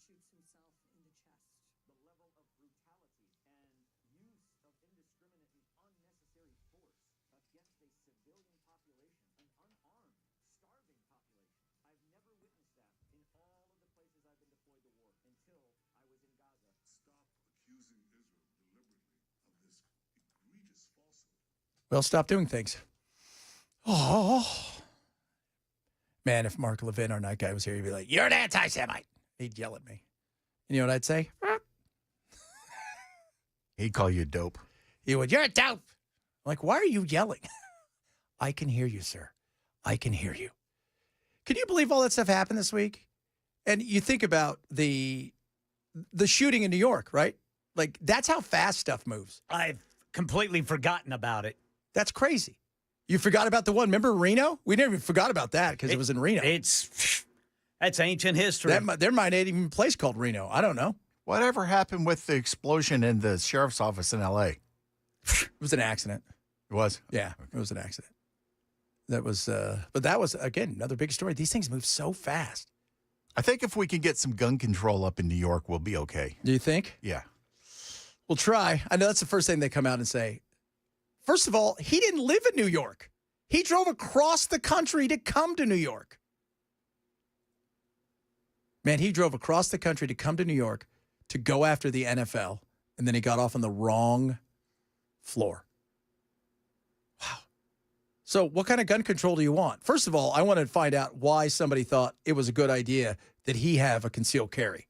shoots himself in the chest. The level of brutality and use of indiscriminate and unnecessary force against a civilian population, an unarmed, starving population. I've never witnessed that in all of the places I've been deployed to war until I was in Gaza. Stop accusing Israel deliberately of this egregious falsehood. Well, stop doing things. Oh. Man, if Mark Levin, our night guy, was here, he'd be like, "You're an anti-Semite." He'd yell at me. You know what I'd say? He'd call you dope. He would, "You're a dope." I'm like, why are you yelling? I can hear you, sir. I can hear you. Can you believe all that stuff happened this week? And you think about the shooting in New York, right? Like, that's how fast stuff moves. I've completely forgotten about it. That's crazy. You forgot about the one. Remember Reno? We never even forgot about that because it was in Reno. That's ancient history. There might not even be a place called Reno. I don't know. Whatever happened with the explosion in the sheriff's office in L.A.? It was an accident. It was? Yeah, it was an accident. That was, but that was, again, another big story. These things move so fast. I think if we can get some gun control up in New York, we'll be okay. Do you think? Yeah. We'll try. I know that's the first thing they come out and say. First of all, he didn't live in New York. He drove across the country to come to New York. Man, he drove across the country to come to New York to go after the NFL, and then he got off on the wrong floor. Wow. So what kind of gun control do you want? First of all, I want to find out why somebody thought it was a good idea that he have a concealed carry,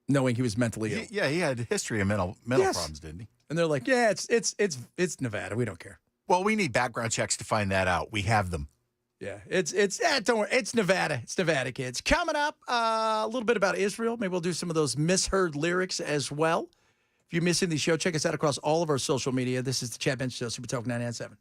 knowing he was mentally ill. Yeah, he had a history of mental problems, didn't he? And they're like, yeah, it's Nevada. We don't care. Well, we need background checks to find that out. We have them. Yeah, don't worry. It's Nevada. It's Nevada, kids. Coming up, a little bit about Israel. Maybe we'll do some of those misheard lyrics as well. If you're missing the show, check us out across all of our social media. This is the Chad Bench Show, Super Talk 99.7.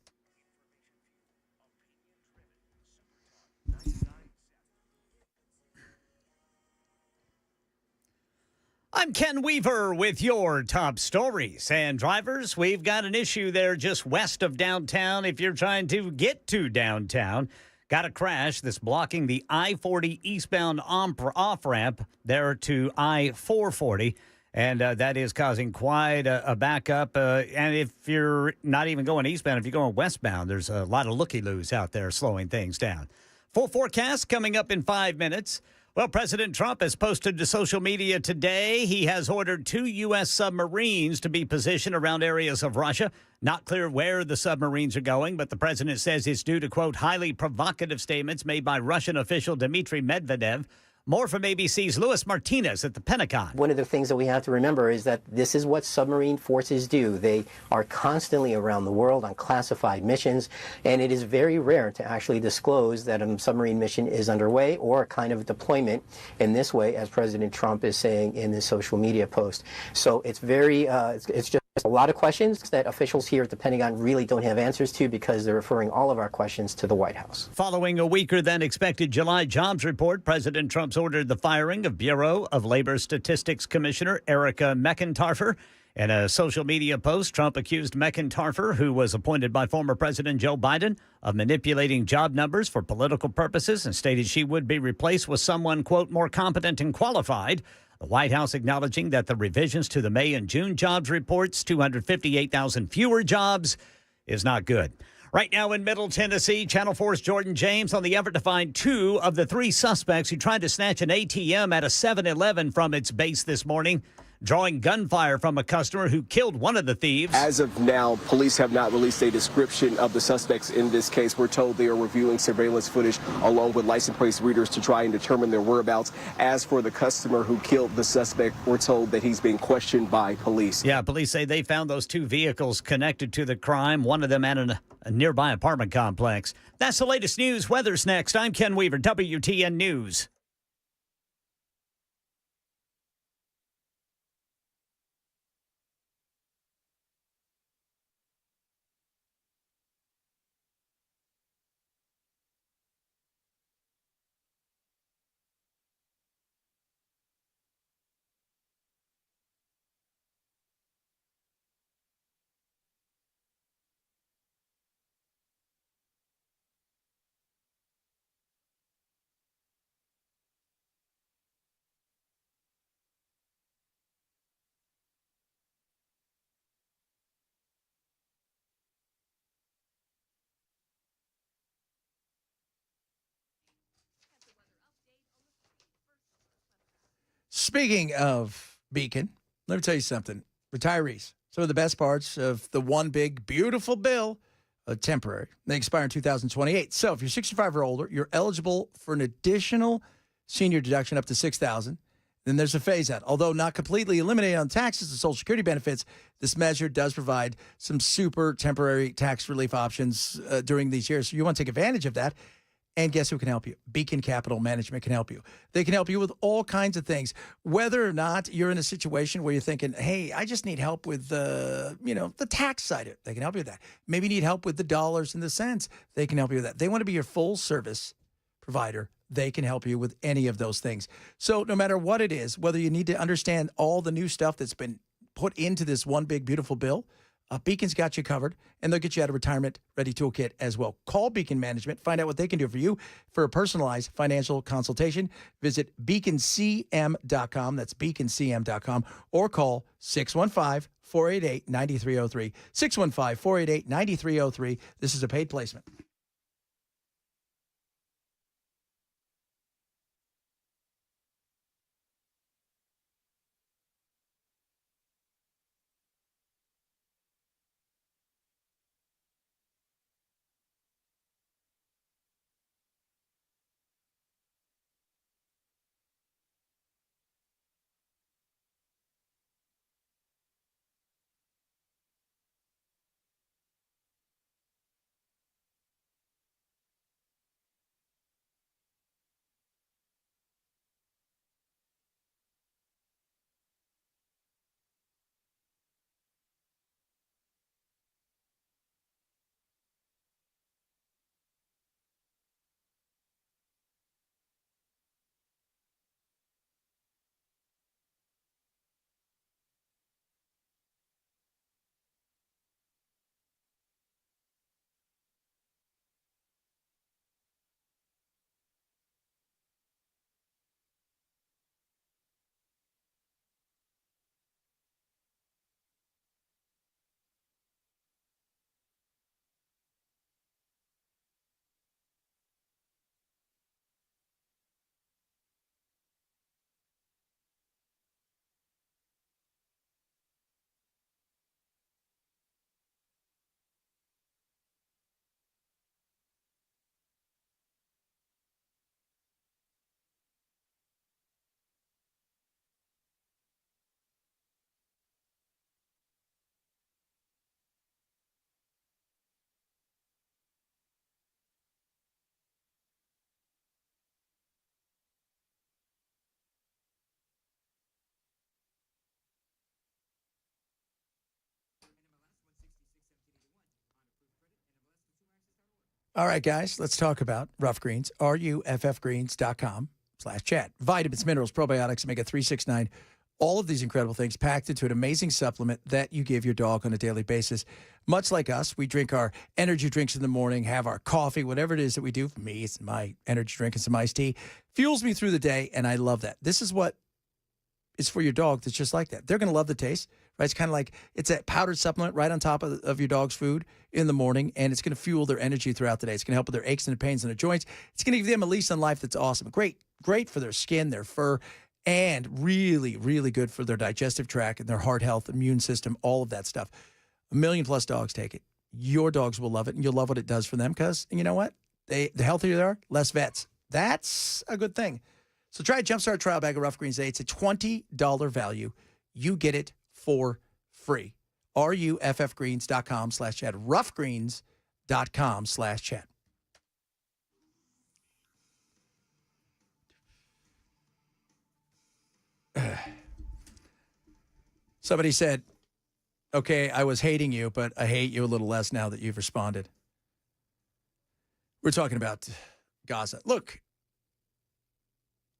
I'm Ken Weaver with your top stories. And drivers, we've got an issue there just west of downtown. If you're trying to get to downtown, got a crash that's blocking the I-40 eastbound off-ramp there to I-440. And that is causing quite a backup. And if you're not even going eastbound, if you're going westbound, there's a lot of looky-loos out there slowing things down. Full forecast coming up in 5 minutes. Well, President Trump has posted to social media today. He has ordered 2 U.S. submarines to be positioned around areas of Russia. Not clear where the submarines are going, but the president says it's due to, quote, highly provocative statements made by Russian official Dmitry Medvedev. More from ABC's Luis Martinez at the Pentagon. One of the things that we have to remember is that this is what submarine forces do. They are constantly around the world on classified missions, and it is very rare to actually disclose that a submarine mission is underway or a kind of deployment in this way, as President Trump is saying in this social media post. So it's very, it's just a lot of questions that officials here at the Pentagon really don't have answers to because they're referring all of our questions to the White House. Following a weaker than expected July jobs report, President Trump's ordered the firing of Bureau of Labor Statistics Commissioner Erica McIntarfer. In a social media post, Trump accused McIntarfer, who was appointed by former President Joe Biden, of manipulating job numbers for political purposes and stated she would be replaced with someone, quote, more competent and qualified. The White House acknowledging that the revisions to the May and June jobs reports, 258,000 fewer jobs, is not good. Right now in Middle Tennessee, Channel 4's Jordan James on the effort to find 2 of the 3 suspects who tried to snatch an ATM at a 7-Eleven from its base this morning, drawing gunfire from a customer who killed one of the thieves. As of now, police have not released a description of the suspects in this case. We're told they are reviewing surveillance footage along with license plate readers to try and determine their whereabouts. As for the customer who killed the suspect, we're told that he's being questioned by police. Yeah, police say they found those 2 vehicles connected to the crime, one of them at a nearby apartment complex. That's the latest news. Weather's next. I'm Ken Weaver, WTN News. Speaking of Beacon, let me tell you something. Retirees, some of the best parts of the one big, beautiful bill, temporary. They expire in 2028. So if you're 65 or older, you're eligible for an additional senior deduction up to $6,000. Then there's a phase out. Although not completely eliminated on taxes and Social Security benefits, this measure does provide some super temporary tax relief options during these years. So you want to take advantage of that. And guess who can help you? Beacon Capital Management can help you. They can help you with all kinds of things. Whether or not you're in a situation where you're thinking, hey, I just need help with the tax side of it. They can help you with that. Maybe you need help with the dollars and the cents. They can help you with that. They want to be your full service provider. They can help you with any of those things. So no matter what it is, whether you need to understand all the new stuff that's been put into this one big, beautiful bill, Beacon's got you covered, and they'll get you out of retirement-ready toolkit as well. Call Beacon Management. Find out what they can do for you. For a personalized financial consultation, visit beaconcm.com. That's beaconcm.com. Or call 615-488-9303. 615-488-9303. This is a paid placement. All right, guys, let's talk about Rough Greens, ruffgreens.com/chat. Vitamins, minerals, probiotics, omega-3, 6, 9, all of these incredible things packed into an amazing supplement that you give your dog on a daily basis. Much like us, we drink our energy drinks in the morning, have our coffee, whatever it is that we do. For me, it's my energy drink and some iced tea. Fuels me through the day, and I love that. This is what is for your dog that's just like that. They're going to love the taste, right? It's kind of like it's a powdered supplement right on top of your dog's food in the morning, and it's going to fuel their energy throughout the day. It's going to help with their aches and pains and their joints. It's going to give them a lease on life that's awesome. Great for their skin, their fur, and really, really good for their digestive tract and their heart health, immune system, all of that stuff. 1 million+ dogs take it. Your dogs will love it, and you'll love what it does for them because, you know what? The healthier they are, less vets. That's a good thing. So try a Jumpstart trial bag of Rough Greens today. It's a $20 value. You get it for free. ruffgreens.com/chat. ruffgreens.com/chat. Somebody said, okay, I was hating you, but I hate you a little less now that you've responded. We're talking about Gaza. Look,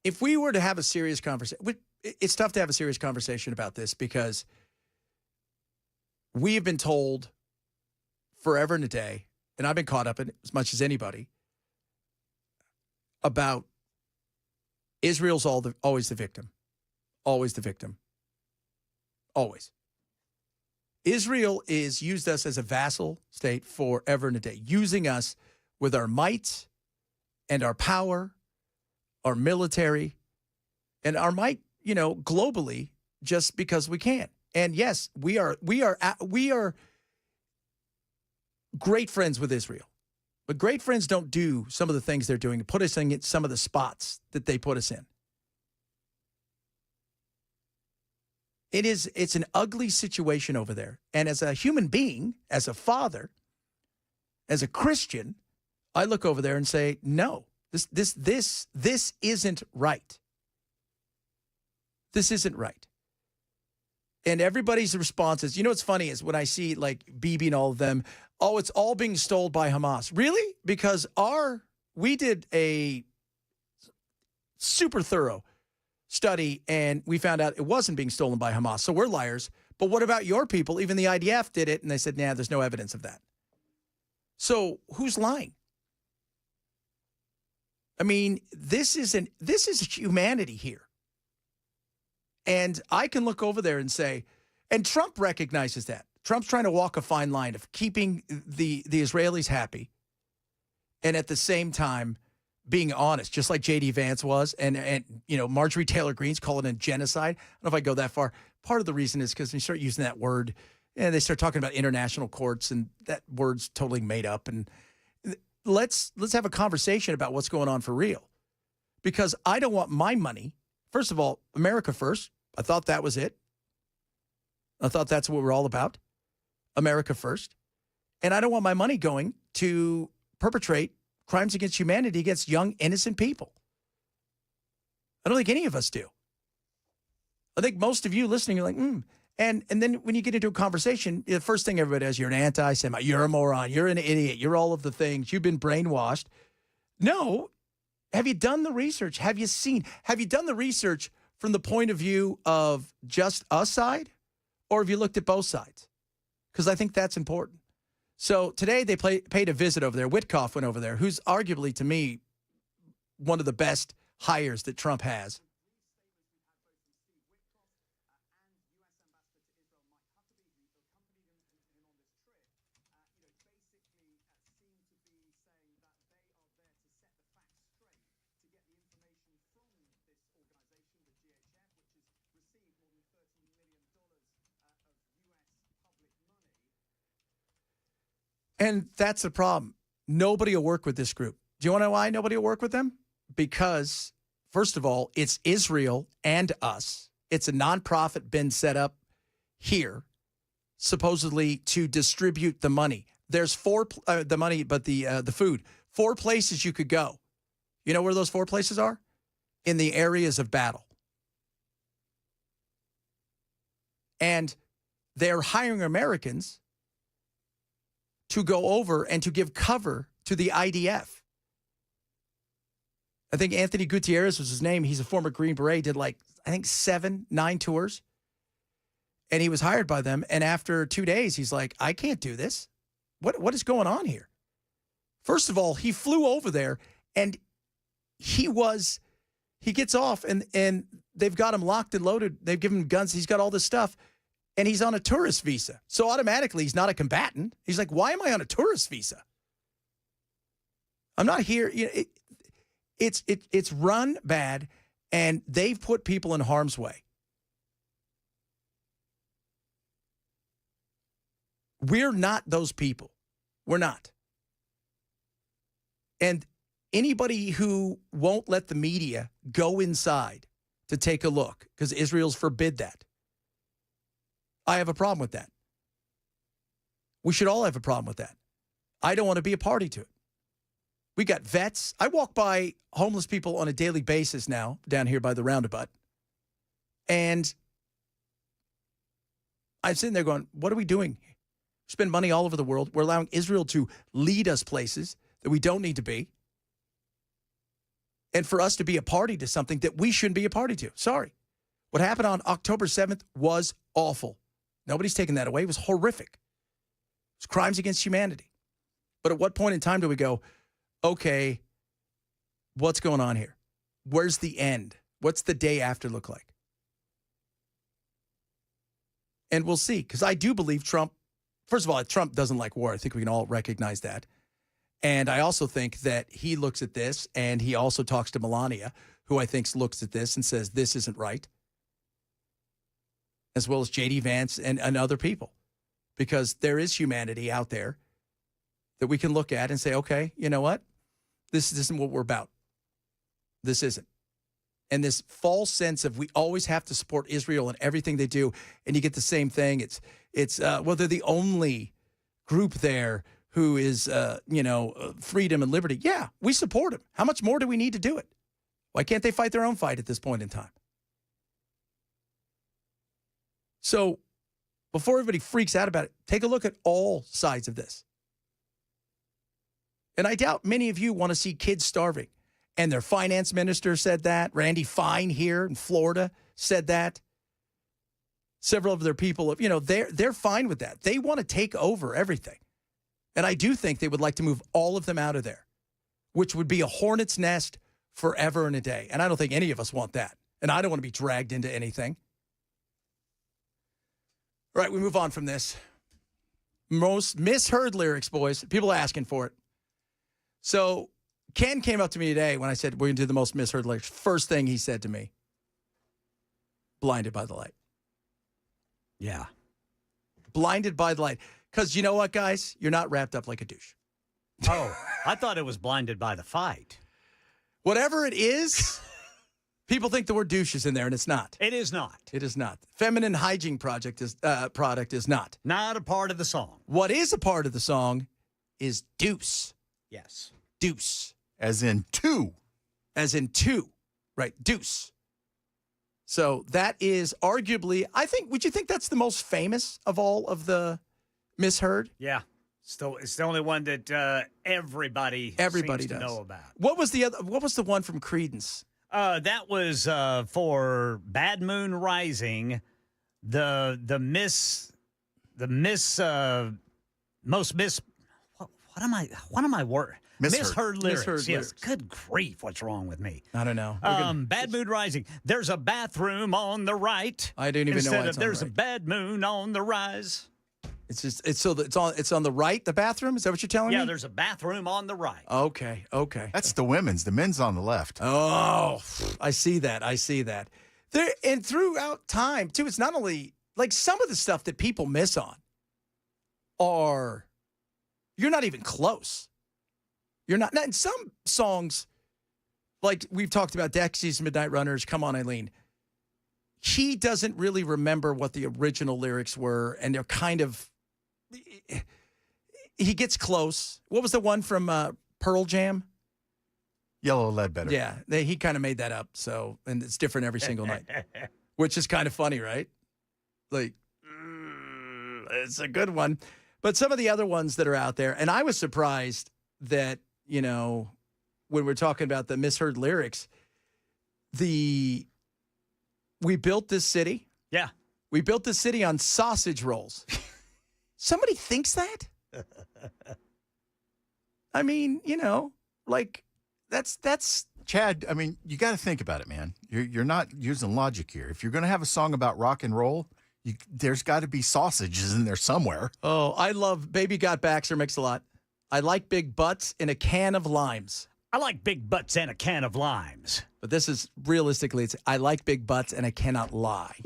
if we were to have a serious conversation, it's tough to have a serious conversation about this because we have been told forever and a day, and I've been caught up in it as much as anybody, about Israel's always the victim. Always the victim. Always. Israel is used us as a vassal state forever and a day, using us with our might and our power, our military, and our might, globally just because we can. And yes, we are great friends with Israel. But great friends don't do some of the things they're doing, put us in some of the spots that they put us in. It's an ugly situation over there. And as a human being, as a father, as a Christian, I look over there and say, no, this isn't right. This isn't right. And everybody's response is, what's funny is when I see like Bibi and all of them, oh, it's all being stole by Hamas. Really? Because we did a super thorough study and we found out it wasn't being stolen by Hamas. So we're liars. But what about your people? Even the IDF did it and they said, nah, there's no evidence of that. So who's lying? I mean, this is humanity here. And I can look over there and say, and Trump recognizes that. Trump's trying to walk a fine line of keeping the Israelis happy and at the same time being honest, just like J.D. Vance was. And Marjorie Taylor Greene's calling it genocide. I don't know if I go that far. Part of the reason is because when you start using that word and they start talking about international courts and that word's totally made up. And let's have a conversation about what's going on for real. Because I don't want my money. First of all, America first. I thought that was it. I thought that's what we're all about. America first. And I don't want my money going to perpetrate crimes against humanity against young, innocent people. I don't think any of us do. I think most of you listening are like, And then when you get into a conversation, the first thing everybody does, you're an anti-Semite, you're a moron, you're an idiot, you're all of the things, you've been brainwashed. No. Have you done the research? Have you done the research from the point of view of just a side? Or have you looked at both sides? Because I think that's important. So today they paid a visit over there. Witkoff went over there, who's arguably, to me, one of the best hires that Trump has. And that's the problem. Nobody will work with this group. Do you want to know why nobody will work with them? Because, first of all, it's Israel and us. It's a nonprofit been set up here, supposedly to distribute the money. There's the money, but the food. 4 places you could go. You know where those 4 places are? In the areas of battle. And they're hiring Americans to go over and to give cover to the IDF. I think Anthony Gutierrez was his name. He's a former Green Beret, did 7, 9 tours. And he was hired by them. And after 2 days, he's like, I can't do this. What is going on here? First of all, he flew over there and he gets off and they've got him locked and loaded. They've given him guns. He's got all this stuff. And he's on a tourist visa. So automatically, he's not a combatant. He's like, why am I on a tourist visa? I'm not here. It's run bad, and they've put people in harm's way. We're not those people. We're not. And anybody who won't let the media go inside to take a look, because Israel's forbid that, I have a problem with that. We should all have a problem with that. I don't want to be a party to it. We got vets. I walk by homeless people on a daily basis now down here by the roundabout. And I'm sitting there going, what are we doing? Spend money all over the world. We're allowing Israel to lead us places that we don't need to be. And for us to be a party to something that we shouldn't be a party to. Sorry. What happened on October 7th was awful. Nobody's taking that away. It was horrific. It was crimes against humanity. But at what point in time do we go, okay, what's going on here? Where's the end? What's the day after look like? And we'll see, because I do believe Trump, first of all, Trump doesn't like war. I think we can all recognize that. And I also think that he looks at this, and he also talks to Melania, who I think looks at this and says, this isn't right. as well as J.D. Vance and other people, because there is humanity out there that we can look at and say, okay, you know what? This isn't what we're about. This isn't. And this false sense of we always have to support Israel and everything they do, and you get the same thing. It's well, they're the only group there who is, freedom and liberty. Yeah, we support them. How much more do we need to do it? Why can't they fight their own fight at this point in time? So before everybody freaks out about it, take a look at all sides of this. And I doubt many of you want to see kids starving. And their finance minister said that. Randy Fine here in Florida said that. Several of their people, they're fine with that. They want to take over everything. And I do think they would like to move all of them out of there, which would be a hornet's nest forever and a day. And I don't think any of us want that. And I don't want to be dragged into anything. All right, we move on from this. Most misheard lyrics, boys. People asking for it. So Ken came up to me today when I said, we're going to do the most misheard lyrics. First thing he said to me, blinded by the light. Yeah. Blinded by the light. Because you know what, guys? You're not wrapped up like a douche. Oh, I thought it was blinded by the fight. Whatever it is, people think the word douche is in there, and it's not. It is not. It is not. Feminine hygiene product is not. Not a part of the song. What is a part of the song is deuce. Yes. Deuce. As in two. As in two. Right. Deuce. So that is arguably, would you think that's the most famous of all of the misheard? Yeah. It's the only one that everybody seems to know about. What was the other? What was the one from Creedence? That was for Bad Moon Rising. What am I word? Misheard lyrics. Misheard yes. lyrics. Good grief, what's wrong with me? I don't know. Bad Moon Rising. There's a bathroom on the right. I didn't even know why it's on the there's right. a bad moon on the rise. It's on the right, the bathroom? Is that what you're telling me? Yeah, there's a bathroom on the right. Okay. That's the women's. The men's on the left. Oh, I see that. There, and throughout time, too, it's not only like some of the stuff that people miss on are, you're not even close. You're not. In some songs, like we've talked about Dexy's Midnight Runners, Come On Eileen, he doesn't really remember what the original lyrics were, and they're kind of, he gets close. What was the one from Pearl Jam? Yellow Ledbetter. Yeah, he kind of made that up. So, and it's different every single night, which is kind of funny, right? Like, it's a good one. But some of the other ones that are out there, and I was surprised that, when we're talking about the misheard lyrics, we built this city. Yeah. We built this city on sausage rolls. Somebody thinks that? I mean, that's Chad, I mean, you got to think about it, man. You're not using logic here. If you're going to have a song about rock and roll, there's got to be sausages in there somewhere. Oh, I love Baby Got Baxter Mix-a-Lot. I like big butts in a can of limes. I like big butts and a can of limes. But this is, realistically, I like big butts and I cannot lie.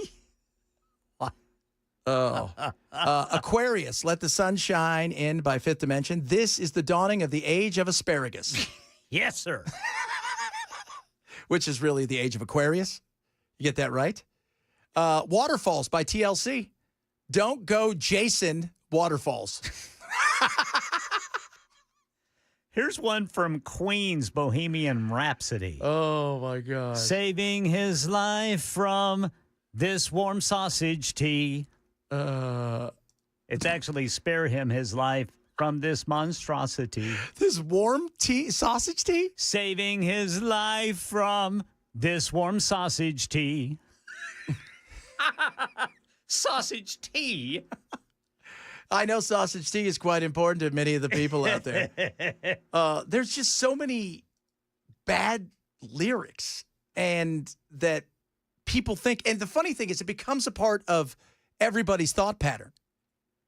Aquarius, Let the Sun Shine In by Fifth Dimension. This is the dawning of the age of asparagus. Yes, sir. Which is really the age of Aquarius. You get that right? Waterfalls by TLC. Don't go Jason Waterfalls. Here's one from Queen's Bohemian Rhapsody. Oh, my God. Saving his life from this warm sausage tea. It's actually spare him his life from this monstrosity. This warm tea, sausage tea? Saving his life from this warm sausage tea. Sausage tea? I know sausage tea is quite important to many of the people out there. There's just so many bad lyrics and that people think. And the funny thing is it becomes a part of everybody's thought pattern,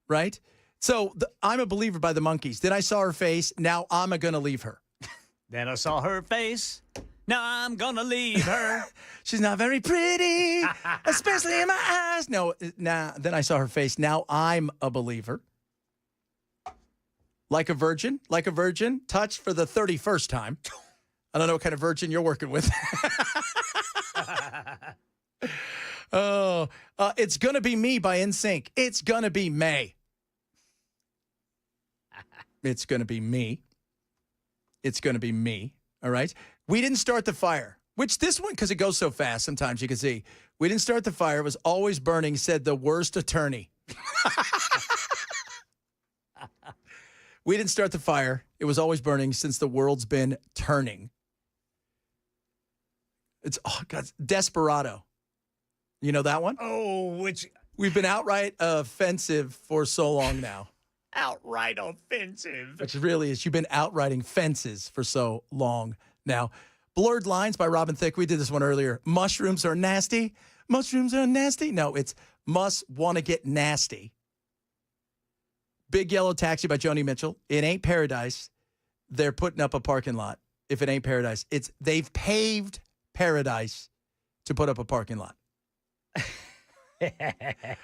right? So I'm a Believer by the Monkees. Then I saw her face. Now I'm going to leave her. Then I saw her face. Now I'm gonna leave her. She's not very pretty, especially in my eyes. No, then I saw her face. Now I'm a believer. Like a virgin, touched for the 31st time. I don't know what kind of virgin you're working with. It's Gonna Be Me by NSYNC. It's gonna be May. It's gonna be me. It's gonna be me. All right. We didn't start the fire, which this one, because it goes so fast, sometimes you can see. We didn't start the fire. It was always burning, said the worst attorney. We didn't start the fire. It was always burning since the world's been turning. It's, oh, God, Desperado. You know that one? Oh, which... We've been outright offensive for so long now. Outright offensive. Which really is, you've been outriding fences for so long now. Blurred Lines by Robin Thicke. We did this one earlier. Mushrooms are nasty. Mushrooms are nasty. No, it's must want to get nasty. Big Yellow Taxi by Joni Mitchell. It ain't paradise. They're putting up a parking lot. If it ain't paradise, they've paved paradise to put up a parking lot.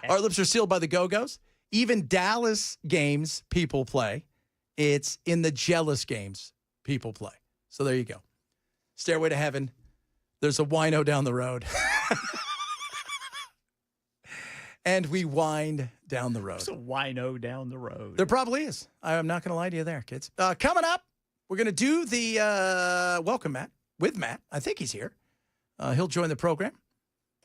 Our Lips Are Sealed by the Go-Go's. Even Dallas games people play. It's in the jealous games people play. So there you go. Stairway to Heaven. There's a wino down the road. And we wind down the road. There's a wino down the road. There probably is. I'm not going to lie to you there, kids. Coming up, we're going to do the welcome Matt with Matt. I think he's here. He'll join the program.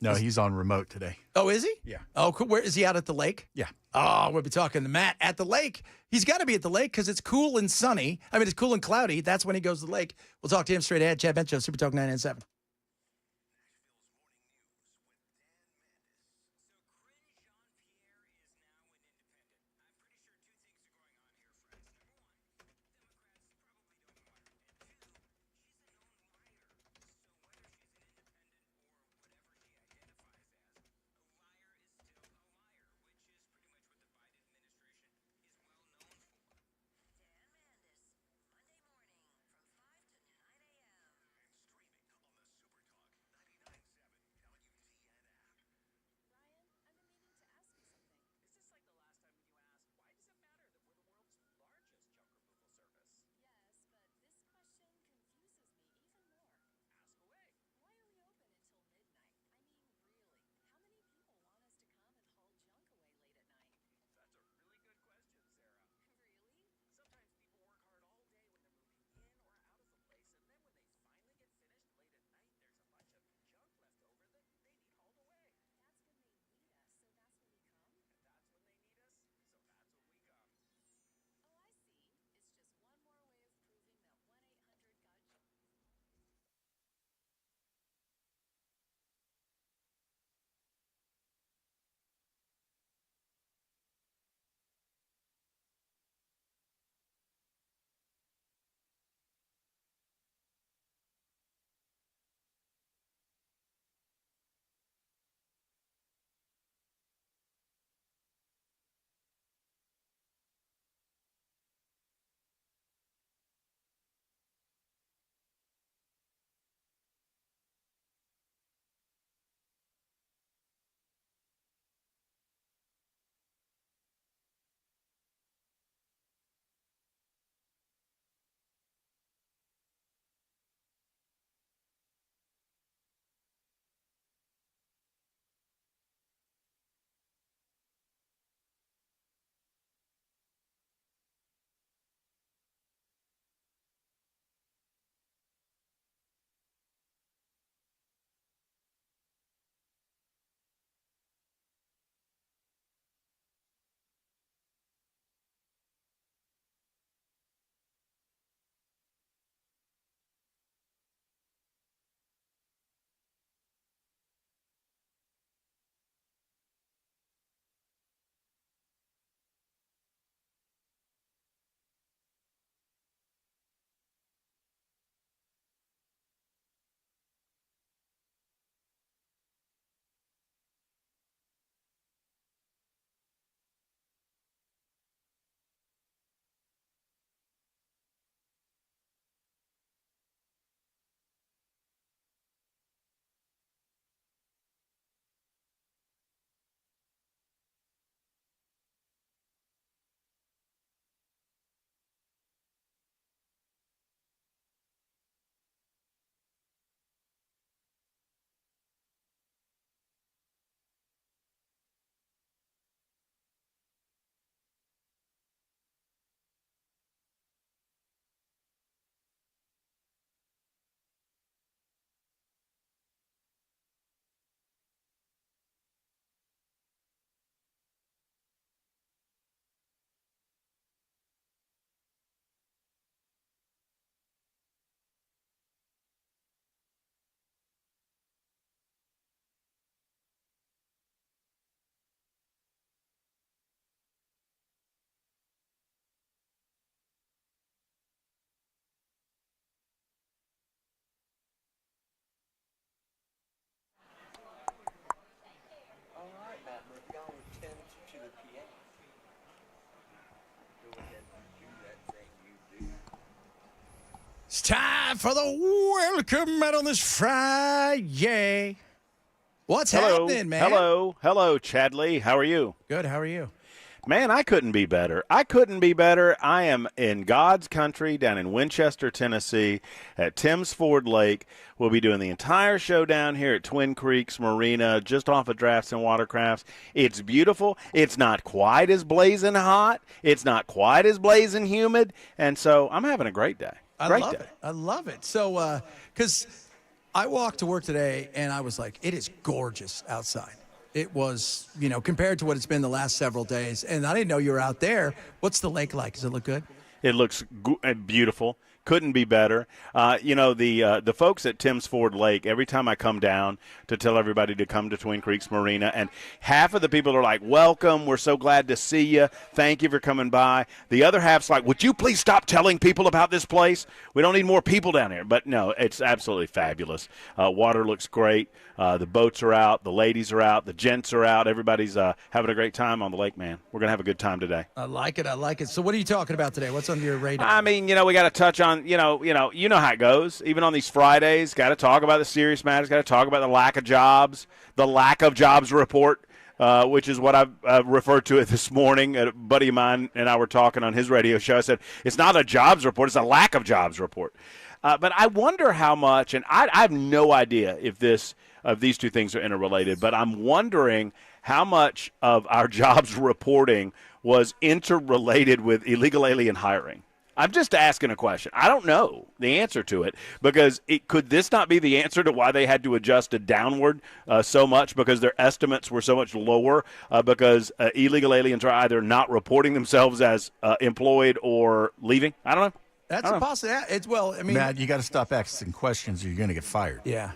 No, he's on remote today. Oh, is he? Yeah. Oh, cool. Where is he, out at the lake? Yeah. Oh, we'll be talking to Matt at the lake. He's got to be at the lake because it's cool and sunny. I mean, it's cool and cloudy. That's when he goes to the lake. We'll talk to him straight ahead. Chad Bencho, Super Talk 997. It's time for the welcome mat on this Friday. What's happening, man? Hello, Chadley. How are you? Good. How are you? Man, I couldn't be better. I am in God's country down in Winchester, Tennessee at Timms Ford Lake. We'll be doing the entire show down here at Twin Creeks Marina, just off of Drafts and Watercrafts. It's beautiful. It's not quite as blazing hot. It's not quite as blazing humid. And so I'm having a great day. I love it. So, because I walked to work today, and I was like, it is gorgeous outside. It was, compared to what it's been the last several days. And I didn't know you were out there. What's the lake like? Does it look good? It looks beautiful. Couldn't be better. The folks at Timms Ford Lake, every time I come down to tell everybody to come to Twin Creeks Marina, and half of the people are like, welcome, we're so glad to see you, thank you for coming by. The other half's like, would you please stop telling people about this place? We don't need more people down here. But no, it's absolutely fabulous. Water looks great. The boats are out. The ladies are out. The gents are out. Everybody's having a great time on the lake, man. We're going to have a good time today. I like it. So what are you talking about today? What's on your radar? I mean, we got to touch on, you know how it goes. Even on these Fridays, got to talk about the serious matters, got to talk about the lack of jobs report, which is what I've referred to it this morning. A buddy of mine and I were talking on his radio show. I said, it's not a jobs report, it's a lack of jobs report. But I wonder how much, and I have no idea if these two things are interrelated, but I'm wondering how much of our jobs reporting was interrelated with illegal alien hiring. I'm just asking a question. I don't know the answer to it, because could this not be the answer to why they had to adjust it downward so much, because their estimates were so much lower, because illegal aliens are either not reporting themselves as employed or leaving? I don't know. That's a possibility. Matt, you got to stop asking questions or you're going to get fired. Yeah.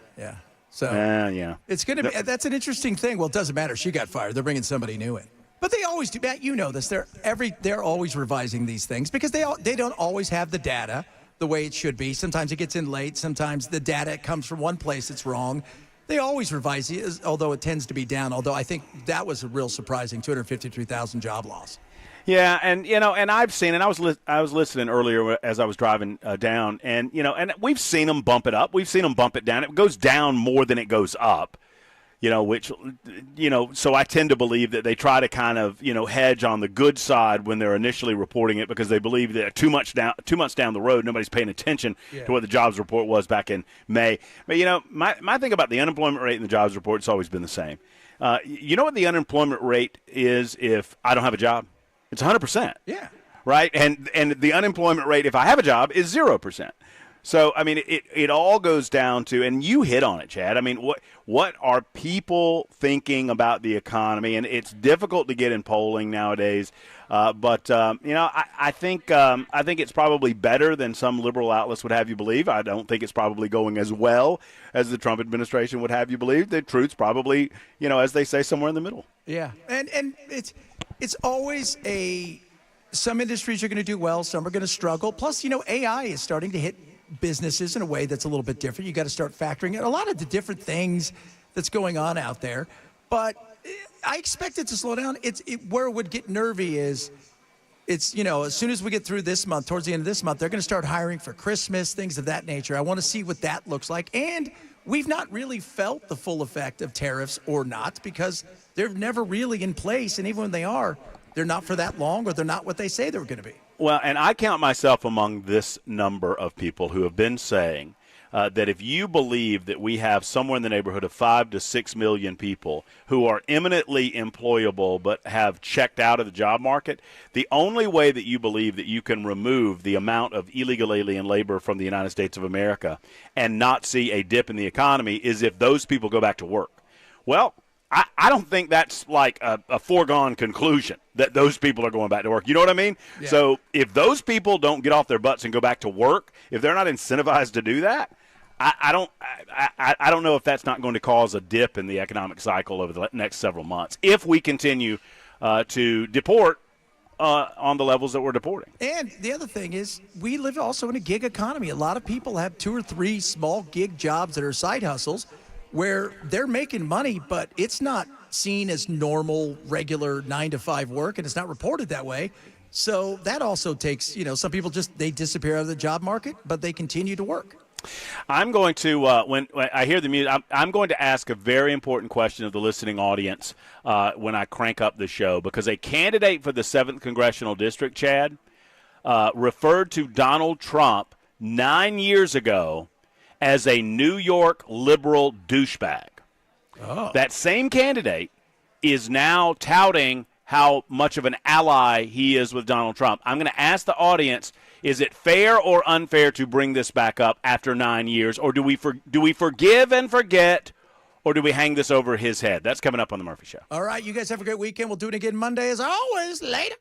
So yeah, it's going to be. That's an interesting thing. Well, it doesn't matter. She got fired. They're bringing somebody new in. But they always do. Matt, you know this. They're always revising these things because they don't always have the data the way it should be. Sometimes it gets in late. Sometimes the data comes from one place that's wrong. They always revise it, although it tends to be down. Although I think that was a real surprising 253,000 job loss. Yeah, and I've seen, and I was listening earlier as I was driving down, and and we've seen them bump it up, we've seen them bump it down. It goes down more than it goes up, which so I tend to believe that they try to kind of hedge on the good side when they're initially reporting it, because they believe that 2 months down the road nobody's paying attention to what the jobs report was back in May. But my thing about the unemployment rate and the jobs report, it's always been the same. You know what the unemployment rate is if I don't have a job? It's 100%. Yeah. Right? And the unemployment rate, if I have a job, is 0%. So, I mean, it all goes down to, and you hit on it, Chad. I mean, what are people thinking about the economy? And it's difficult to get in polling nowadays. But I think it's probably better than some liberal outlets would have you believe. I don't think it's probably going as well as the Trump administration would have you believe. The truth's probably, as they say, somewhere in the middle. Yeah. And it's always some industries are going to do well, some are going to struggle. Plus, AI is starting to hit businesses in a way that's a little bit different. You got to start factoring in a lot of the different things that's going on out there. But I expect it to slow down. Where it would get nervy is as soon as we get through this month, towards the end of this month, they're going to start hiring for Christmas, things of that nature. I want to see what that looks like. And we've not really felt the full effect of tariffs or not, because they're never really in place. And even when they are, they're not for that long, or they're not what they say they're going to be. Well, and I count myself among this number of people who have been saying that if you believe that we have somewhere in the neighborhood of 5 to 6 million people who are eminently employable but have checked out of the job market, the only way that you believe that you can remove the amount of illegal alien labor from the United States of America and not see a dip in the economy is if those people go back to work. Well, I don't think that's like a foregone conclusion that those people are going back to work. You know what I mean? Yeah. So if those people don't get off their butts and go back to work, if they're not incentivized to do that, I don't know if that's not going to cause a dip in the economic cycle over the next several months if we continue to deport on the levels that we're deporting. And the other thing is, we live also in a gig economy. A lot of people have 2 or 3 small gig jobs that are side hustles where they're making money, but it's not seen as normal, regular 9-to-5 work, and it's not reported that way. So that also takes, some people they disappear out of the job market, but they continue to work. I'm going to, when I hear the music, I'm going to ask a very important question of the listening audience when I crank up the show, because a candidate for the 7th Congressional District, Chad, referred to Donald Trump 9 years ago as a New York liberal douchebag. Oh. That same candidate is now touting how much of an ally he is with Donald Trump. I'm going to ask the audience, is it fair or unfair to bring this back up after 9 years, or do we forgive and forget, or do we hang this over his head? That's coming up on The Murphy Show. All right, you guys have a great weekend. We'll do it again Monday as always. Later.